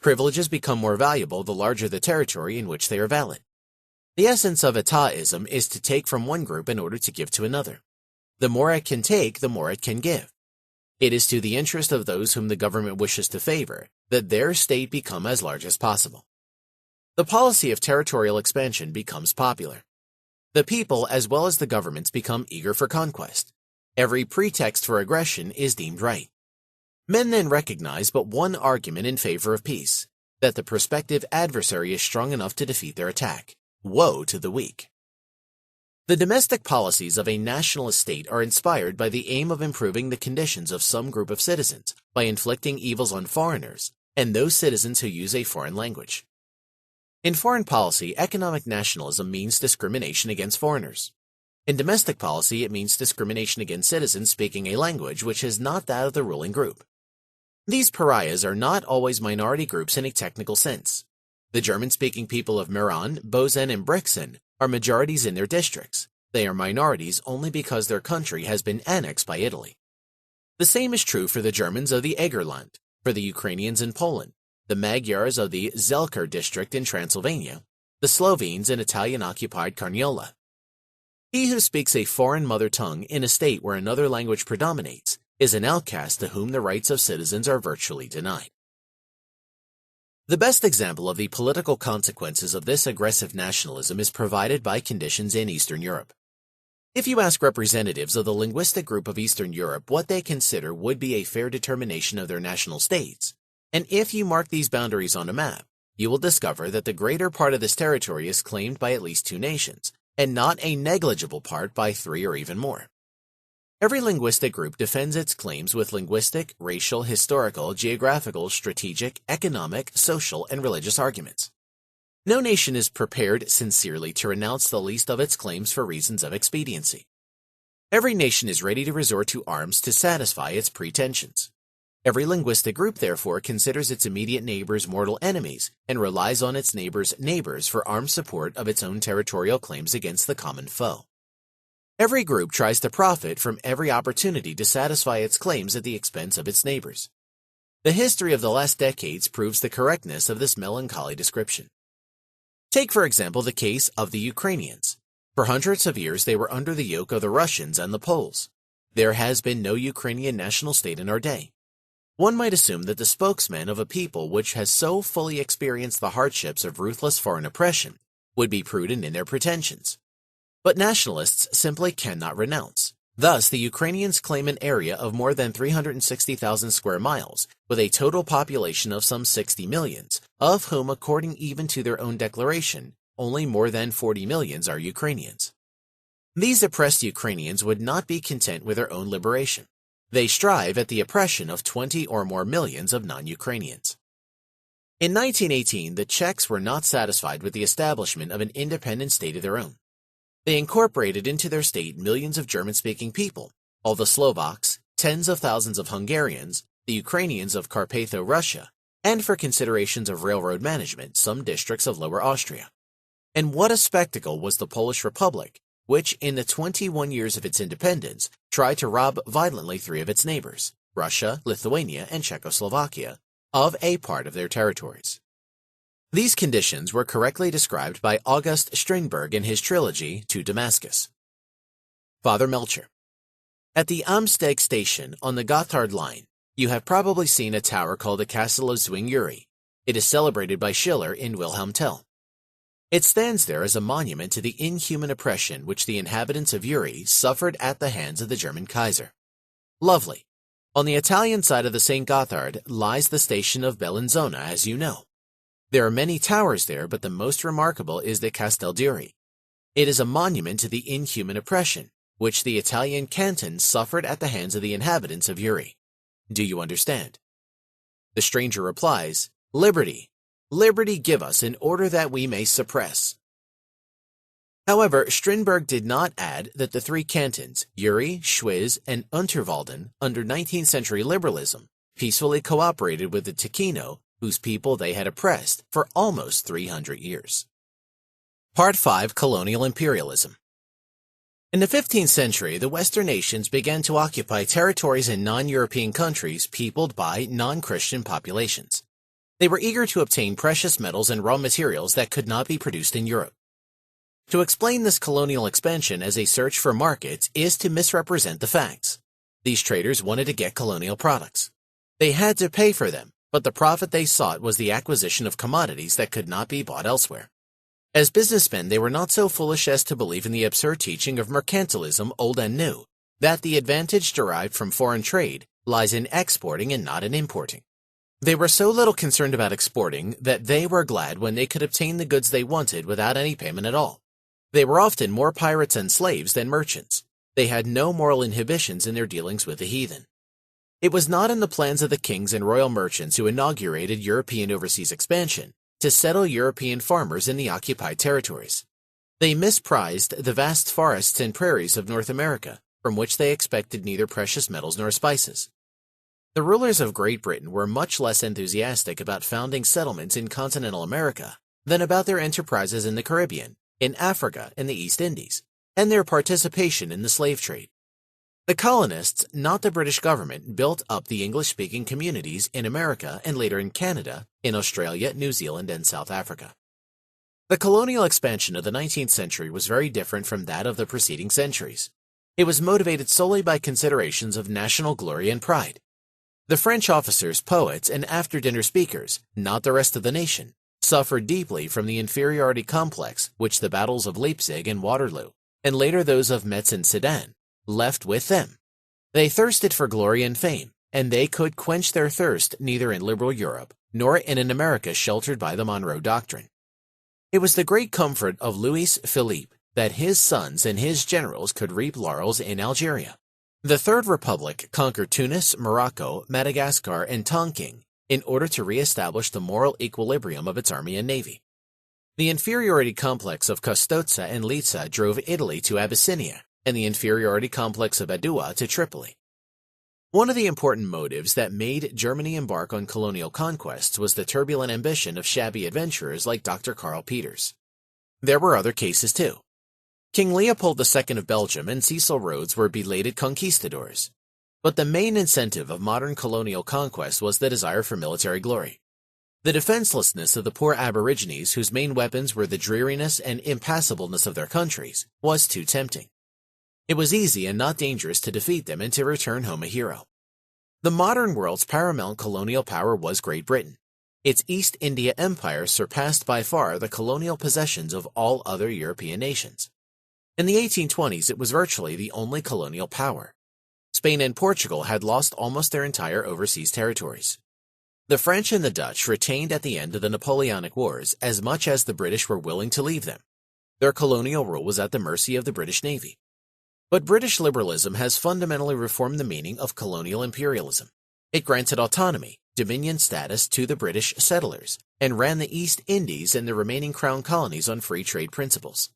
Privileges become more valuable the larger the territory in which they are valid. The essence of Étatism is to take from one group in order to give to another. The more it can take, the more it can give. It is to the interest of those whom the government wishes to favor that their state become as large as possible. The policy of territorial expansion becomes popular. The people, as well as the governments, become eager for conquest. Every pretext for aggression is deemed right. Men then recognize but one argument in favor of peace, that the prospective adversary is strong enough to defeat their attack. Woe to the weak. The domestic policies of a nationalist state are inspired by the aim of improving the conditions of some group of citizens by inflicting evils on foreigners and those citizens who use a foreign language. In foreign policy, economic nationalism means discrimination against foreigners. In domestic policy, it means discrimination against citizens speaking a language which is not that of the ruling group. These pariahs are not always minority groups in a technical sense. The German-speaking people of Meran, Bozen, and Brixen are majorities in their districts. They are minorities only because their country has been annexed by Italy. The same is true for the Germans of the Egerland, for the Ukrainians in Poland, the Magyars of the Zelker district in Transylvania, the Slovenes in Italian-occupied Carniola. He who speaks a foreign mother tongue in a state where another language predominates is an outcast to whom the rights of citizens are virtually denied. The best example of the political consequences of this aggressive nationalism is provided by conditions in Eastern Europe. If you ask representatives of the linguistic group of Eastern Europe what they consider would be a fair determination of their national states, and if you mark these boundaries on a map, you will discover that the greater part of this territory is claimed by at least two nations, and not a negligible part by three or even more. Every linguistic group defends its claims with linguistic, racial, historical, geographical, strategic, economic, social, and religious arguments. No nation is prepared sincerely to renounce the least of its claims for reasons of expediency. Every nation is ready to resort to arms to satisfy its pretensions. Every linguistic group, therefore, considers its immediate neighbors mortal enemies and relies on its neighbors' neighbors for armed support of its own territorial claims against the common foe. Every group tries to profit from every opportunity to satisfy its claims at the expense of its neighbors. The history of the last decades proves the correctness of this melancholy description. Take, for example, the case of the Ukrainians. For hundreds of years, they were under the yoke of the Russians and the Poles. There has been no Ukrainian national state in our day. One might assume that the spokesman of a people which has so fully experienced the hardships of ruthless foreign oppression would be prudent in their pretensions. But nationalists simply cannot renounce. Thus, the Ukrainians claim an area of more than 360,000 square miles, with a total population of some 60 millions, of whom, according even to their own declaration, only more than 40 millions are Ukrainians. These oppressed Ukrainians would not be content with their own liberation. They strive at the oppression of 20 or more millions of non-Ukrainians. In 1918, the Czechs were not satisfied with the establishment of an independent state of their own. They incorporated into their state millions of German-speaking people, all the Slovaks, tens of thousands of Hungarians, the Ukrainians of Carpatho-Russia, and for considerations of railroad management, some districts of Lower Austria. And what a spectacle was the Polish Republic, which, in the 21 years of its independence, tried to rob violently three of its neighbors, Russia, Lithuania, and Czechoslovakia, of a part of their territories. These conditions were correctly described by August Strindberg in his trilogy To Damascus. Father Melcher. At the Amsteg station on the Gotthard line, you have probably seen a tower called the Castle of Jewry. It is celebrated by Schiller in Wilhelm Tell. It stands there as a monument to the inhuman oppression which the inhabitants of Jewry suffered at the hands of the German Kaiser. Lovely. On the Italian side of the St. Gotthard lies the station of Bellinzona, as you know. There are many towers there, but the most remarkable is the Castel Jewry. It is a monument to the inhuman oppression which the Italian cantons suffered at the hands of the inhabitants of Jewry. Do you understand? The stranger replies, Liberty. Liberty give us in order that we may suppress. However, Strindberg did not add that the three cantons, Jewry, Schwyz, and Unterwalden, under 19th century liberalism, peacefully cooperated with the Ticino, whose people they had oppressed for almost 300 years. Part 5. Colonial Imperialism. In the 15th century, the Western nations began to occupy territories in non-European countries peopled by non-Christian populations. They were eager to obtain precious metals and raw materials that could not be produced in Europe. To explain this colonial expansion as a search for markets is to misrepresent the facts. These traders wanted to get colonial products. They had to pay for them, but the profit they sought was the acquisition of commodities that could not be bought elsewhere. As businessmen, they were not so foolish as to believe in the absurd teaching of mercantilism, old and new, that the advantage derived from foreign trade lies in exporting and not in importing. They were so little concerned about exporting that they were glad when they could obtain the goods they wanted without any payment at all. They were often more pirates and slaves than merchants. They had no moral inhibitions in their dealings with the heathen. It was not in the plans of the kings and royal merchants who inaugurated European overseas expansion to settle European farmers in the occupied territories. They misprized the vast forests and prairies of North America, from which they expected neither precious metals nor spices. The rulers of Great Britain were much less enthusiastic about founding settlements in continental America than about their enterprises in the Caribbean, in Africa, and the East Indies, and their participation in the slave trade. The colonists, not the British government, built up the English-speaking communities in America and later in Canada, in Australia, New Zealand, and South Africa. The colonial expansion of the 19th century was very different from that of the preceding centuries. It was motivated solely by considerations of national glory and pride. The French officers, poets, and after-dinner speakers, not the rest of the nation, suffered deeply from the inferiority complex which the battles of Leipzig and Waterloo, and later those of Metz and Sedan, left with them. They thirsted for glory and fame, and they could quench their thirst neither in liberal Europe nor in an America sheltered by the Monroe Doctrine. It was the great comfort of Louis Philippe that his sons and his generals could reap laurels in Algeria. The Third Republic conquered Tunis, Morocco, Madagascar, and Tonkin in order to re-establish the moral equilibrium of its army and navy. The inferiority complex of Custozza and Lizza drove Italy to Abyssinia, and the inferiority complex of Adua to Tripoli. One of the important motives that made Germany embark on colonial conquests was the turbulent ambition of shabby adventurers like Dr. Karl Peters. There were other cases too. King Leopold II of Belgium and Cecil Rhodes were belated conquistadors. But the main incentive of modern colonial conquest was the desire for military glory. The defenselessness of the poor aborigines, whose main weapons were the dreariness and impassableness of their countries, was too tempting. It was easy and not dangerous to defeat them and to return home a hero. The modern world's paramount colonial power was Great Britain. Its East India Empire surpassed by far the colonial possessions of all other European nations. In the 1820s, it was virtually the only colonial power. Spain and Portugal had lost almost their entire overseas territories. The French and the Dutch retained at the end of the Napoleonic Wars as much as the British were willing to leave them. Their colonial rule was at the mercy of the British Navy. But British liberalism has fundamentally reformed the meaning of colonial imperialism. It granted autonomy, dominion status to the British settlers, and ran the East Indies and the remaining crown colonies on free trade principles.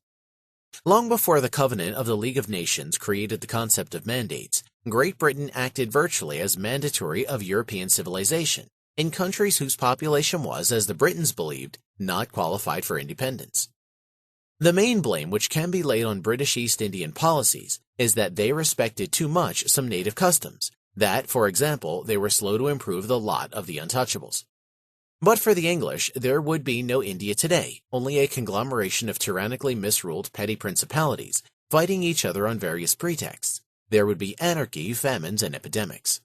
Long before the Covenant of the League of Nations created the concept of mandates, Great Britain acted virtually as mandatory of European civilization in countries whose population was, as the Britons believed, not qualified for independence. The main blame which can be laid on British East Indian policies is that they respected too much some native customs, that, for example, they were slow to improve the lot of the untouchables. But for the English, there would be no India today, only a conglomeration of tyrannically misruled petty principalities, fighting each other on various pretexts. There would be anarchy, famines, and epidemics.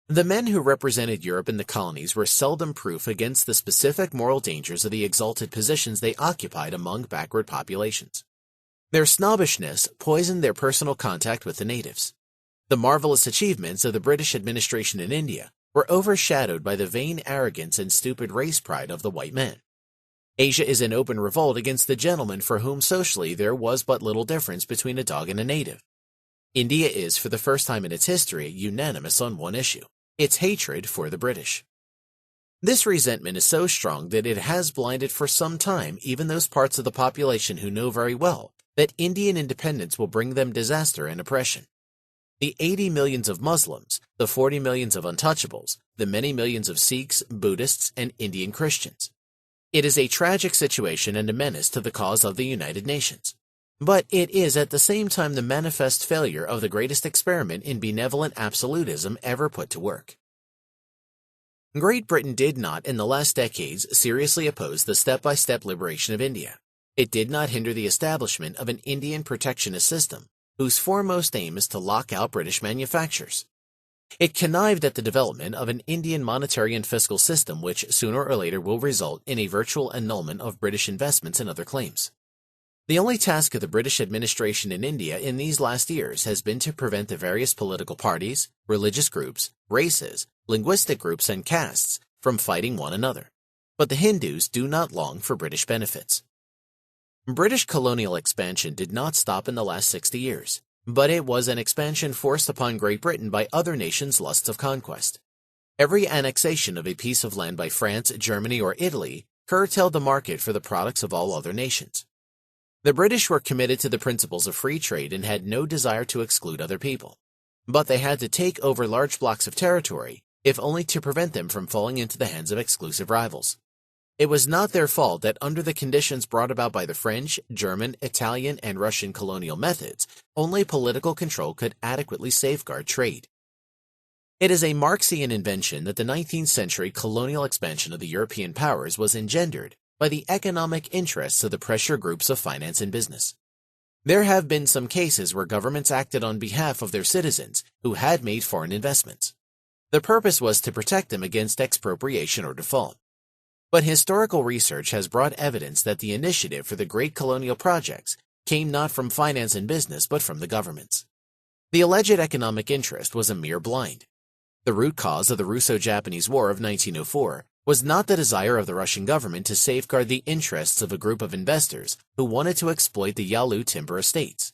The men who represented Europe in the colonies were seldom proof against the specific moral dangers of the exalted positions they occupied among backward populations. Their snobbishness poisoned their personal contact with the natives. The marvelous achievements of the British administration in India were overshadowed by the vain arrogance and stupid race pride of the white man. Asia is in open revolt against the gentlemen for whom socially there was but little difference between a dog and a native. India is, for the first time in its history, unanimous on one issue: its hatred for the British. This resentment is so strong that it has blinded for some time even those parts of the population who know very well that Indian independence will bring them disaster and oppression. The 80 millions of Muslims, the 40 millions of untouchables, the many millions of Sikhs, Buddhists, and Indian Christians. It is a tragic situation and a menace to the cause of the United Nations. But it is at the same time the manifest failure of the greatest experiment in benevolent absolutism ever put to work. Great Britain did not, in the last decades, seriously oppose the step-by-step liberation of India. It did not hinder the establishment of an Indian protectionist system, whose foremost aim is to lock out British manufactures. It connived at the development of an Indian monetary and fiscal system which sooner or later will result in a virtual annulment of British investments and other claims. The only task of the British administration in India in these last years has been to prevent the various political parties, religious groups, races, linguistic groups, and castes from fighting one another. But the Hindus do not long for British benefits. British colonial expansion did not stop in the last 60 years, but it was an expansion forced upon Great Britain by other nations' lusts of conquest. Every annexation of a piece of land by France, Germany, or Italy curtailed the market for the products of all other nations. The British were committed to the principles of free trade and had no desire to exclude other people. But they had to take over large blocks of territory, if only to prevent them from falling into the hands of exclusive rivals. It was not their fault that under the conditions brought about by the French, German, Italian, and Russian colonial methods, only political control could adequately safeguard trade. It is a Marxian invention that the 19th century colonial expansion of the European powers was engendered by the economic interests of the pressure groups of finance and business. There have been some cases where governments acted on behalf of their citizens who had made foreign investments. The purpose was to protect them against expropriation or default. But historical research has brought evidence that the initiative for the great colonial projects came not from finance and business but from the governments. The alleged economic interest was a mere blind. The root cause of the Russo-Japanese War of 1904 was not the desire of the Russian government to safeguard the interests of a group of investors who wanted to exploit the Yalu timber estates.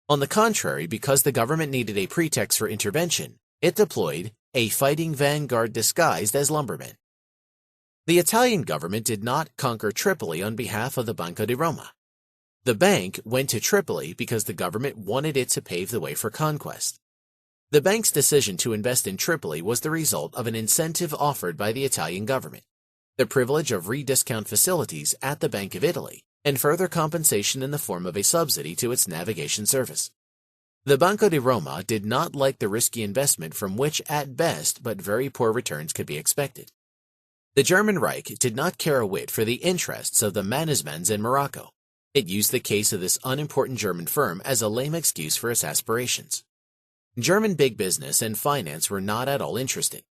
On the contrary, because the government needed a pretext for intervention, it deployed a fighting vanguard disguised as lumbermen. The Italian government did not conquer Tripoli on behalf of the Banco di Roma. The bank went to Tripoli because the government wanted it to pave the way for conquest. The bank's decision to invest in Tripoli was the result of an incentive offered by the Italian government, the privilege of rediscount facilities at the Bank of Italy, and further compensation in the form of a subsidy to its navigation service. The Banco di Roma did not like the risky investment from which at best but very poor returns could be expected. The German Reich did not care a whit for the interests of the Mannesmans in Morocco. It used the case of this unimportant German firm as a lame excuse for its aspirations. German big business and finance were not at all interested.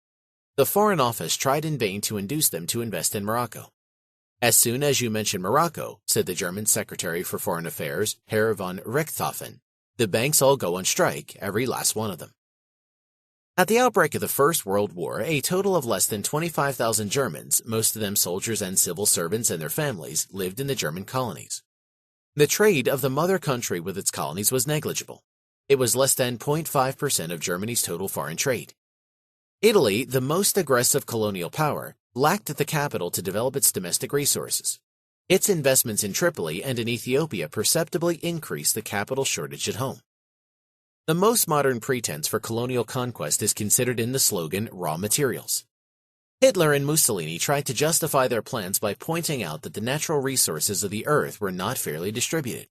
The Foreign Office tried in vain to induce them to invest in Morocco. As soon as you mention Morocco, said the German Secretary for Foreign Affairs, Herr von Richthofen, the banks all go on strike, every last one of them. At the outbreak of the First World War, a total of less than 25,000 Germans, most of them soldiers and civil servants and their families, lived in the German colonies. The trade of the mother country with its colonies was negligible. It was less than 0.5% of Germany's total foreign trade. Italy, the most aggressive colonial power, lacked the capital to develop its domestic resources. Its investments in Tripoli and in Ethiopia perceptibly increased the capital shortage at home. The most modern pretense for colonial conquest is considered in the slogan raw materials. Hitler and Mussolini tried to justify their plans by pointing out that the natural resources of the earth were not fairly distributed.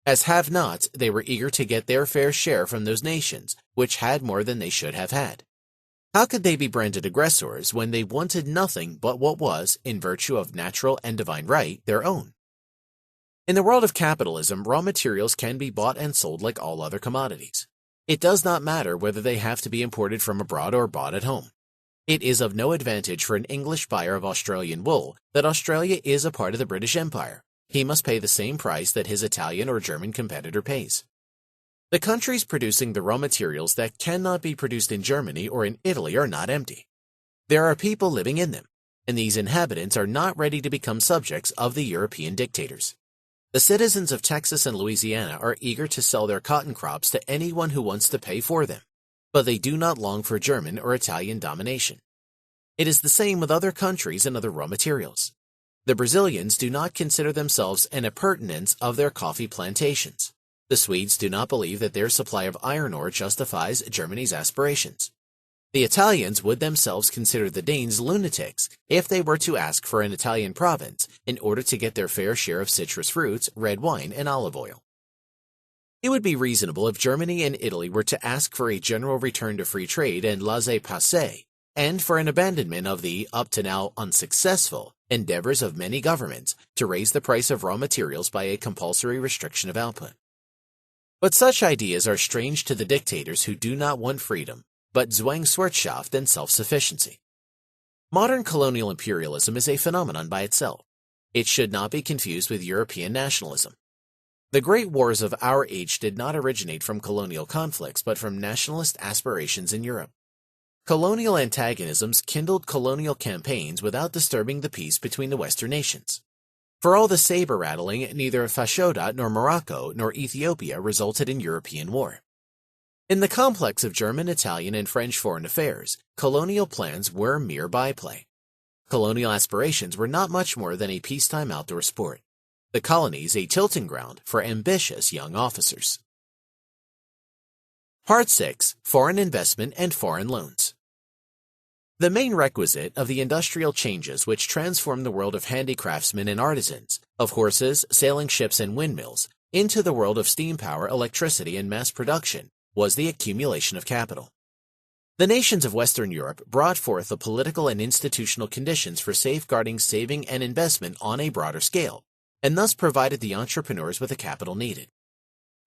As have-nots, they were eager to get their fair share from those nations, which had more than they should have had. How could they be branded aggressors when they wanted nothing but what was, in virtue of natural and divine right, their own? In the world of capitalism, raw materials can be bought and sold like all other commodities. It does not matter whether they have to be imported from abroad or bought at home. It is of no advantage for an English buyer of Australian wool that Australia is a part of the British Empire. He must pay the same price that his Italian or German competitor pays. The countries producing the raw materials that cannot be produced in Germany or in Italy are not empty. There are people living in them, and these inhabitants are not ready to become subjects of the European dictators. The citizens of Texas and Louisiana are eager to sell their cotton crops to anyone who wants to pay for them, but they do not long for German or Italian domination. It is the same with other countries and other raw materials. The Brazilians do not consider themselves an appurtenance of their coffee plantations. The Swedes do not believe that their supply of iron ore justifies Germany's aspirations. The Italians would themselves consider the Danes lunatics if they were to ask for an Italian province in order to get their fair share of citrus fruits, red wine, and olive oil. It would be reasonable if Germany and Italy were to ask for a general return to free trade and laissez-passer, and for an abandonment of the, up to now unsuccessful, endeavors of many governments to raise the price of raw materials by a compulsory restriction of output. But such ideas are strange to the dictators who do not want freedom, but Zwangswirtschaft and self-sufficiency. Modern colonial imperialism is a phenomenon by itself. It should not be confused with European nationalism. The great wars of our age did not originate from colonial conflicts, but from nationalist aspirations in Europe. Colonial antagonisms kindled colonial campaigns without disturbing the peace between the Western nations. For all the saber-rattling, neither Fashoda nor Morocco nor Ethiopia resulted in European war. In the complex of German, Italian, and French foreign affairs, colonial plans were mere byplay. Colonial aspirations were not much more than a peacetime outdoor sport. The colonies a tilting ground for ambitious young officers. Part 6. Foreign Investment and Foreign Loans. The main requisite of the industrial changes which transformed the world of handicraftsmen and artisans, of horses, sailing ships, and windmills, into the world of steam power, electricity, and mass production, was the accumulation of capital. The nations of Western Europe brought forth the political and institutional conditions for safeguarding saving and investment on a broader scale, and thus provided the entrepreneurs with the capital needed.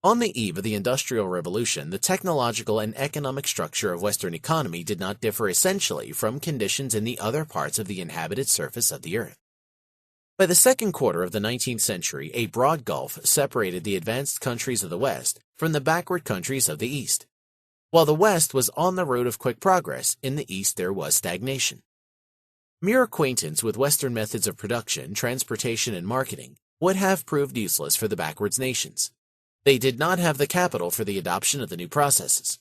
On the eve of the Industrial Revolution, the technological and economic structure of Western economy did not differ essentially from conditions in the other parts of the inhabited surface of the earth. By the second quarter of the 19th century, a broad gulf separated the advanced countries of the West from the backward countries of the East. While the West was on the road of quick progress, in the East there was stagnation. Mere acquaintance with Western methods of production, transportation, and marketing would have proved useless for the backwards nations. They did not have the capital for the adoption of the new processes.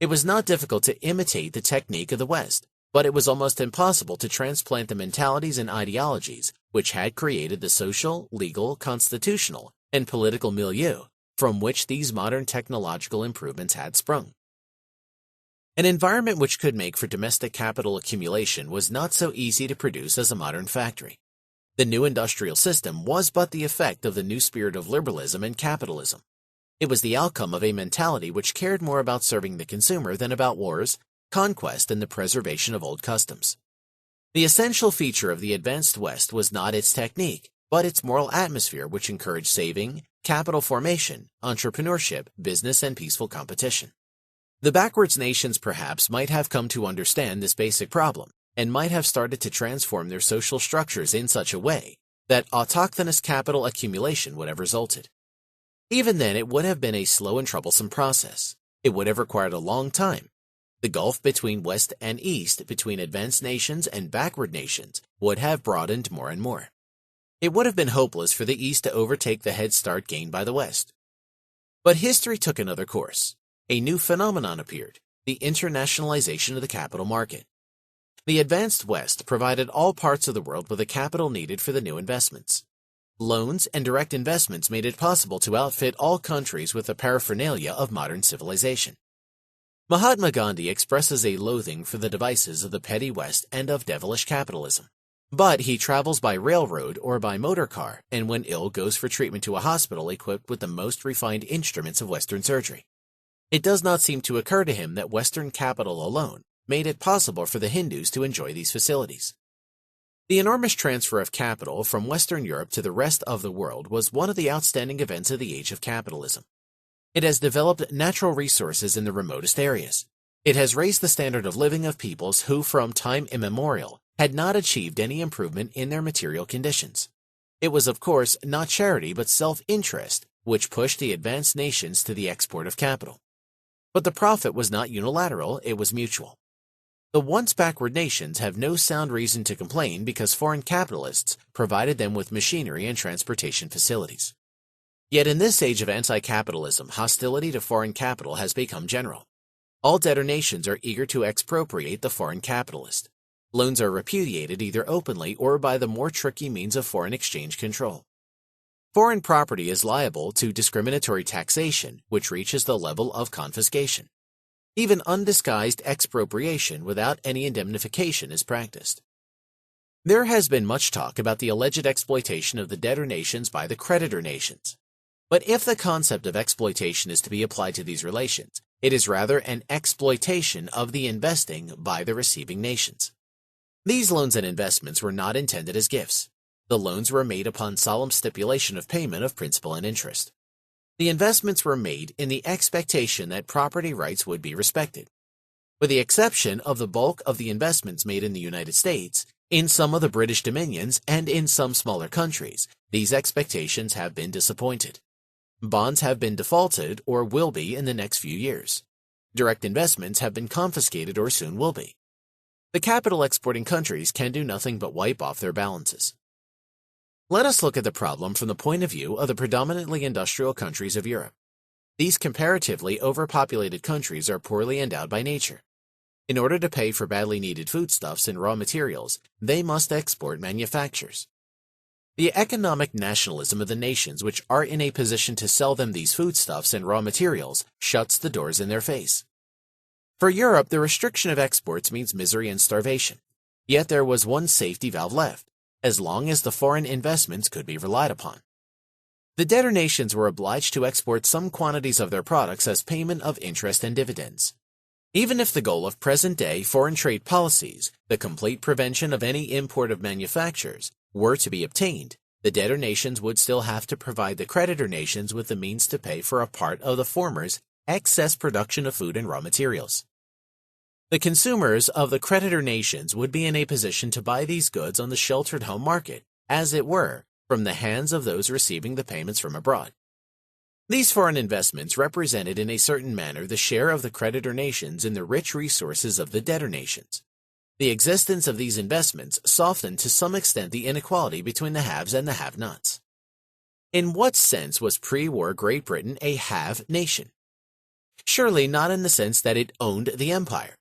It was not difficult to imitate the technique of the West, but it was almost impossible to transplant the mentalities and ideologies which had created the social, legal, constitutional, and political milieu from which these modern technological improvements had sprung. An environment which could make for domestic capital accumulation was not so easy to produce as a modern factory. The new industrial system was but the effect of the new spirit of liberalism and capitalism. It was the outcome of a mentality which cared more about serving the consumer than about wars, conquest, and the preservation of old customs. The essential feature of the advanced West was not its technique, but its moral atmosphere which encouraged saving, capital formation, entrepreneurship, business, and peaceful competition. The backwards nations perhaps might have come to understand this basic problem, and might have started to transform their social structures in such a way that autochthonous capital accumulation would have resulted. Even then, it would have been a slow and troublesome process. It would have required a long time. The gulf between West and East, between advanced nations and backward nations, would have broadened more and more. It would have been hopeless for the East to overtake the head start gained by the West. But history took another course. A new phenomenon appeared, the internationalization of the capital market. The advanced West provided all parts of the world with the capital needed for the new investments. Loans and direct investments made it possible to outfit all countries with the paraphernalia of modern civilization. Mahatma Gandhi expresses a loathing for the devices of the petty West and of devilish capitalism. But he travels by railroad or by motor car, and when ill goes for treatment to a hospital equipped with the most refined instruments of Western surgery. It does not seem to occur to him that Western capital alone made it possible for the Hindus to enjoy these facilities. The enormous transfer of capital from Western Europe to the rest of the world was one of the outstanding events of the age of capitalism. It has developed natural resources in the remotest areas. It has raised the standard of living of peoples who from time immemorial had not achieved any improvement in their material conditions. It was, of course, not charity but self-interest which pushed the advanced nations to the export of capital. But the profit was not unilateral, it was mutual. The once backward nations have no sound reason to complain because foreign capitalists provided them with machinery and transportation facilities. Yet in this age of anti-capitalism, hostility to foreign capital has become general. All debtor nations are eager to expropriate the foreign capitalist. Loans are repudiated either openly or by the more tricky means of foreign exchange control. Foreign property is liable to discriminatory taxation, which reaches the level of confiscation. Even undisguised expropriation without any indemnification is practiced. There has been much talk about the alleged exploitation of the debtor nations by the creditor nations. But if the concept of exploitation is to be applied to these relations, it is rather an exploitation of the investing by the receiving nations. These loans and investments were not intended as gifts. The loans were made upon solemn stipulation of payment of principal and interest. The investments were made in the expectation that property rights would be respected. With the exception of the bulk of the investments made in the United States, in some of the British dominions, and in some smaller countries, these expectations have been disappointed. Bonds have been defaulted or will be in the next few years. Direct investments have been confiscated or soon will be. The capital exporting countries can do nothing but wipe off their balances. Let us look at the problem from the point of view of the predominantly industrial countries of Europe. These comparatively overpopulated countries are poorly endowed by nature. In order to pay for badly needed foodstuffs and raw materials, they must export manufactures. The economic nationalism of the nations which are in a position to sell them these foodstuffs and raw materials shuts the doors in their face. For Europe, the restriction of exports means misery and starvation. Yet there was one safety valve left, as long as the foreign investments could be relied upon. The debtor nations were obliged to export some quantities of their products as payment of interest and dividends. Even if the goal of present-day foreign trade policies, the complete prevention of any import of manufactures, were to be obtained, the debtor nations would still have to provide the creditor nations with the means to pay for a part of the former's excess production of food and raw materials. The consumers of the creditor nations would be in a position to buy these goods on the sheltered home market, as it were, from the hands of those receiving the payments from abroad. These foreign investments represented in a certain manner the share of the creditor nations in the rich resources of the debtor nations. The existence of these investments softened to some extent the inequality between the haves and the have-nots. In what sense was pre-war Great Britain a have nation? Surely not in the sense that it owned the empire,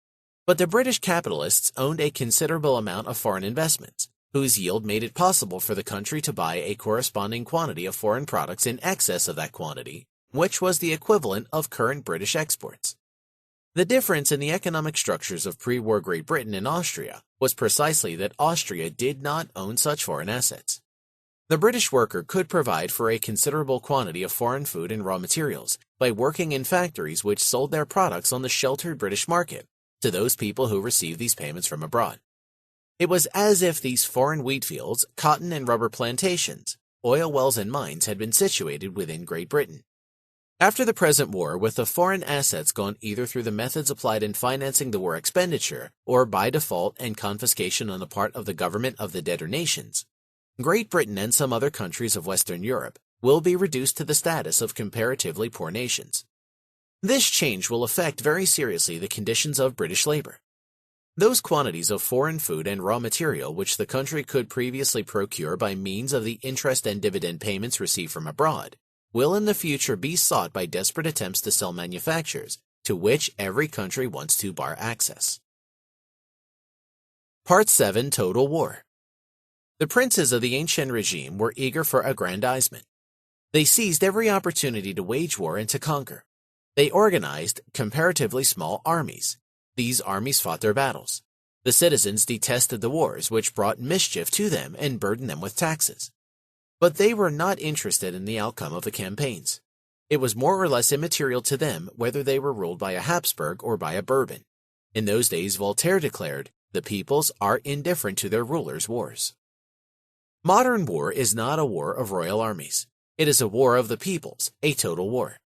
but the British capitalists owned a considerable amount of foreign investments, whose yield made it possible for the country to buy a corresponding quantity of foreign products in excess of that quantity, which was the equivalent of current British exports. The difference in the economic structures of pre-war Great Britain and Austria was precisely that Austria did not own such foreign assets. The British worker could provide for a considerable quantity of foreign food and raw materials by working in factories which sold their products on the sheltered British market to those people who received these payments from abroad. It was as if these foreign wheat fields, cotton and rubber plantations, oil wells and mines had been situated within Great Britain. After the present war, with the foreign assets gone either through the methods applied in financing the war expenditure or by default and confiscation on the part of the government of the debtor nations, Great Britain and some other countries of Western Europe will be reduced to the status of comparatively poor nations. This change will affect very seriously the conditions of British labor. Those quantities of foreign food and raw material which the country could previously procure by means of the interest and dividend payments received from abroad will in the future be sought by desperate attempts to sell manufactures to which every country wants to bar access. Part 7. Total War. The princes of the ancient regime were eager for aggrandizement. They seized every opportunity to wage war and to conquer. They organized comparatively small armies. These armies fought their battles. The citizens detested the wars which brought mischief to them and burdened them with taxes. But they were not interested in the outcome of the campaigns. It was more or less immaterial to them whether they were ruled by a Habsburg or by a Bourbon. In those days, Voltaire declared, "The peoples are indifferent to their rulers' wars." Modern war is not a war of royal armies. It is a war of the peoples, a total war.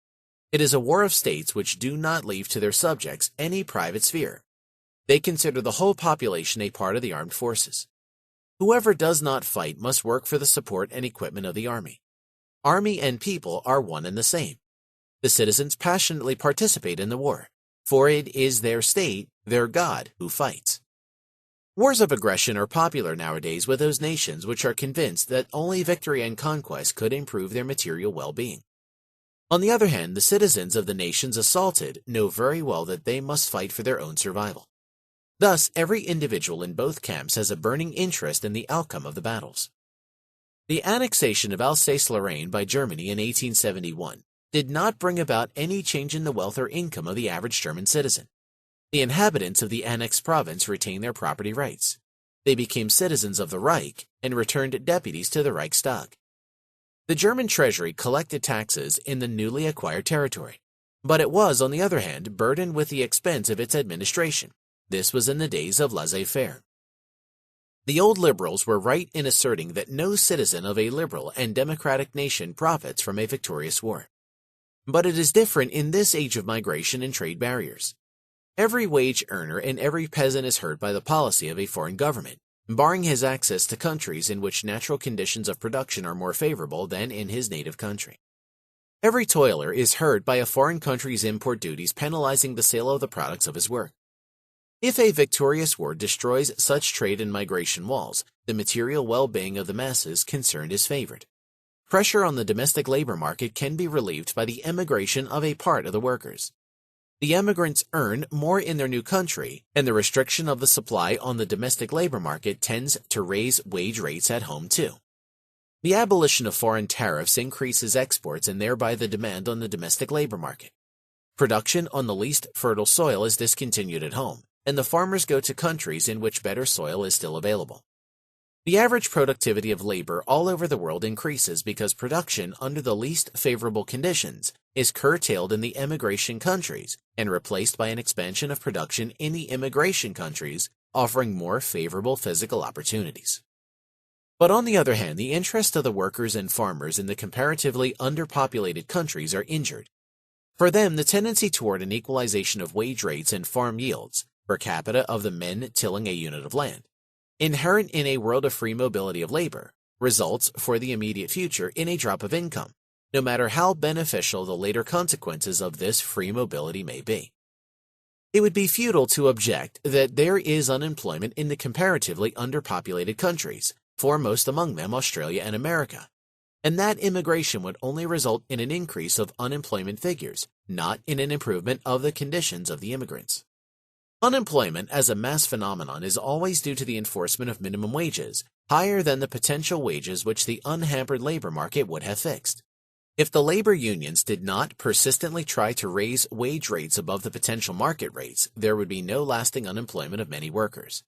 It is a war of states which do not leave to their subjects any private sphere. They consider the whole population a part of the armed forces. Whoever does not fight must work for the support and equipment of the army. Army and people are one and the same. The citizens passionately participate in the war, for it is their state, their God, who fights. Wars of aggression are popular nowadays with those nations which are convinced that only victory and conquest could improve their material well-being. On the other hand, the citizens of the nations assaulted know very well that they must fight for their own survival. Thus, every individual in both camps has a burning interest in the outcome of the battles. The annexation of Alsace-Lorraine by Germany in 1871 did not bring about any change in the wealth or income of the average German citizen. The inhabitants of the annexed province retained their property rights. They became citizens of the Reich and returned deputies to the Reichstag. The German treasury collected taxes in the newly acquired territory, but it was, on the other hand, burdened with the expense of its administration. This was in the days of laissez-faire. The old liberals were right in asserting that no citizen of a liberal and democratic nation profits from a victorious war. But it is different in this age of migration and trade barriers. Every wage earner and every peasant is hurt by the policy of a foreign government, barring his access to countries in which natural conditions of production are more favorable than in his native country. Every toiler is hurt by a foreign country's import duties penalizing the sale of the products of his work. If a victorious war destroys such trade and migration walls, the material well-being of the masses concerned is favored. Pressure on the domestic labor market can be relieved by the emigration of a part of the workers. The emigrants earn more in their new country, and the restriction of the supply on the domestic labor market tends to raise wage rates at home too. The abolition of foreign tariffs increases exports and thereby the demand on the domestic labor market. Production on the least fertile soil is discontinued at home, and the farmers go to countries in which better soil is still available. The average productivity of labor all over the world increases because production under the least favorable conditions is curtailed in the emigration countries and replaced by an expansion of production in the immigration countries, offering more favorable physical opportunities. But on the other hand, the interests of the workers and farmers in the comparatively underpopulated countries are injured. For them, the tendency toward an equalization of wage rates and farm yields, per capita of the men tilling a unit of land, inherent in a world of free mobility of labor, results for the immediate future in a drop of income, no matter how beneficial the later consequences of this free mobility may be. It would be futile to object that there is unemployment in the comparatively underpopulated countries, foremost among them Australia and America, and that immigration would only result in an increase of unemployment figures, not in an improvement of the conditions of the immigrants. Unemployment as a mass phenomenon is always due to the enforcement of minimum wages, higher than the potential wages which the unhampered labor market would have fixed. If the labor unions did not persistently try to raise wage rates above the potential market rates, there would be no lasting unemployment of many workers.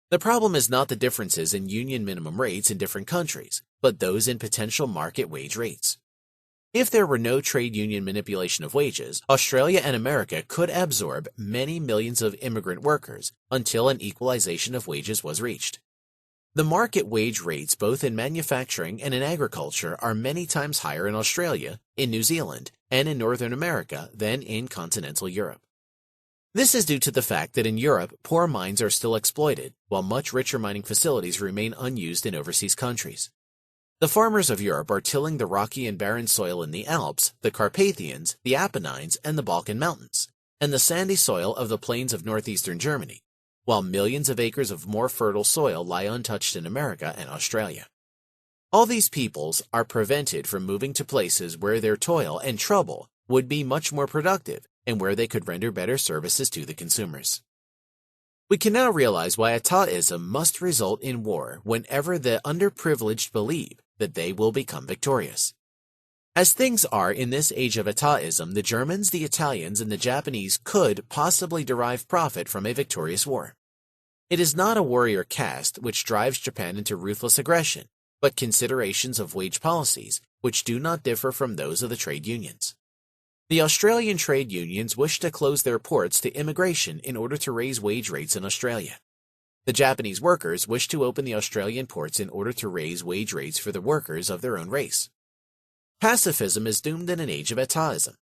The problem is not the differences in union minimum rates in different countries, but those in potential market wage rates. If there were no trade union manipulation of wages, Australia and America could absorb many millions of immigrant workers until an equalization of wages was reached. The market wage rates both in manufacturing and in agriculture are many times higher in Australia, in New Zealand, and in Northern America than in continental Europe. This is due to the fact that in Europe, poor mines are still exploited, while much richer mining facilities remain unused in overseas countries. The farmers of Europe are tilling the rocky and barren soil in the Alps, the Carpathians, the Apennines, and the Balkan Mountains, and the sandy soil of the plains of northeastern Germany, while millions of acres of more fertile soil lie untouched in America and Australia. All these peoples are prevented from moving to places where their toil and trouble would be much more productive and where they could render better services to the consumers. We can now realize why Ataism must result in war whenever the underprivileged believe that they will become victorious. As things are in this age of Ataism, the Germans, the Italians, and the Japanese could possibly derive profit from a victorious war. It is not a warrior caste which drives Japan into ruthless aggression, but considerations of wage policies which do not differ from those of the trade unions. The Australian trade unions wish to close their ports to immigration in order to raise wage rates in Australia. The Japanese workers wish to open the Australian ports in order to raise wage rates for the workers of their own race. Pacifism is doomed in an age of Ataism.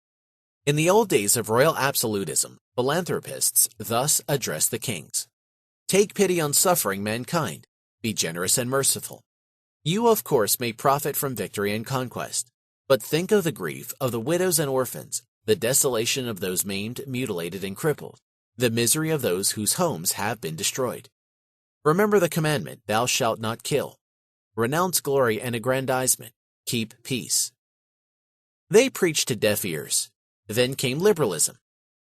In the old days of royal absolutism, philanthropists thus addressed the kings. Take pity on suffering mankind. Be generous and merciful. You, of course, may profit from victory and conquest, but think of the grief of the widows and orphans, the desolation of those maimed, mutilated, and crippled, the misery of those whose homes have been destroyed. Remember the commandment, thou shalt not kill. Renounce glory and aggrandizement. Keep peace. They preached to deaf ears. Then came liberalism.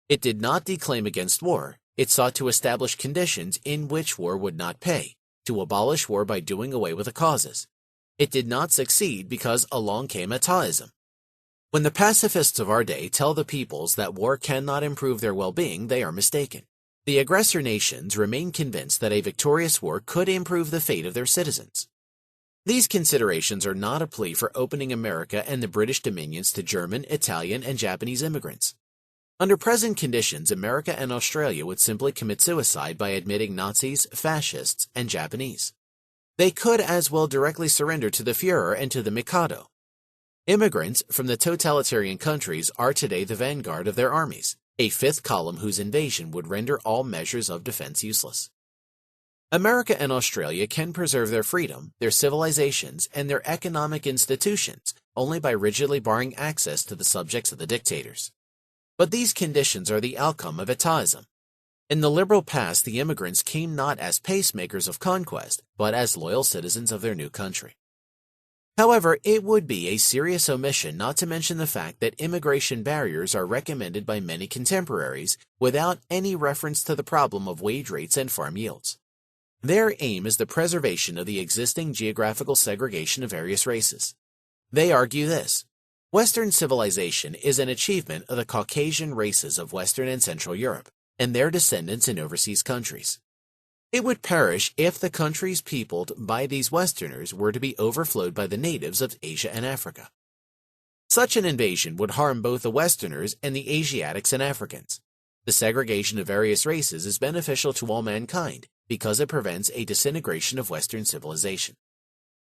It did not declaim against war. It sought to establish conditions in which war would not pay, to abolish war by doing away with the causes. It did not succeed because along came Ataism. When the pacifists of our day tell the peoples that war cannot improve their well-being, they are mistaken. The aggressor nations remain convinced that a victorious war could improve the fate of their citizens. These considerations are not a plea for opening America and the British dominions to German, Italian, and Japanese immigrants. Under present conditions, America and Australia would simply commit suicide by admitting Nazis, fascists, and Japanese. They could as well directly surrender to the Führer and to the Mikado. Immigrants from the totalitarian countries are today the vanguard of their armies, a fifth column whose invasion would render all measures of defense useless. America and Australia can preserve their freedom, their civilizations, and their economic institutions only by rigidly barring access to the subjects of the dictators. But these conditions are the outcome of Ataism. In the liberal past, the immigrants came not as pacemakers of conquest, but as loyal citizens of their new country. However, it would be a serious omission not to mention the fact that immigration barriers are recommended by many contemporaries without any reference to the problem of wage rates and farm yields. Their aim is the preservation of the existing geographical segregation of various races. They argue this: Western civilization is an achievement of the Caucasian races of Western and Central Europe and their descendants in overseas countries. It would perish if the countries peopled by these Westerners were to be overflowed by the natives of Asia and Africa. Such an invasion would harm both the Westerners and the Asiatics and Africans. The segregation of various races is beneficial to all mankind because it prevents a disintegration of Western civilization.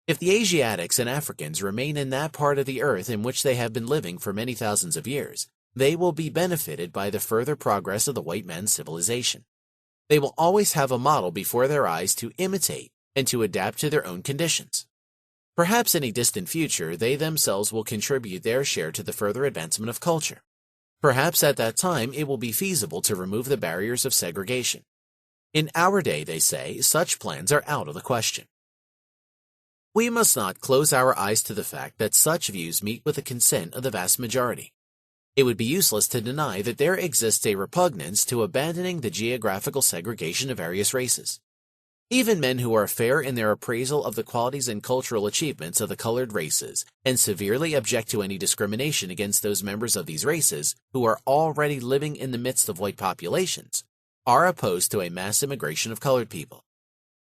If the Asiatics and Africans remain in that part of the earth in which they have been living for many thousands of years, they will be benefited by the further progress of the white man's civilization. They will always have a model before their eyes to imitate and to adapt to their own conditions. Perhaps in a distant future, they themselves will contribute their share to the further advancement of culture. Perhaps at that time it will be feasible to remove the barriers of segregation. In our day, they say, such plans are out of the question. We must not close our eyes to the fact that such views meet with the consent of the vast majority. It would be useless to deny that there exists a repugnance to abandoning the geographical segregation of various races. Even men who are fair in their appraisal of the qualities and cultural achievements of the colored races and severely object to any discrimination against those members of these races who are already living in the midst of white populations are opposed to a mass immigration of colored people.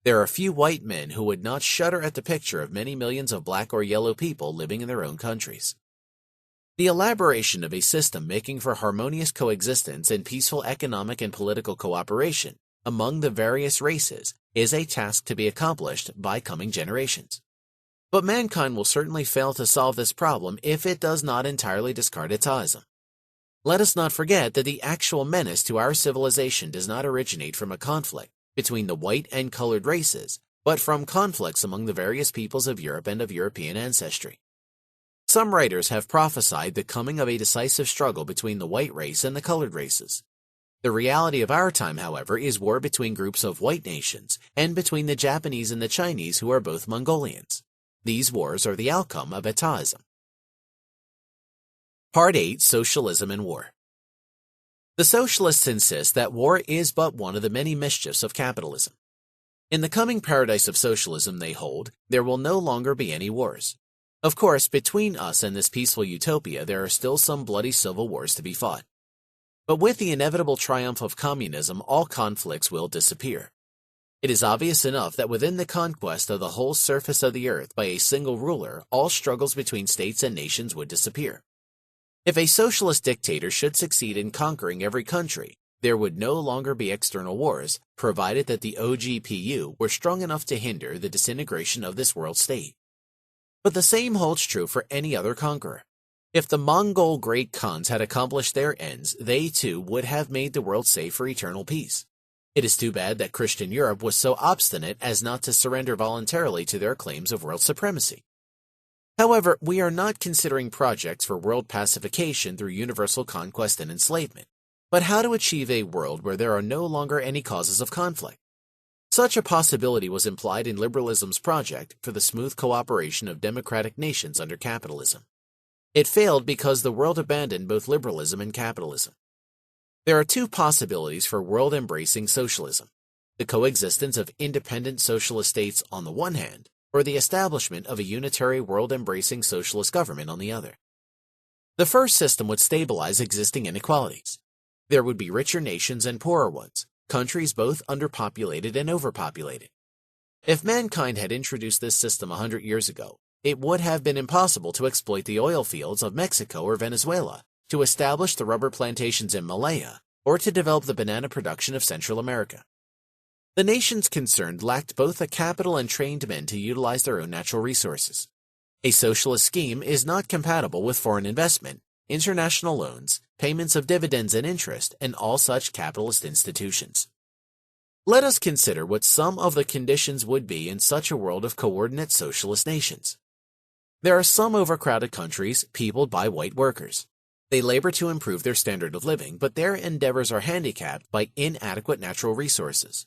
There are few white men who would not shudder at the picture of many millions of black or yellow people living in their own countries. The elaboration of a system making for harmonious coexistence and peaceful economic and political cooperation among the various races is a task to be accomplished by coming generations. But mankind will certainly fail to solve this problem if it does not entirely discard Taoism. Let us not forget that the actual menace to our civilization does not originate from a conflict between the white and colored races, but from conflicts among the various peoples of Europe and of European ancestry. Some writers have prophesied the coming of a decisive struggle between the white race and the colored races. The reality of our time, however, is war between groups of white nations and between the Japanese and the Chinese who are both Mongolians. These wars are the outcome of Taoism. Part 8. Socialism and War. The socialists insist that war is but one of the many mischiefs of capitalism. In the coming paradise of socialism, they hold, there will no longer be any wars. Of course, between us and this peaceful utopia, there are still some bloody civil wars to be fought. But with the inevitable triumph of communism, all conflicts will disappear. It is obvious enough that within the conquest of the whole surface of the earth by a single ruler, all struggles between states and nations would disappear. If a socialist dictator should succeed in conquering every country, there would no longer be external wars, provided that the OGPU were strong enough to hinder the disintegration of this world state. But the same holds true for any other conqueror. If the Mongol great Khans had accomplished their ends, they too would have made the world safe for eternal peace. It is too bad that Christian Europe was so obstinate as not to surrender voluntarily to their claims of world supremacy. However, we are not considering projects for world pacification through universal conquest and enslavement, but how to achieve a world where there are no longer any causes of conflict. Such a possibility was implied in liberalism's project for the smooth cooperation of democratic nations under capitalism. It failed because the world abandoned both liberalism and capitalism. There are two possibilities for world-embracing socialism: the coexistence of independent socialist states on the one hand, or the establishment of a unitary world-embracing socialist government on the other. The first system would stabilize existing inequalities. There would be richer nations and poorer ones, countries both underpopulated and overpopulated. If mankind had introduced this system 100 years ago, it would have been impossible to exploit the oil fields of Mexico or Venezuela, to establish the rubber plantations in Malaya, or to develop the banana production of Central America. The nations concerned lacked both the capital and trained men to utilize their own natural resources. A socialist scheme is not compatible with foreign investment, international loans, payments of dividends and interest, and all such capitalist institutions. Let us consider what some of the conditions would be in such a world of coordinate socialist nations. There are some overcrowded countries peopled by white workers. They labor to improve their standard of living, but their endeavors are handicapped by inadequate natural resources.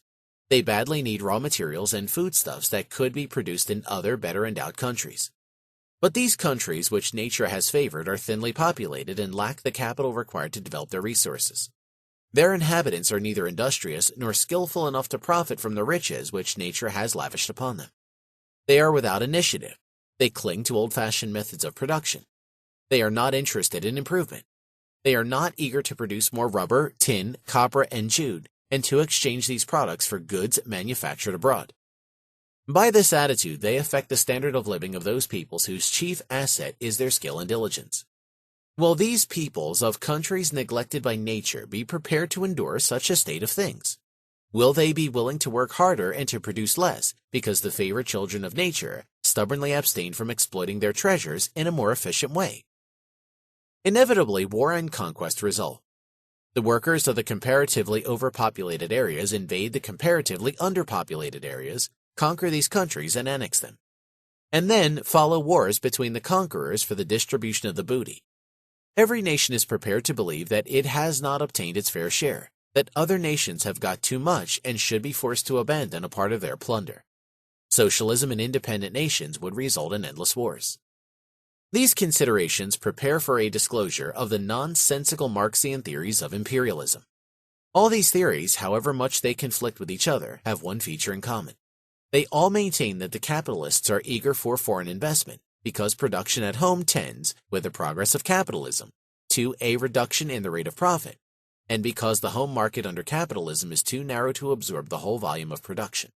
They badly need raw materials and foodstuffs that could be produced in other better endowed countries. But these countries which nature has favored are thinly populated and lack the capital required to develop their resources. Their inhabitants are neither industrious nor skillful enough to profit from the riches which nature has lavished upon them. They are without initiative. They cling to old-fashioned methods of production. They are not interested in improvement. They are not eager to produce more rubber, tin, copper, and jute, and to exchange these products for goods manufactured abroad. By this attitude, they affect the standard of living of those peoples whose chief asset is their skill and diligence. Will these peoples of countries neglected by nature be prepared to endure such a state of things? Will they be willing to work harder and to produce less because the favorite children of nature stubbornly abstain from exploiting their treasures in a more efficient way? Inevitably, war and conquest result. The workers of the comparatively overpopulated areas invade the comparatively underpopulated areas, conquer these countries and annex them. And then follow wars between the conquerors for the distribution of the booty. Every nation is prepared to believe that it has not obtained its fair share, that other nations have got too much and should be forced to abandon a part of their plunder. Socialism in independent nations would result in endless wars. These considerations prepare for a disclosure of the nonsensical Marxian theories of imperialism. All these theories, however much they conflict with each other, have one feature in common. They all maintain that the capitalists are eager for foreign investment, because production at home tends, with the progress of capitalism, to a reduction in the rate of profit, and because the home market under capitalism is too narrow to absorb the whole volume of production.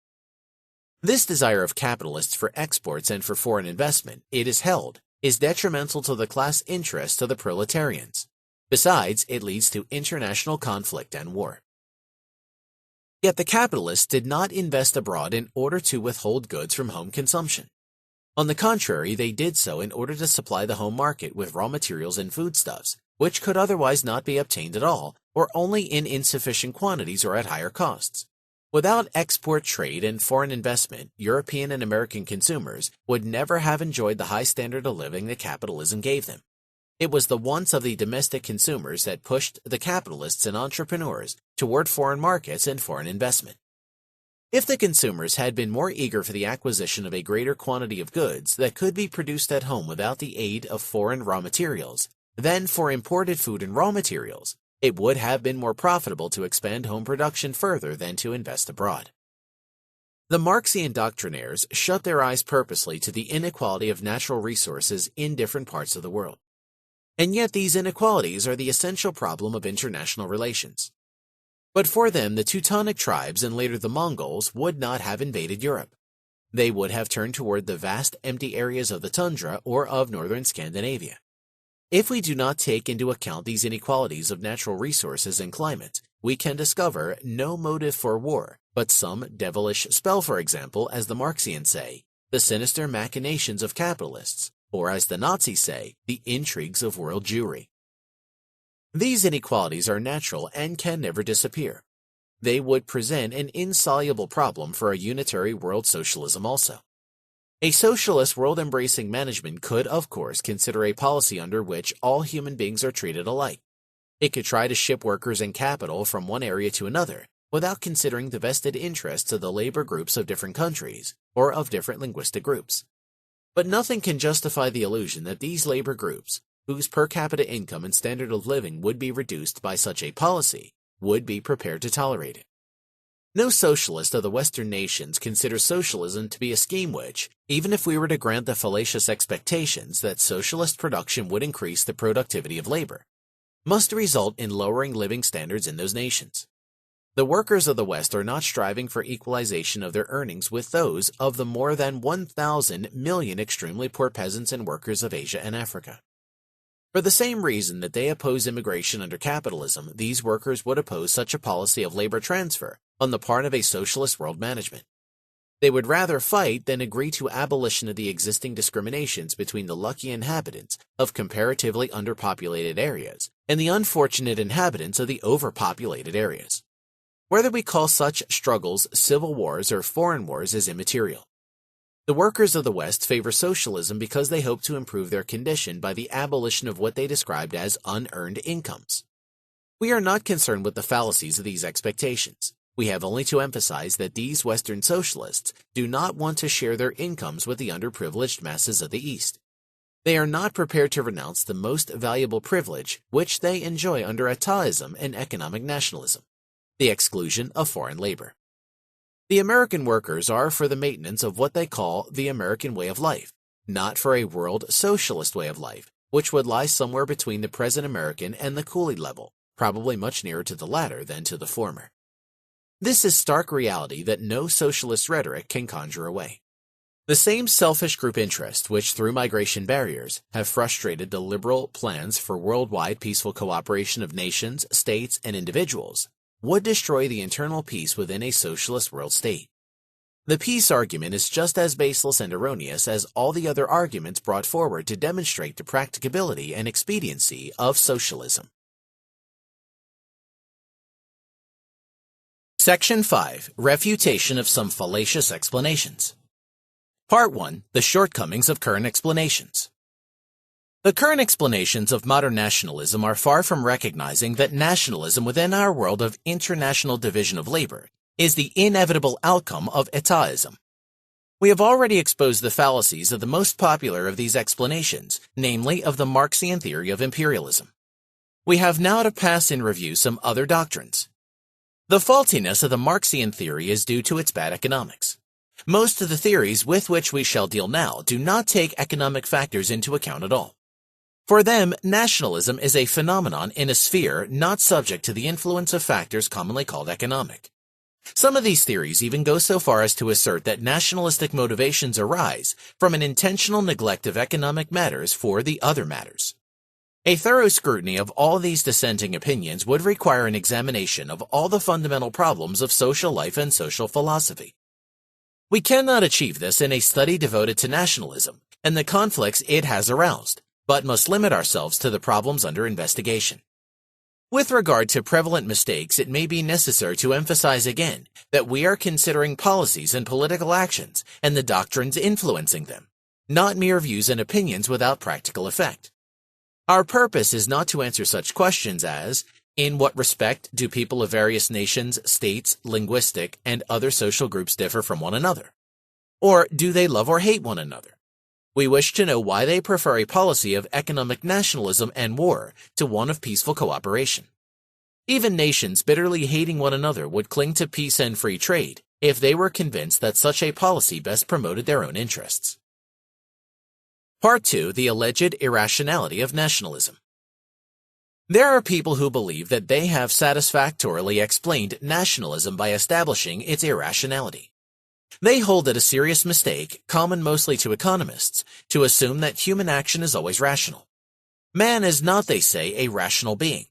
This desire of capitalists for exports and for foreign investment, it is held, is detrimental to the class interests of the proletarians. Besides, it leads to international conflict and war. Yet the capitalists did not invest abroad in order to withhold goods from home consumption. On the contrary, they did so in order to supply the home market with raw materials and foodstuffs, which could otherwise not be obtained at all, or only in insufficient quantities or at higher costs. Without export trade and foreign investment, European and American consumers would never have enjoyed the high standard of living that capitalism gave them. It was the wants of the domestic consumers that pushed the capitalists and entrepreneurs toward foreign markets and foreign investment. If the consumers had been more eager for the acquisition of a greater quantity of goods that could be produced at home without the aid of foreign raw materials than for imported food and raw materials, it would have been more profitable to expand home production further than to invest abroad. The Marxian doctrinaires shut their eyes purposely to the inequality of natural resources in different parts of the world. And yet these inequalities are the essential problem of international relations. But for them, the Teutonic tribes and later the Mongols would not have invaded Europe. They would have turned toward the vast empty areas of the tundra or of northern Scandinavia. If we do not take into account these inequalities of natural resources and climate, we can discover no motive for war, but some devilish spell, for example, as the Marxians say, the sinister machinations of capitalists, or as the Nazis say, the intrigues of world Jewry. These inequalities are natural and can never disappear. They would present an insoluble problem for a unitary world socialism also. A socialist world-embracing management could, of course, consider a policy under which all human beings are treated alike. It could try to ship workers and capital from one area to another without considering the vested interests of the labor groups of different countries or of different linguistic groups. But nothing can justify the illusion that these labor groups, whose per capita income and standard of living would be reduced by such a policy, would be prepared to tolerate it. No socialist of the Western nations considers socialism to be a scheme which, even if we were to grant the fallacious expectations that socialist production would increase the productivity of labor, must result in lowering living standards in those nations. The workers of the West are not striving for equalization of their earnings with those of the more than 1,000 million extremely poor peasants and workers of Asia and Africa. For the same reason that they oppose immigration under capitalism, these workers would oppose such a policy of labor transfer on the part of a socialist world management. They would rather fight than agree to abolition of the existing discriminations between the lucky inhabitants of comparatively underpopulated areas and the unfortunate inhabitants of the overpopulated areas. Whether we call such struggles civil wars or foreign wars is immaterial. The workers of the West favor socialism because they hope to improve their condition by the abolition of what they described as unearned incomes. We are not concerned with the fallacies of these expectations. We have only to emphasize that these Western socialists do not want to share their incomes with the underprivileged masses of the East. They are not prepared to renounce the most valuable privilege which they enjoy under atavism and economic nationalism, the exclusion of foreign labor. The American workers are for the maintenance of what they call the American way of life, not for a world socialist way of life, which would lie somewhere between the present American and the coolie level, probably much nearer to the latter than to the former. This is stark reality that no socialist rhetoric can conjure away. The same selfish group interests which, through migration barriers, have frustrated the liberal plans for worldwide peaceful cooperation of nations, states, and individuals, would destroy the internal peace within a socialist world state. The peace argument is just as baseless and erroneous as all the other arguments brought forward to demonstrate the practicability and expediency of socialism. Section 5. Refutation of some fallacious explanations. Part 1. The shortcomings of current explanations. The current explanations of modern nationalism are far from recognizing that nationalism within our world of international division of labor is the inevitable outcome of etatism. We have already exposed the fallacies of the most popular of these explanations, namely of the Marxian theory of imperialism. We have now to pass in review some other doctrines. The faultiness of the Marxian theory is due to its bad economics. Most of the theories with which we shall deal now do not take economic factors into account at all. For them, nationalism is a phenomenon in a sphere not subject to the influence of factors commonly called economic. Some of these theories even go so far as to assert that nationalistic motivations arise from an intentional neglect of economic matters for the other matters. A thorough scrutiny of all these dissenting opinions would require an examination of all the fundamental problems of social life and social philosophy. We cannot achieve this in a study devoted to nationalism and the conflicts it has aroused, but must limit ourselves to the problems under investigation. With regard to prevalent mistakes, it may be necessary to emphasize again that we are considering policies and political actions and the doctrines influencing them, not mere views and opinions without practical effect. Our purpose is not to answer such questions as, in what respect do people of various nations, states, linguistic, and other social groups differ from one another? Or do they love or hate one another? We wish to know why they prefer a policy of economic nationalism and war to one of peaceful cooperation. Even nations bitterly hating one another would cling to peace and free trade if they were convinced that such a policy best promoted their own interests. Part 2. The alleged irrationality of nationalism. There are people who believe that they have satisfactorily explained nationalism by establishing its irrationality. They hold it a serious mistake, common mostly to economists, to assume that human action is always rational. Man is not, they say, a rational being.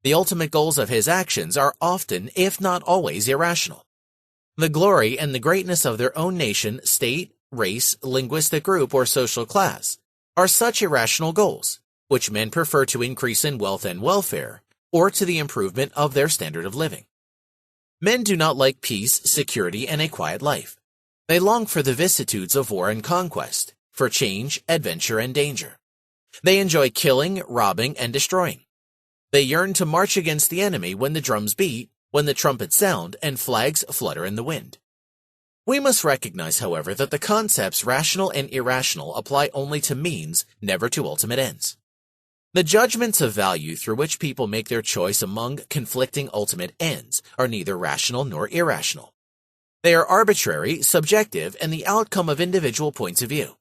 The ultimate goals of his actions are often, if not always, irrational. The glory and the greatness of their own nation, state, race, linguistic group, or social class are such irrational goals, which men prefer to increase in wealth and welfare, or to the improvement of their standard of living. Men do not like peace, security, and a quiet life. They long for the vicissitudes of war and conquest, for change, adventure, and danger. They enjoy killing, robbing, and destroying. They yearn to march against the enemy when the drums beat, when the trumpets sound, and flags flutter in the wind. We must recognize, however, that the concepts rational and irrational apply only to means, never to ultimate ends. The judgments of value through which people make their choice among conflicting ultimate ends are neither rational nor irrational. They are arbitrary, subjective, and the outcome of individual points of view.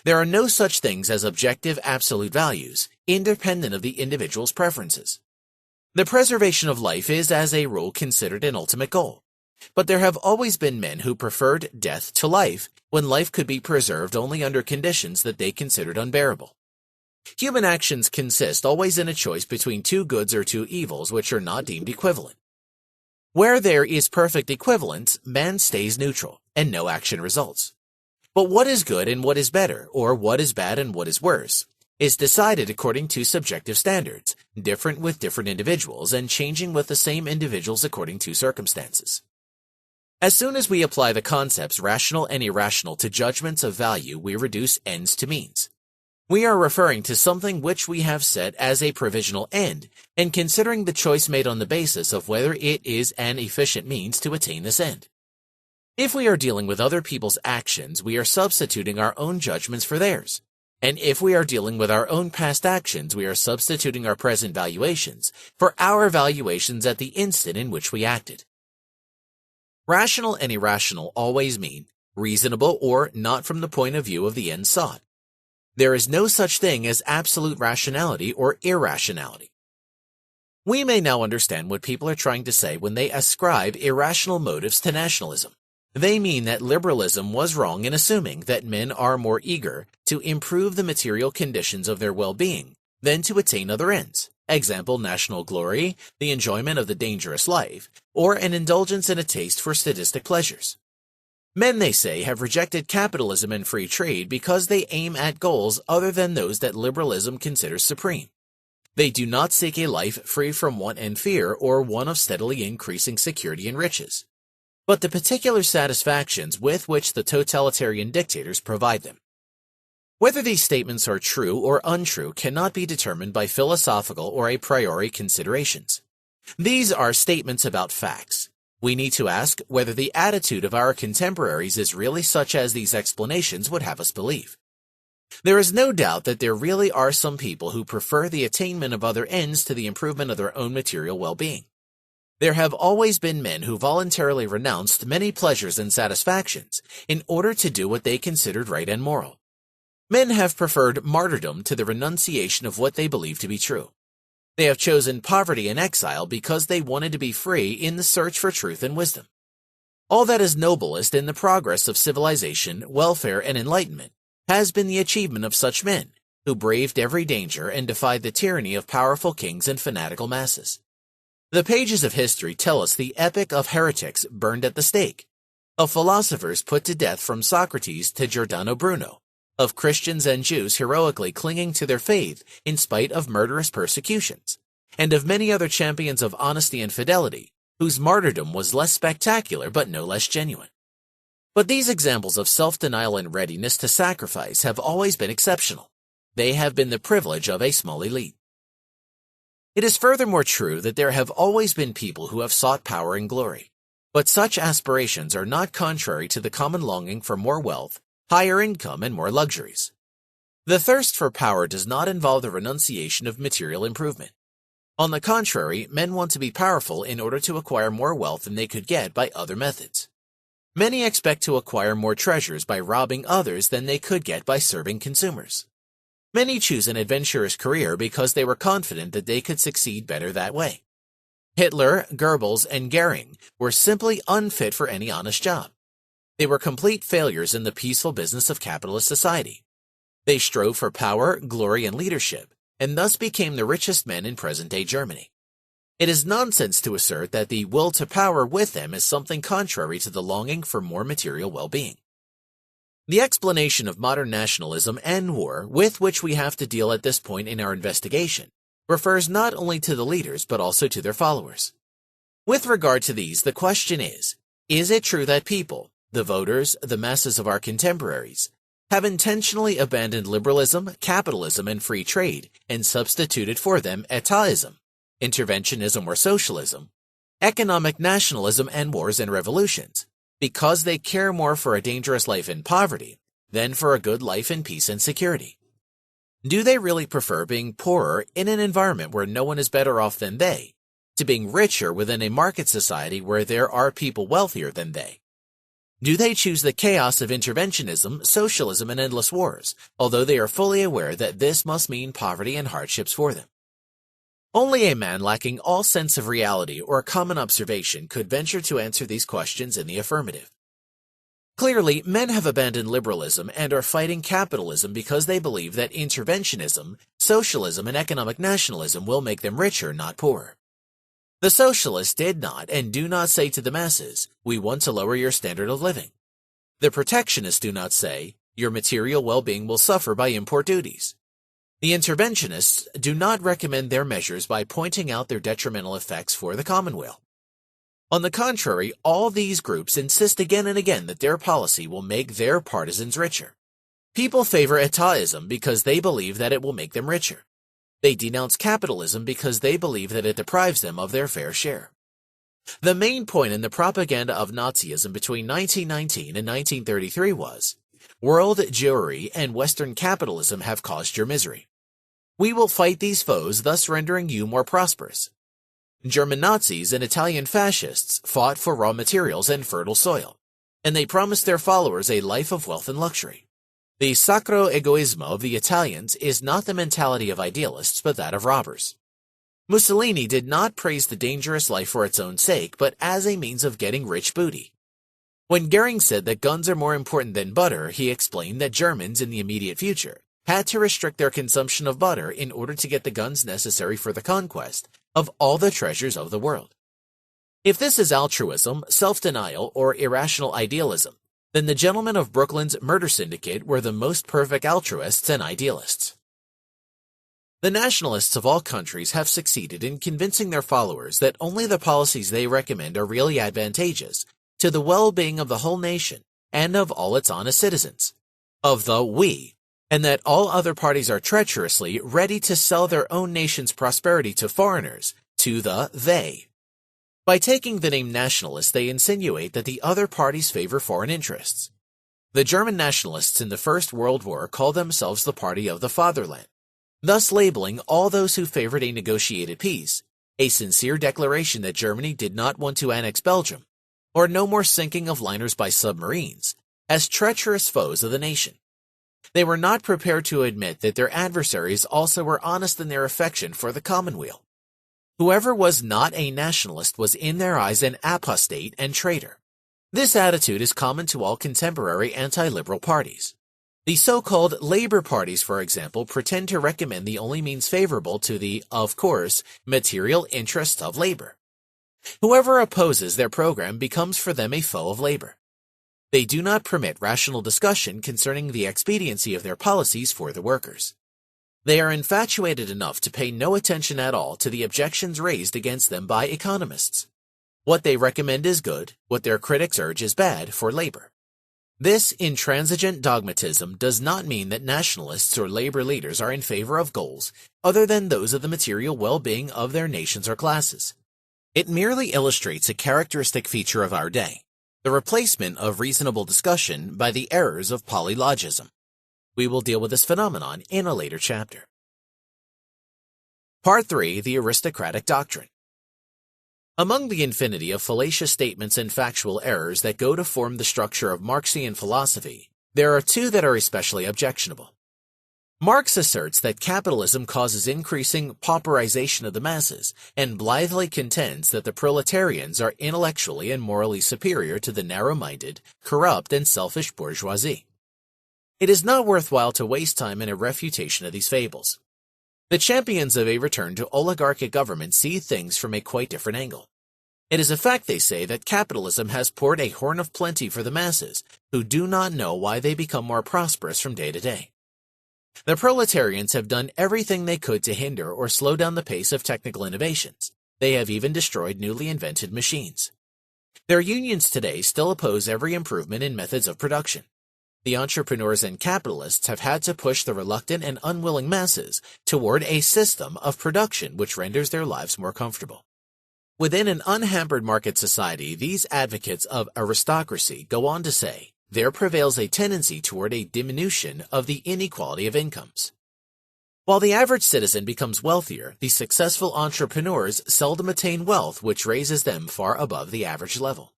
There are no such things as objective absolute values, independent of the individual's preferences. The preservation of life is, as a rule, considered an ultimate goal. But there have always been men who preferred death to life when life could be preserved only under conditions that they considered unbearable. Human actions consist always in a choice between two goods or two evils which are not deemed equivalent. Where there is perfect equivalence, man stays neutral, and no action results. But what is good and what is better, or what is bad and what is worse, is decided according to subjective standards, different with different individuals and changing with the same individuals according to circumstances. As soon as we apply the concepts rational and irrational to judgments of value, we reduce ends to means. We are referring to something which we have set as a provisional end and considering the choice made on the basis of whether it is an efficient means to attain this end. If we are dealing with other people's actions, we are substituting our own judgments for theirs. And if we are dealing with our own past actions, we are substituting our present valuations for our valuations at the instant in which we acted. Rational and irrational always mean reasonable or not from the point of view of the end sought. There is no such thing as absolute rationality or irrationality. We may now understand what people are trying to say when they ascribe irrational motives to nationalism. They mean that liberalism was wrong in assuming that men are more eager to improve the material conditions of their well-being than to attain other ends. Example, national glory, the enjoyment of the dangerous life, or an indulgence in a taste for sadistic pleasures. Men, they say, have rejected capitalism and free trade because they aim at goals other than those that liberalism considers supreme. They do not seek a life free from want and fear or one of steadily increasing security and riches, but the particular satisfactions with which the totalitarian dictators provide them. Whether these statements are true or untrue cannot be determined by philosophical or a priori considerations. These are statements about facts. We need to ask whether the attitude of our contemporaries is really such as these explanations would have us believe. There is no doubt that there really are some people who prefer the attainment of other ends to the improvement of their own material well-being. There have always been men who voluntarily renounced many pleasures and satisfactions in order to do what they considered right and moral. Men have preferred martyrdom to the renunciation of what they believe to be true. They have chosen poverty and exile because they wanted to be free in the search for truth and wisdom. All that is noblest in the progress of civilization, welfare, and enlightenment has been the achievement of such men, who braved every danger and defied the tyranny of powerful kings and fanatical masses. The pages of history tell us the epic of heretics burned at the stake, of philosophers put to death from Socrates to Giordano Bruno, of Christians and Jews heroically clinging to their faith in spite of murderous persecutions, and of many other champions of honesty and fidelity, whose martyrdom was less spectacular but no less genuine. But these examples of self-denial and readiness to sacrifice have always been exceptional. They have been the privilege of a small elite. It is furthermore true that there have always been people who have sought power and glory, but such aspirations are not contrary to the common longing for more wealth, higher income, and more luxuries. The thirst for power does not involve the renunciation of material improvement. On the contrary, men want to be powerful in order to acquire more wealth than they could get by other methods. Many expect to acquire more treasures by robbing others than they could get by serving consumers. Many choose an adventurous career because they were confident that they could succeed better that way. Hitler, Goebbels, and Goering were simply unfit for any honest job. They were complete failures in the peaceful business of capitalist society. They strove for power, glory, and leadership, and thus became the richest men in present-day Germany. It is nonsense to assert that the will to power with them is something contrary to the longing for more material well-being. The explanation of modern nationalism and war with which we have to deal at this point in our investigation refers not only to the leaders but also to their followers. With regard to these, the question is it true that people, the voters, the masses of our contemporaries, have intentionally abandoned liberalism, capitalism, and free trade and substituted for them etatism, interventionism or socialism, economic nationalism, and wars and revolutions, because they care more for a dangerous life in poverty than for a good life in peace and security? Do they really prefer being poorer in an environment where no one is better off than they, to being richer within a market society where there are people wealthier than they? Do they choose the chaos of interventionism, socialism, and endless wars, although they are fully aware that this must mean poverty and hardships for them? Only a man lacking all sense of reality or common observation could venture to answer these questions in the affirmative. Clearly, men have abandoned liberalism and are fighting capitalism because they believe that interventionism, socialism, and economic nationalism will make them richer, not poorer. The socialists did not and do not say to the masses, "We want to lower your standard of living." The protectionists do not say, "Your material well-being will suffer by import duties." The interventionists do not recommend their measures by pointing out their detrimental effects for the commonweal. On the contrary, all these groups insist again and again that their policy will make their partisans richer. People favor etatism because they believe that it will make them richer. They denounce capitalism because they believe that it deprives them of their fair share. The main point in the propaganda of Nazism between 1919 and 1933 was, "World Jewry and Western capitalism have caused your misery. We will fight these foes, thus rendering you more prosperous." German Nazis and Italian fascists fought for raw materials and fertile soil, and they promised their followers a life of wealth and luxury. The sacro egoismo of the Italians is not the mentality of idealists, but that of robbers. Mussolini did not praise the dangerous life for its own sake, but as a means of getting rich booty. When Goering said that guns are more important than butter, he explained that Germans in the immediate future had to restrict their consumption of butter in order to get the guns necessary for the conquest of all the treasures of the world. If this is altruism, self-denial, or irrational idealism, then the gentlemen of Brooklyn's murder syndicate were the most perfect altruists and idealists. The nationalists of all countries have succeeded in convincing their followers that only the policies they recommend are really advantageous to the well-being of the whole nation and of all its honest citizens, of the we, and that all other parties are treacherously ready to sell their own nation's prosperity to foreigners, to the they. By taking the name nationalist, they insinuate that the other parties favor foreign interests. The German nationalists in the First World War called themselves the Party of the Fatherland, thus labeling all those who favored a negotiated peace, a sincere declaration that Germany did not want to annex Belgium, or no more sinking of liners by submarines, as treacherous foes of the nation. They were not prepared to admit that their adversaries also were honest in their affection for the commonweal. Whoever was not a nationalist was in their eyes an apostate and traitor. This attitude is common to all contemporary anti-liberal parties. The so-called labor parties, for example, pretend to recommend the only means favorable to the, of course, material interests of labor. Whoever opposes their program becomes for them a foe of labor. They do not permit rational discussion concerning the expediency of their policies for the workers. They are infatuated enough to pay no attention at all to the objections raised against them by economists. What they recommend is good, what their critics urge is bad for labor. This intransigent dogmatism does not mean that nationalists or labor leaders are in favor of goals other than those of the material well-being of their nations or classes. It merely illustrates a characteristic feature of our day, the replacement of reasonable discussion by the errors of polylogism. We will deal with this phenomenon in a later chapter. Part 3. The Aristocratic Doctrine. Among the infinity of fallacious statements and factual errors that go to form the structure of Marxian philosophy, there are two that are especially objectionable. Marx asserts that capitalism causes increasing pauperization of the masses and blithely contends that the proletarians are intellectually and morally superior to the narrow-minded, corrupt, and selfish bourgeoisie. It is not worthwhile to waste time in a refutation of these fables. The champions of a return to oligarchic government see things from a quite different angle. It is a fact, they say, that capitalism has poured a horn of plenty for the masses, who do not know why they become more prosperous from day to day. The proletarians have done everything they could to hinder or slow down the pace of technical innovations. They have even destroyed newly invented machines. Their unions today still oppose every improvement in methods of production. The entrepreneurs and capitalists have had to push the reluctant and unwilling masses toward a system of production which renders their lives more comfortable. Within an unhampered market society, these advocates of aristocracy go on to say, there prevails a tendency toward a diminution of the inequality of incomes. While the average citizen becomes wealthier, the successful entrepreneurs seldom attain wealth which raises them far above the average level.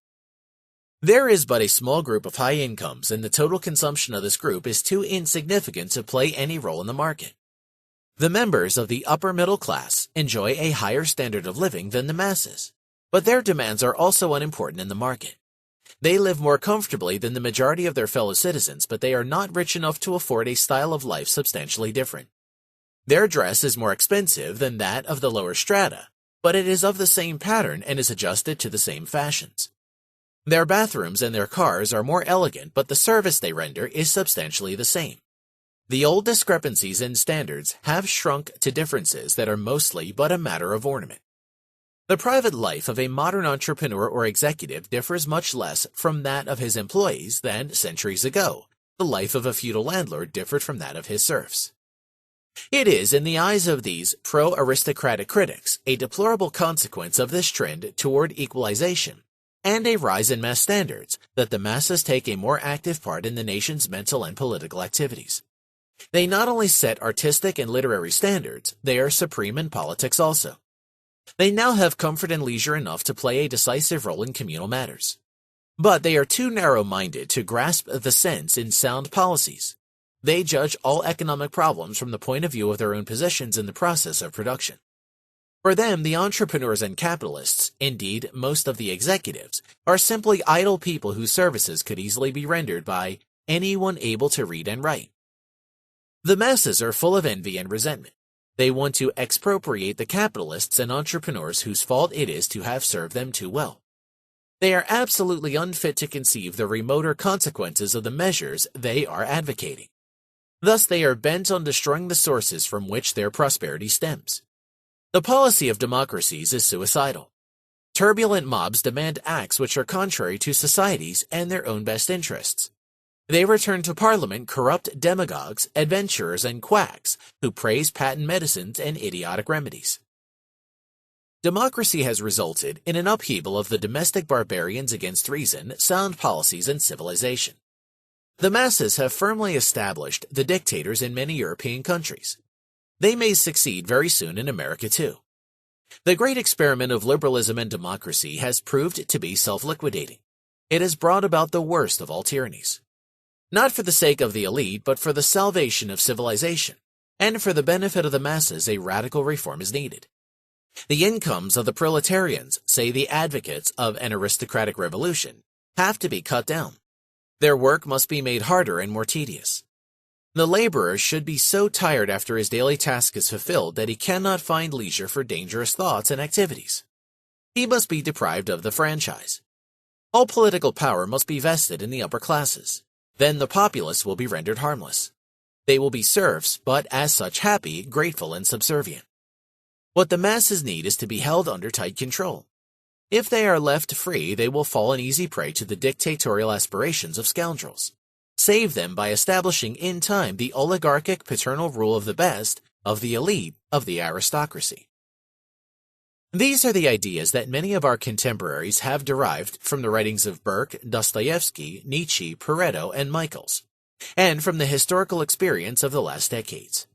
There is but a small group of high incomes, and the total consumption of this group is too insignificant to play any role in the market. The members of the upper middle class enjoy a higher standard of living than the masses, but their demands are also unimportant in the market. They live more comfortably than the majority of their fellow citizens, but they are not rich enough to afford a style of life substantially different. Their dress is more expensive than that of the lower strata, but it is of the same pattern and is adjusted to the same fashions. Their bathrooms and their cars are more elegant, but the service they render is substantially the same. The old discrepancies in standards have shrunk to differences that are mostly but a matter of ornament. The private life of a modern entrepreneur or executive differs much less from that of his employees than, centuries ago, the life of a feudal landlord differed from that of his serfs. It is, in the eyes of these pro-aristocratic critics, a deplorable consequence of this trend toward equalization and a rise in mass standards that the masses take a more active part in the nation's mental and political activities. They not only set artistic and literary standards, they are supreme in politics also. They now have comfort and leisure enough to play a decisive role in communal matters. But they are too narrow-minded to grasp the sense in sound policies. They judge all economic problems from the point of view of their own positions in the process of production. For them, the entrepreneurs and capitalists, indeed most of the executives, are simply idle people whose services could easily be rendered by anyone able to read and write. The masses are full of envy and resentment. They want to expropriate the capitalists and entrepreneurs whose fault it is to have served them too well. They are absolutely unfit to conceive the remoter consequences of the measures they are advocating. Thus, they are bent on destroying the sources from which their prosperity stems. The policy of democracies is suicidal. Turbulent mobs demand acts which are contrary to society's and their own best interests. They return to Parliament corrupt demagogues, adventurers, and quacks who praise patent medicines and idiotic remedies. Democracy has resulted in an upheaval of the domestic barbarians against reason, sound policies, and civilization. The masses have firmly established the dictators in many European countries. They may succeed very soon in America too. The great experiment of liberalism and democracy has proved to be self-liquidating. It has brought about the worst of all tyrannies. Not for the sake of the elite, but for the salvation of civilization, and for the benefit of the masses, a radical reform is needed. The incomes of the proletarians, say the advocates of an aristocratic revolution, have to be cut down. Their work must be made harder and more tedious. The laborer should be so tired after his daily task is fulfilled that he cannot find leisure for dangerous thoughts and activities. He must be deprived of the franchise. All political power must be vested in the upper classes. Then the populace will be rendered harmless. They will be serfs, but as such happy, grateful, and subservient. What the masses need is to be held under tight control. If they are left free, they will fall an easy prey to the dictatorial aspirations of scoundrels. Save them by establishing in time the oligarchic paternal rule of the best, of the elite, of the aristocracy. These are the ideas that many of our contemporaries have derived from the writings of Burke, Dostoevsky, Nietzsche, Pareto, and Michaels, and from the historical experience of the last decades.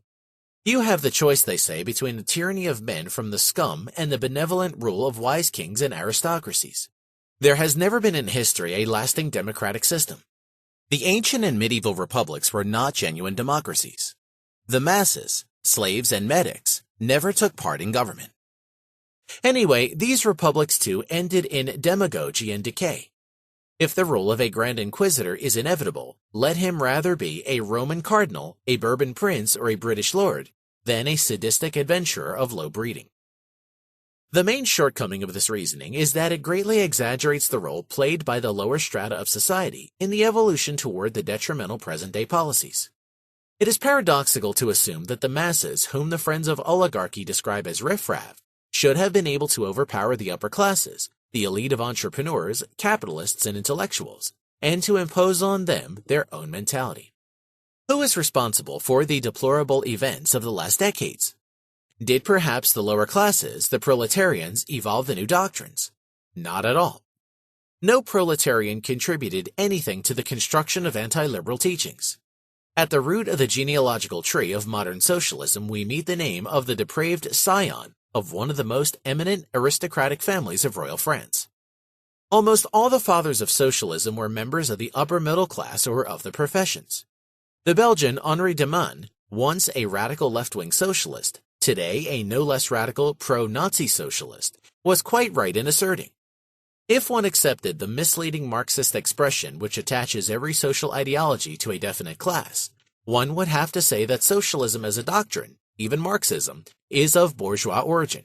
You have the choice, they say, between the tyranny of men from the scum and the benevolent rule of wise kings and aristocracies. There has never been in history a lasting democratic system. The ancient and medieval republics were not genuine democracies. The masses, slaves and medics, never took part in government. Anyway, these republics too ended in demagogy and decay. If the rule of a grand inquisitor is inevitable, let him rather be a Roman cardinal, a Bourbon prince, or a British lord, than a sadistic adventurer of low breeding. The main shortcoming of this reasoning is that it greatly exaggerates the role played by the lower strata of society in the evolution toward the detrimental present-day policies. It is paradoxical to assume that the masses, whom the friends of oligarchy describe as riffraff, should have been able to overpower the upper classes, the elite of entrepreneurs, capitalists, and intellectuals, and to impose on them their own mentality. Who is responsible for the deplorable events of the last decades? Did perhaps the lower classes, the proletarians, evolve the new doctrines? Not at all. No proletarian contributed anything to the construction of anti-liberal teachings. At the root of the genealogical tree of modern socialism, we meet the name of the depraved scion of one of the most eminent aristocratic families of royal France. Almost all the fathers of socialism were members of the upper middle class or of the professions. The Belgian Henri de Man, once a radical left-wing socialist, today a no less radical pro-Nazi socialist, was quite right in asserting, if one accepted the misleading Marxist expression which attaches every social ideology to a definite class, one would have to say that socialism as a doctrine, even Marxism, is of bourgeois origin.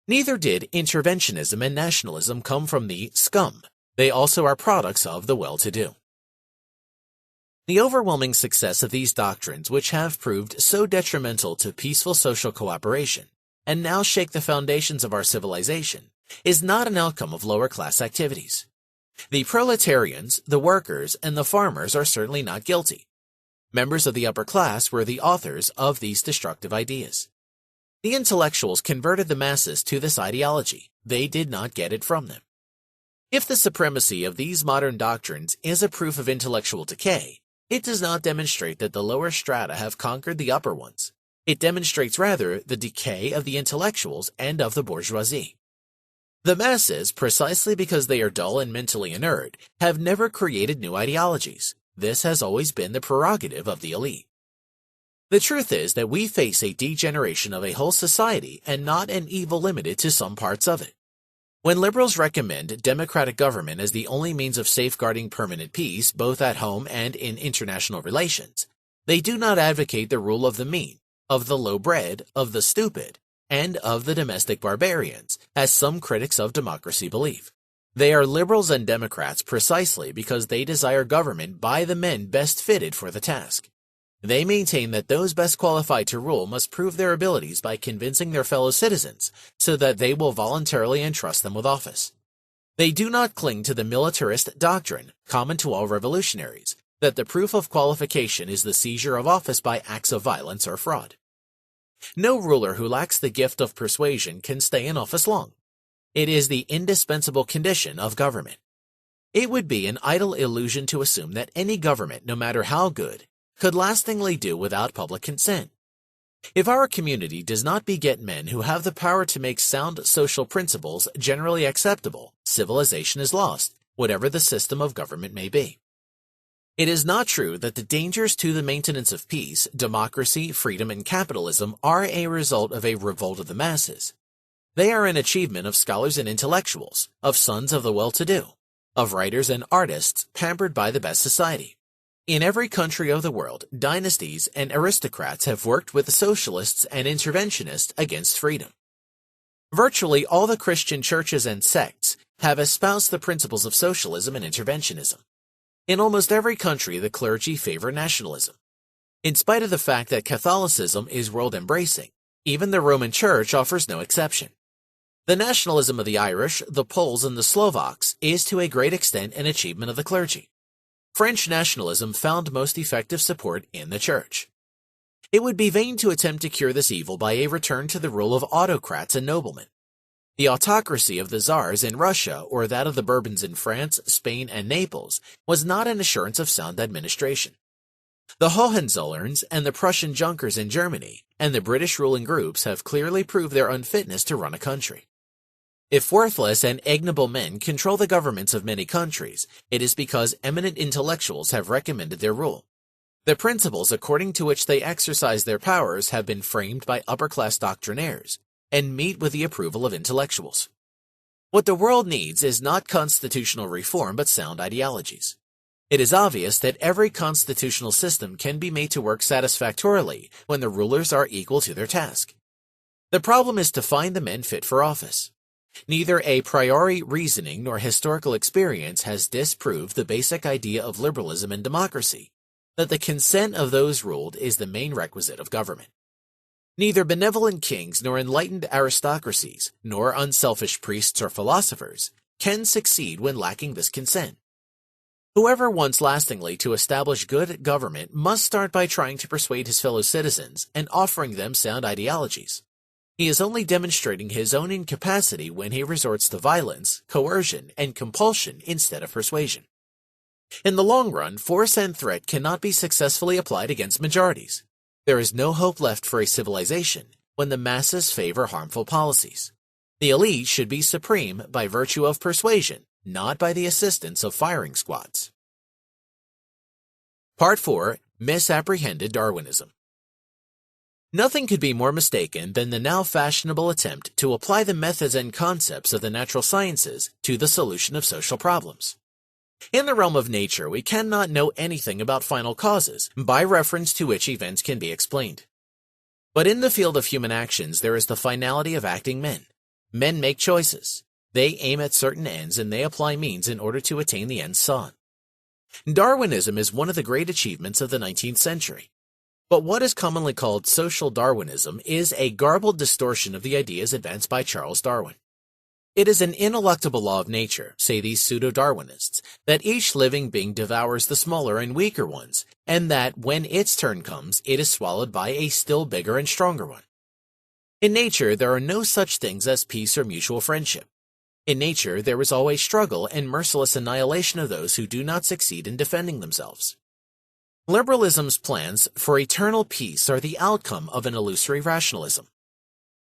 Neither did interventionism and nationalism come from the scum. They also are products of the well-to-do. The overwhelming success of these doctrines, which have proved so detrimental to peaceful social cooperation, and now shake the foundations of our civilization, is not an outcome of lower-class activities. The proletarians, the workers, and the farmers are certainly not guilty. Members of the upper class were the authors of these destructive ideas. The intellectuals converted the masses to this ideology. They did not get it from them. If the supremacy of these modern doctrines is a proof of intellectual decay, it does not demonstrate that the lower strata have conquered the upper ones. It demonstrates rather the decay of the intellectuals and of the bourgeoisie. The masses, precisely because they are dull and mentally inert, have never created new ideologies. this has always been the prerogative of the elite. The truth is that we face a degeneration of a whole society and not an evil limited to some parts of it. When liberals recommend democratic government as the only means of safeguarding permanent peace, both at home and in international relations, they do not advocate the rule of the mean, of the low-bred, of the stupid, and of the domestic barbarians, as some critics of democracy believe. They are liberals and Democrats precisely because they desire government by the men best fitted for the task. They maintain that those best qualified to rule must prove their abilities by convincing their fellow citizens so that they will voluntarily entrust them with office. They do not cling to the militarist doctrine, common to all revolutionaries, that the proof of qualification is the seizure of office by acts of violence or fraud. No ruler who lacks the gift of persuasion can stay in office long. It is the indispensable condition of government. It would be an idle illusion to assume that any government, no matter how good, could lastingly do without public consent. If our community does not beget men who have the power to make sound social principles generally acceptable, civilization is lost, whatever the system of government may be. It is not true that the dangers to the maintenance of peace, democracy, freedom, and capitalism are a result of a revolt of the masses. They are an achievement of scholars and intellectuals, of sons of the well-to-do, of writers and artists pampered by the best society. In every country of the world, dynasties and aristocrats have worked with the socialists and interventionists against freedom. Virtually all the Christian churches and sects have espoused the principles of socialism and interventionism. In almost every country, the clergy favor nationalism. In spite of the fact that Catholicism is world-embracing, even the Roman Church offers no exception. The nationalism of the Irish, the Poles, and the Slovaks is to a great extent an achievement of the clergy. French nationalism found most effective support in the Church. It would be vain to attempt to cure this evil by a return to the rule of autocrats and noblemen. The autocracy of the Tsars in Russia or that of the Bourbons in France, Spain, and Naples was not an assurance of sound administration. The Hohenzollerns and the Prussian Junkers in Germany and the British ruling groups have clearly proved their unfitness to run a country. If worthless and ignoble men control the governments of many countries, it is because eminent intellectuals have recommended their rule. The principles according to which they exercise their powers have been framed by upper-class doctrinaires and meet with the approval of intellectuals. What the world needs is not constitutional reform but sound ideologies. It is obvious that every constitutional system can be made to work satisfactorily when the rulers are equal to their task. The problem is to find the men fit for office. Neither a priori reasoning nor historical experience has disproved the basic idea of liberalism and democracy, that the consent of those ruled is the main requisite of government. Neither benevolent kings nor enlightened aristocracies, nor unselfish priests or philosophers, can succeed when lacking this consent. Whoever wants lastingly to establish good government must start by trying to persuade his fellow citizens and offering them sound ideologies. He is only demonstrating his own incapacity when he resorts to violence, coercion, and compulsion instead of persuasion. In the long run, force and threat cannot be successfully applied against majorities. There is no hope left for a civilization when the masses favor harmful policies. The elite should be supreme by virtue of persuasion, not by the assistance of firing squads. Part 4. Misapprehended Darwinism. Nothing could be more mistaken than the now fashionable attempt to apply the methods and concepts of the natural sciences to the solution of social problems. In the realm of nature, we cannot know anything about final causes, by reference to which events can be explained. But in the field of human actions, there is the finality of acting men. Men make choices. They aim at certain ends and they apply means in order to attain the ends sought. Darwinism is one of the great achievements of the 19th century. But what is commonly called social Darwinism is a garbled distortion of the ideas advanced by Charles Darwin. It is an ineluctable law of nature, say these pseudo-Darwinists, that each living being devours the smaller and weaker ones, and that when its turn comes, it is swallowed by a still bigger and stronger one. In nature, there are no such things as peace or mutual friendship. In nature, there is always struggle and merciless annihilation of those who do not succeed in defending themselves. Liberalism's plans for eternal peace are the outcome of an illusory rationalism.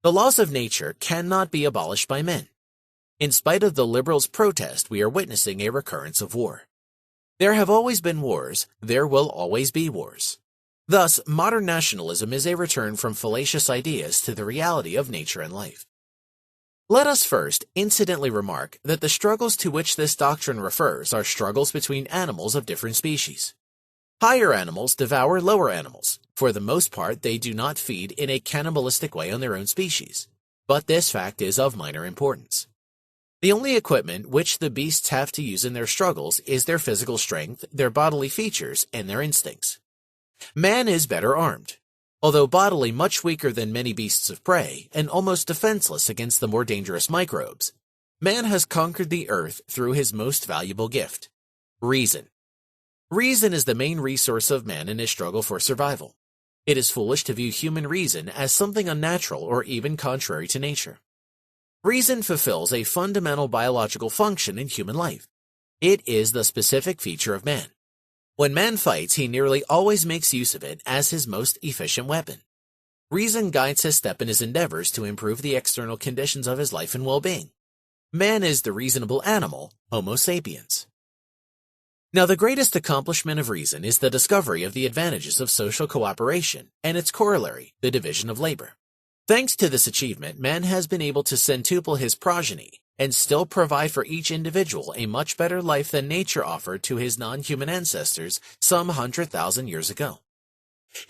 The laws of nature cannot be abolished by men. In spite of the liberals' protest, we are witnessing a recurrence of war. There have always been wars, there will always be wars. Thus, modern nationalism is a return from fallacious ideas to the reality of nature and life. Let us first incidentally remark that the struggles to which this doctrine refers are struggles between animals of different species. Higher animals devour lower animals. For the most part, they do not feed in a cannibalistic way on their own species. But this fact is of minor importance. The only equipment which the beasts have to use in their struggles is their physical strength, their bodily features, and their instincts. Man is better armed. Although bodily much weaker than many beasts of prey, and almost defenseless against the more dangerous microbes, man has conquered the earth through his most valuable gift, reason. Reason is the main resource of man in his struggle for survival. It is foolish to view human reason as something unnatural or even contrary to nature. Reason fulfills a fundamental biological function in human life. It is the specific feature of man. When man fights, he nearly always makes use of it as his most efficient weapon. Reason guides his step in his endeavors to improve the external conditions of his life and well-being. Man is the reasonable animal, Homo sapiens. Now, the greatest accomplishment of reason is the discovery of the advantages of social cooperation and its corollary, the division of labor. Thanks to this achievement, man has been able to centuple his progeny and still provide for each individual a much better life than nature offered to his non-human ancestors some 100,000 years ago.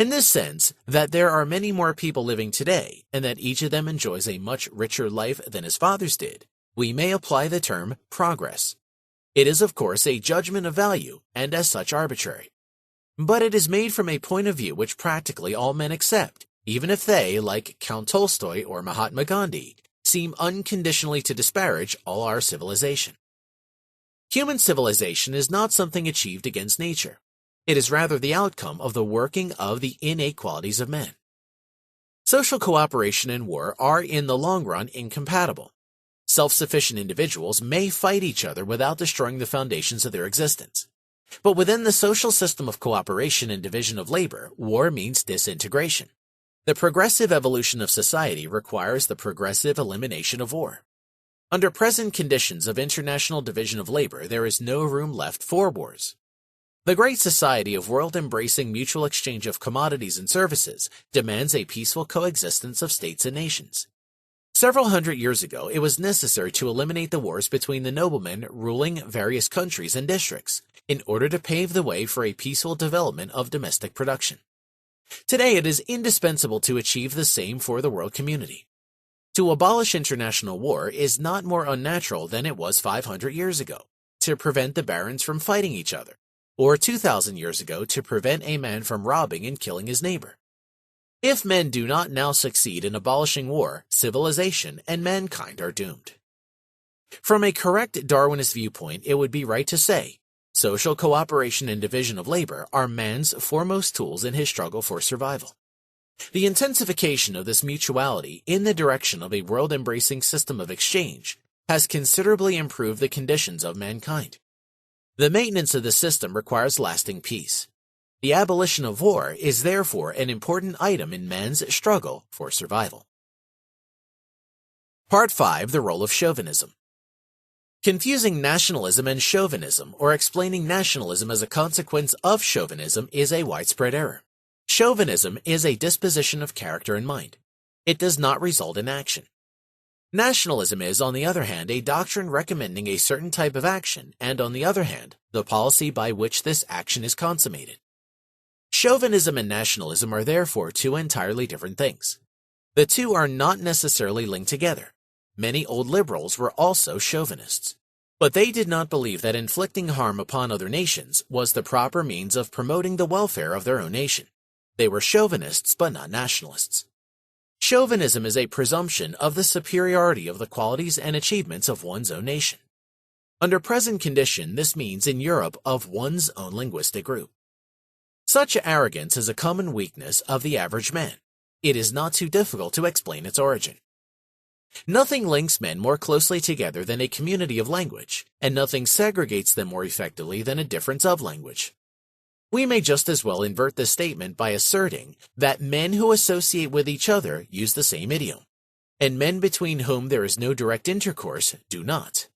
In this sense, that there are many more people living today and that each of them enjoys a much richer life than his fathers did, we may apply the term progress. It is, of course, a judgment of value and as such arbitrary. But it is made from a point of view which practically all men accept, even if they, like Count Tolstoy or Mahatma Gandhi, seem unconditionally to disparage all our civilization. Human civilization is not something achieved against nature. It is rather the outcome of the working of the innate qualities of men. Social cooperation and war are in the long run incompatible. Self-sufficient individuals may fight each other without destroying the foundations of their existence. But within the social system of cooperation and division of labor, war means disintegration. The progressive evolution of society requires the progressive elimination of war. Under present conditions of international division of labor, there is no room left for wars. The great society of world-embracing mutual exchange of commodities and services demands a peaceful coexistence of states and nations. Several hundred years ago, it was necessary to eliminate the wars between the noblemen ruling various countries and districts in order to pave the way for a peaceful development of domestic production. Today, it is indispensable to achieve the same for the world community. To abolish international war is not more unnatural than it was 500 years ago, to prevent the barons from fighting each other, or 2,000 years ago to prevent a man from robbing and killing his neighbor. If men do not now succeed in abolishing war, civilization and mankind are doomed. From a correct Darwinist viewpoint, it would be right to say, social cooperation and division of labor are man's foremost tools in his struggle for survival. The intensification of this mutuality in the direction of a world-embracing system of exchange has considerably improved the conditions of mankind. The maintenance of the system requires lasting peace. The abolition of war is therefore an important item in man's struggle for survival. Part 5. The Role of Chauvinism. Confusing nationalism and chauvinism, or explaining nationalism as a consequence of chauvinism, is a widespread error. Chauvinism is a disposition of character and mind. It does not result in action. Nationalism is, on the other hand, a doctrine recommending a certain type of action, and on the other hand, the policy by which this action is consummated. Chauvinism and nationalism are therefore two entirely different things. The two are not necessarily linked together. Many old liberals were also chauvinists, but they did not believe that inflicting harm upon other nations was the proper means of promoting the welfare of their own nation. They were chauvinists but not nationalists. Chauvinism is a presumption of the superiority of the qualities and achievements of one's own nation. Under present condition, this means in Europe of one's own linguistic group. Such arrogance is a common weakness of the average man. It is not too difficult to explain its origin. Nothing links men more closely together than a community of language, and nothing segregates them more effectively than a difference of language. We may just as well invert this statement by asserting that men who associate with each other use the same idiom, and men between whom there is no direct intercourse do not.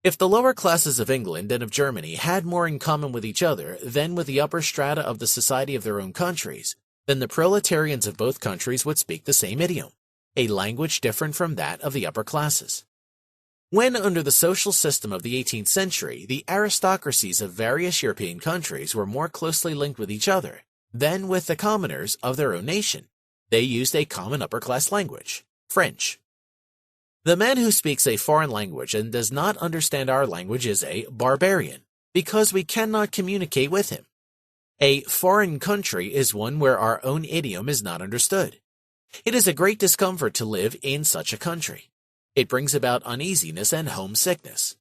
If the lower classes of England and of Germany had more in common with each other than with the upper strata of the society of their own countries, then the proletarians of both countries would speak the same idiom, a language different from that of the upper classes. When, under the social system of the 18th century, the aristocracies of various European countries were more closely linked with each other than with the commoners of their own nation, they used a common upper-class language, French. The man who speaks a foreign language and does not understand our language is a barbarian, because we cannot communicate with him. A foreign country is one where our own idiom is not understood. It is a great discomfort to live in such a country. It brings about uneasiness and homesickness.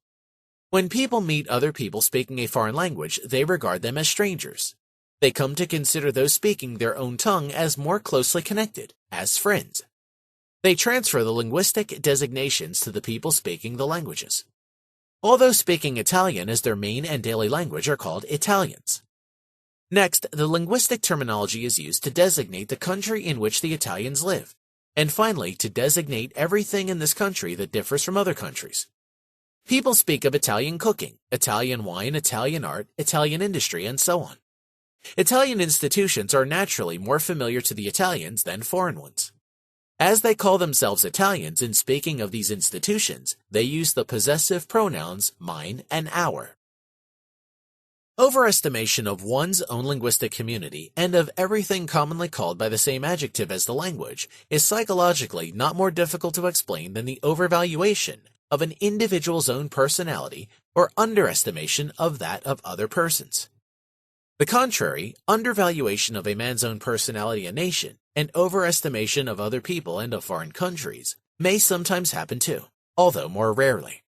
When people meet other people speaking a foreign language, they regard them as strangers. They come to consider those speaking their own tongue as more closely connected, as friends. They transfer the linguistic designations to the people speaking the languages. All those speaking Italian as their main and daily language are called Italians. Next, the linguistic terminology is used to designate the country in which the Italians live, and finally to designate everything in this country that differs from other countries. People speak of Italian cooking, Italian wine, Italian art, Italian industry, and so on. Italian institutions are naturally more familiar to the Italians than foreign ones. As they call themselves Italians in speaking of these institutions, they use the possessive pronouns mine and our. Overestimation of one's own linguistic community and of everything commonly called by the same adjective as the language is psychologically not more difficult to explain than the overvaluation of an individual's own personality or underestimation of that of other persons. The contrary, undervaluation of a man's own personality and nation, and overestimation of other people and of foreign countries, may sometimes happen too, although more rarely.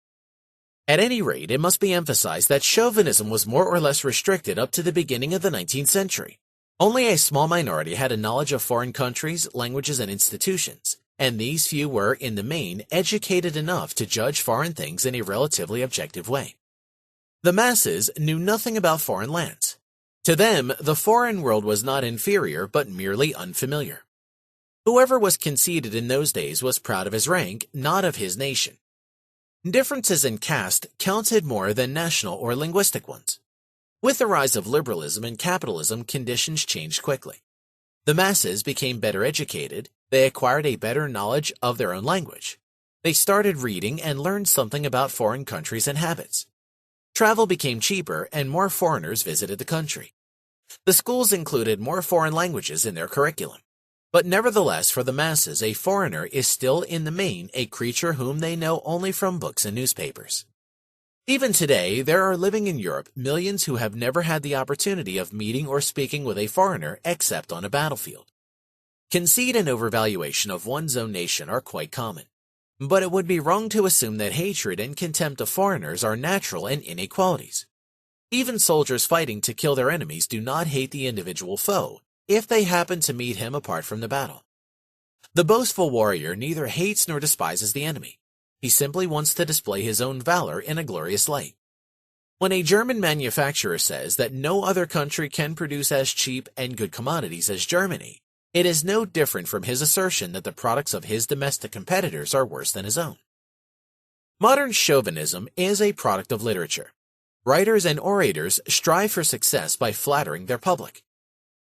At any rate, it must be emphasized that chauvinism was more or less restricted up to the beginning of the 19th century. Only a small minority had a knowledge of foreign countries, languages, and institutions, and these few were, in the main, educated enough to judge foreign things in a relatively objective way. The masses knew nothing about foreign lands. To them, the foreign world was not inferior, but merely unfamiliar. Whoever was conceited in those days was proud of his rank, not of his nation. Differences in caste counted more than national or linguistic ones. With the rise of liberalism and capitalism, conditions changed quickly. The masses became better educated, they acquired a better knowledge of their own language. They started reading and learned something about foreign countries and habits. Travel became cheaper and more foreigners visited the country. The schools included more foreign languages in their curriculum. But nevertheless, for the masses, a foreigner is still in the main a creature whom they know only from books and newspapers. Even today, there are living in Europe millions who have never had the opportunity of meeting or speaking with a foreigner except on a battlefield. Conceit and overvaluation of one's own nation are quite common. But it would be wrong to assume that hatred and contempt of foreigners are natural and innate qualities. Even soldiers fighting to kill their enemies do not hate the individual foe if they happen to meet him apart from the battle. The boastful warrior neither hates nor despises the enemy. He simply wants to display his own valor in a glorious light. When a German manufacturer says that no other country can produce as cheap and good commodities as Germany, it is no different from his assertion that the products of his domestic competitors are worse than his own. Modern chauvinism is a product of literature. Writers and orators strive for success by flattering their public.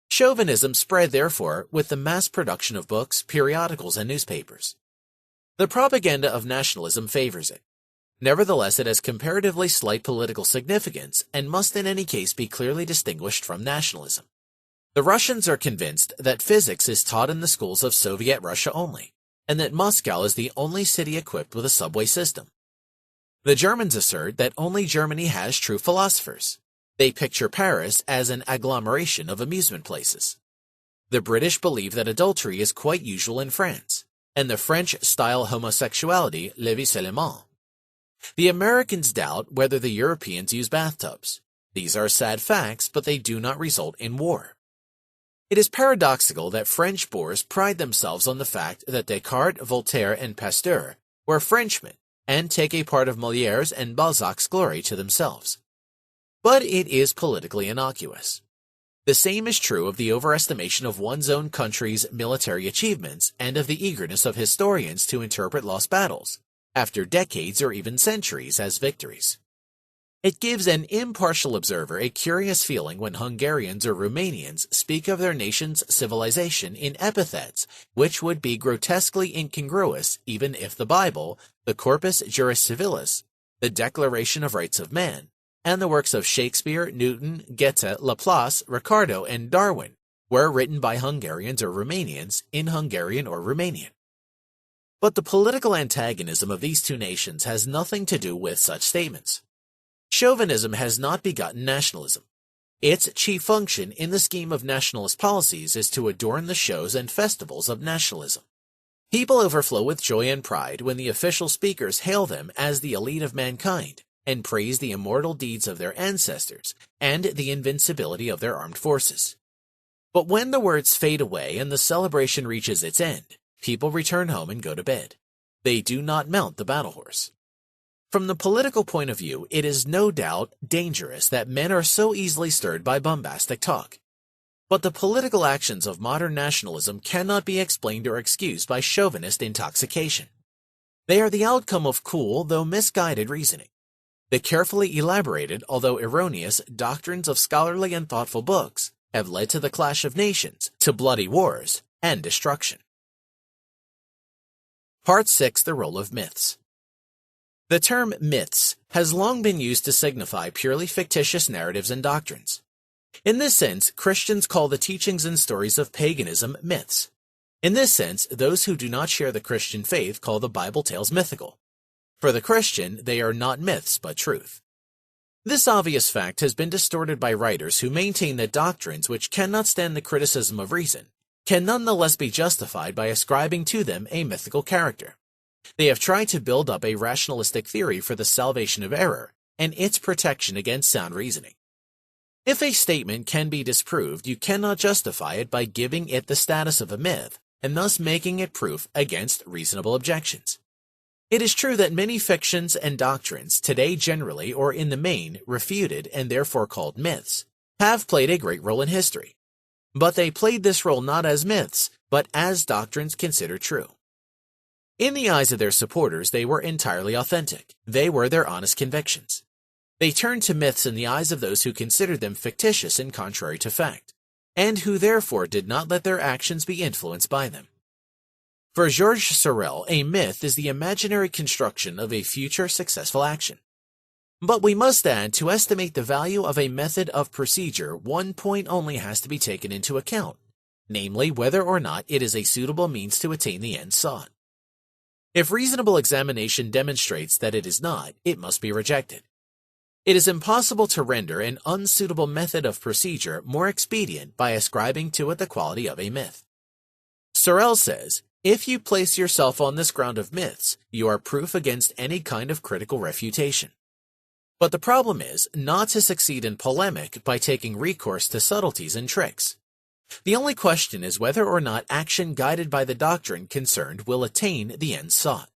Chauvinism spread, therefore, with the mass production of books, periodicals, and newspapers. The propaganda of nationalism favors it. Nevertheless, it has comparatively slight political significance and must in any case be clearly distinguished from nationalism. The Russians are convinced that physics is taught in the schools of Soviet Russia only, and that Moscow is the only city equipped with a subway system. The Germans assert that only Germany has true philosophers. They picture Paris as an agglomeration of amusement places. The British believe that adultery is quite usual in France, and the French style homosexuality le vie seulement. The Americans doubt whether the Europeans use bathtubs. These are sad facts, but they do not result in war. It is paradoxical that French boors pride themselves on the fact that Descartes, Voltaire, and Pasteur were Frenchmen and take a part of Molière's and Balzac's glory to themselves. But it is politically innocuous. The same is true of the overestimation of one's own country's military achievements and of the eagerness of historians to interpret lost battles, after decades or even centuries as victories. It gives an impartial observer a curious feeling when Hungarians or Romanians speak of their nation's civilization in epithets which would be grotesquely incongruous even if the Bible, the Corpus Juris Civilis, the Declaration of Rights of Man, and the works of Shakespeare, Newton, Goethe, Laplace, Ricardo, and Darwin were written by Hungarians or Romanians in Hungarian or Romanian. But the political antagonism of these two nations has nothing to do with such statements. Chauvinism has not begotten nationalism. Its chief function in the scheme of nationalist policies is to adorn the shows and festivals of nationalism. People overflow with joy and pride when the official speakers hail them as the elite of mankind and praise the immortal deeds of their ancestors and the invincibility of their armed forces. But when the words fade away and the celebration reaches its end, people return home and go to bed. They do not mount the battle horse. From the political point of view, it is no doubt dangerous that men are so easily stirred by bombastic talk. But the political actions of modern nationalism cannot be explained or excused by chauvinist intoxication. They are the outcome of cool, though misguided reasoning. The carefully elaborated, although erroneous, doctrines of scholarly and thoughtful books have led to the clash of nations, to bloody wars, and destruction. Part 6. The Role of Myths. The term myths has long been used to signify purely fictitious narratives and doctrines. In this sense, Christians call the teachings and stories of paganism myths. In this sense, those who do not share the Christian faith call the Bible tales mythical. For the Christian, they are not myths but truth. This obvious fact has been distorted by writers who maintain that doctrines which cannot stand the criticism of reason can nonetheless be justified by ascribing to them a mythical character. They have tried to build up a rationalistic theory for the salvation of error and its protection against sound reasoning. If a statement can be disproved, you cannot justify it by giving it the status of a myth and thus making it proof against reasonable objections. It is true that many fictions and doctrines, today generally or in the main refuted and therefore called myths, have played a great role in history. But they played this role not as myths, but as doctrines considered true. In the eyes of their supporters, they were entirely authentic. They were their honest convictions. They turned to myths in the eyes of those who considered them fictitious and contrary to fact, and who therefore did not let their actions be influenced by them. For Georges Sorel, a myth is the imaginary construction of a future successful action. But we must add, to estimate the value of a method of procedure, one point only has to be taken into account, namely whether or not it is a suitable means to attain the end sought. If reasonable examination demonstrates that it is not, it must be rejected. It is impossible to render an unsuitable method of procedure more expedient by ascribing to it the quality of a myth. Sorel says, if you place yourself on this ground of myths, you are proof against any kind of critical refutation. But the problem is not to succeed in polemic by taking recourse to subtleties and tricks. The only question is whether or not action guided by the doctrine concerned will attain the end sought.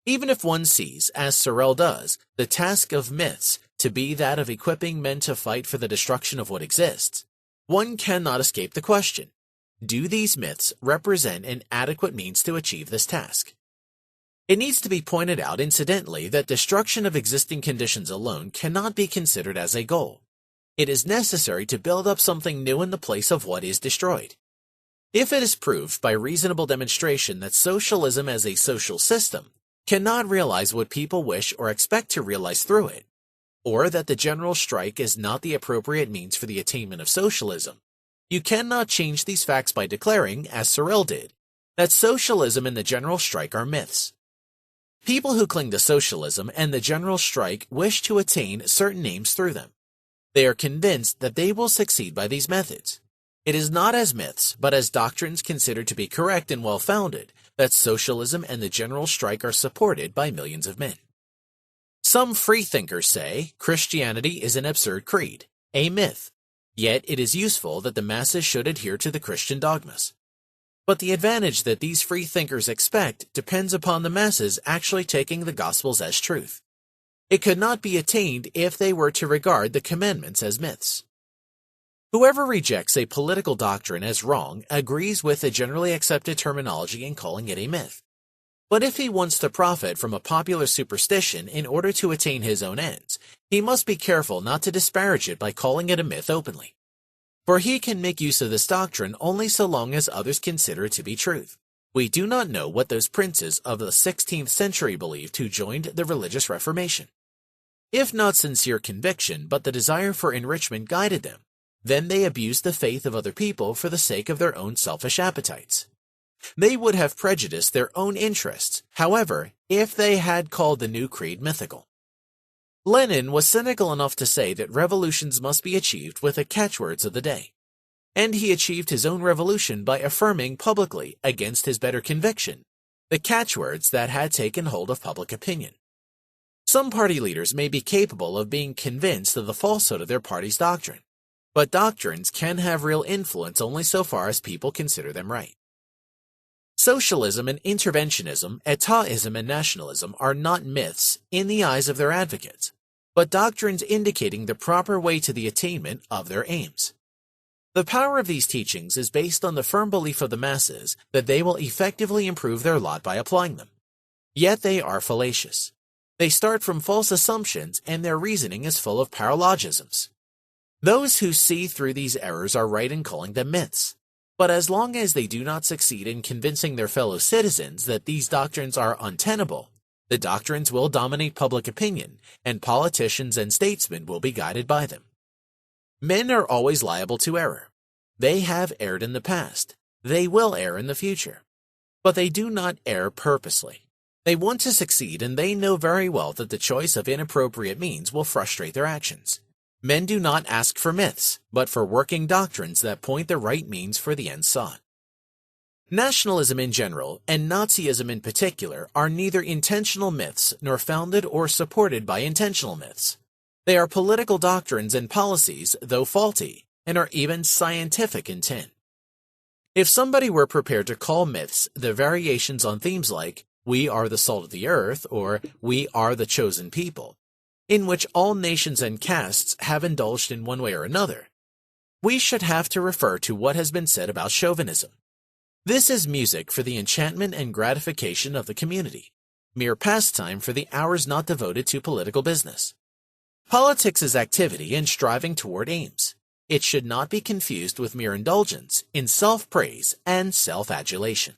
Even if one sees, as Sorel does, the task of myths to be that of equipping men to fight for the destruction of what exists, one cannot escape the question, do these myths represent an adequate means to achieve this task? It needs to be pointed out, incidentally, that destruction of existing conditions alone cannot be considered as a goal. It is necessary to build up something new in the place of what is destroyed. If it is proved by reasonable demonstration that socialism as a social system cannot realize what people wish or expect to realize through it, or that the general strike is not the appropriate means for the attainment of socialism, you cannot change these facts by declaring, as Sorel did, that socialism and the general strike are myths. People who cling to socialism and the general strike wish to attain certain aims through them. They are convinced that they will succeed by these methods. It is not as myths, but as doctrines considered to be correct and well-founded, that socialism and the general strike are supported by millions of men. Some freethinkers say Christianity is an absurd creed, a myth, yet it is useful that the masses should adhere to the Christian dogmas. But the advantage that these freethinkers expect depends upon the masses actually taking the Gospels as truth. It could not be attained if they were to regard the commandments as myths. Whoever rejects a political doctrine as wrong agrees with the generally accepted terminology in calling it a myth. But if he wants to profit from a popular superstition in order to attain his own ends, he must be careful not to disparage it by calling it a myth openly. For he can make use of this doctrine only so long as others consider it to be truth. We do not know what those princes of the 16th century believed who joined the religious Reformation. If not sincere conviction but the desire for enrichment guided them, then they abused the faith of other people for the sake of their own selfish appetites. They would have prejudiced their own interests, however, if they had called the new creed mythical. Lenin was cynical enough to say that revolutions must be achieved with the catchwords of the day. And he achieved his own revolution by affirming publicly, against his better conviction, the catchwords that had taken hold of public opinion. Some party leaders may be capable of being convinced of the falsehood of their party's doctrine, but doctrines can have real influence only so far as people consider them right. Socialism and interventionism, etatism and nationalism are not myths in the eyes of their advocates, but doctrines indicating the proper way to the attainment of their aims. The power of these teachings is based on the firm belief of the masses that they will effectively improve their lot by applying them. Yet they are fallacious. They start from false assumptions and their reasoning is full of paralogisms. Those who see through these errors are right in calling them myths. But as long as they do not succeed in convincing their fellow citizens that these doctrines are untenable, the doctrines will dominate public opinion, and politicians and statesmen will be guided by them. Men are always liable to error. They have erred in the past. They will err in the future. But they do not err purposely. They want to succeed, and they know very well that the choice of inappropriate means will frustrate their actions. Men do not ask for myths, but for working doctrines that point the right means for the end sought. Nationalism in general, and Nazism in particular, are neither intentional myths nor founded or supported by intentional myths. They are political doctrines and policies, though faulty, and are even scientific in tint. If somebody were prepared to call myths the variations on themes like, "We are the salt of the earth," or "We are the chosen people," in which all nations and castes have indulged in one way or another, we should have to refer to what has been said about chauvinism. This is music for the enchantment and gratification of the community, mere pastime for the hours not devoted to political business. Politics is activity and striving toward aims. It should not be confused with mere indulgence in self-praise and self-adulation.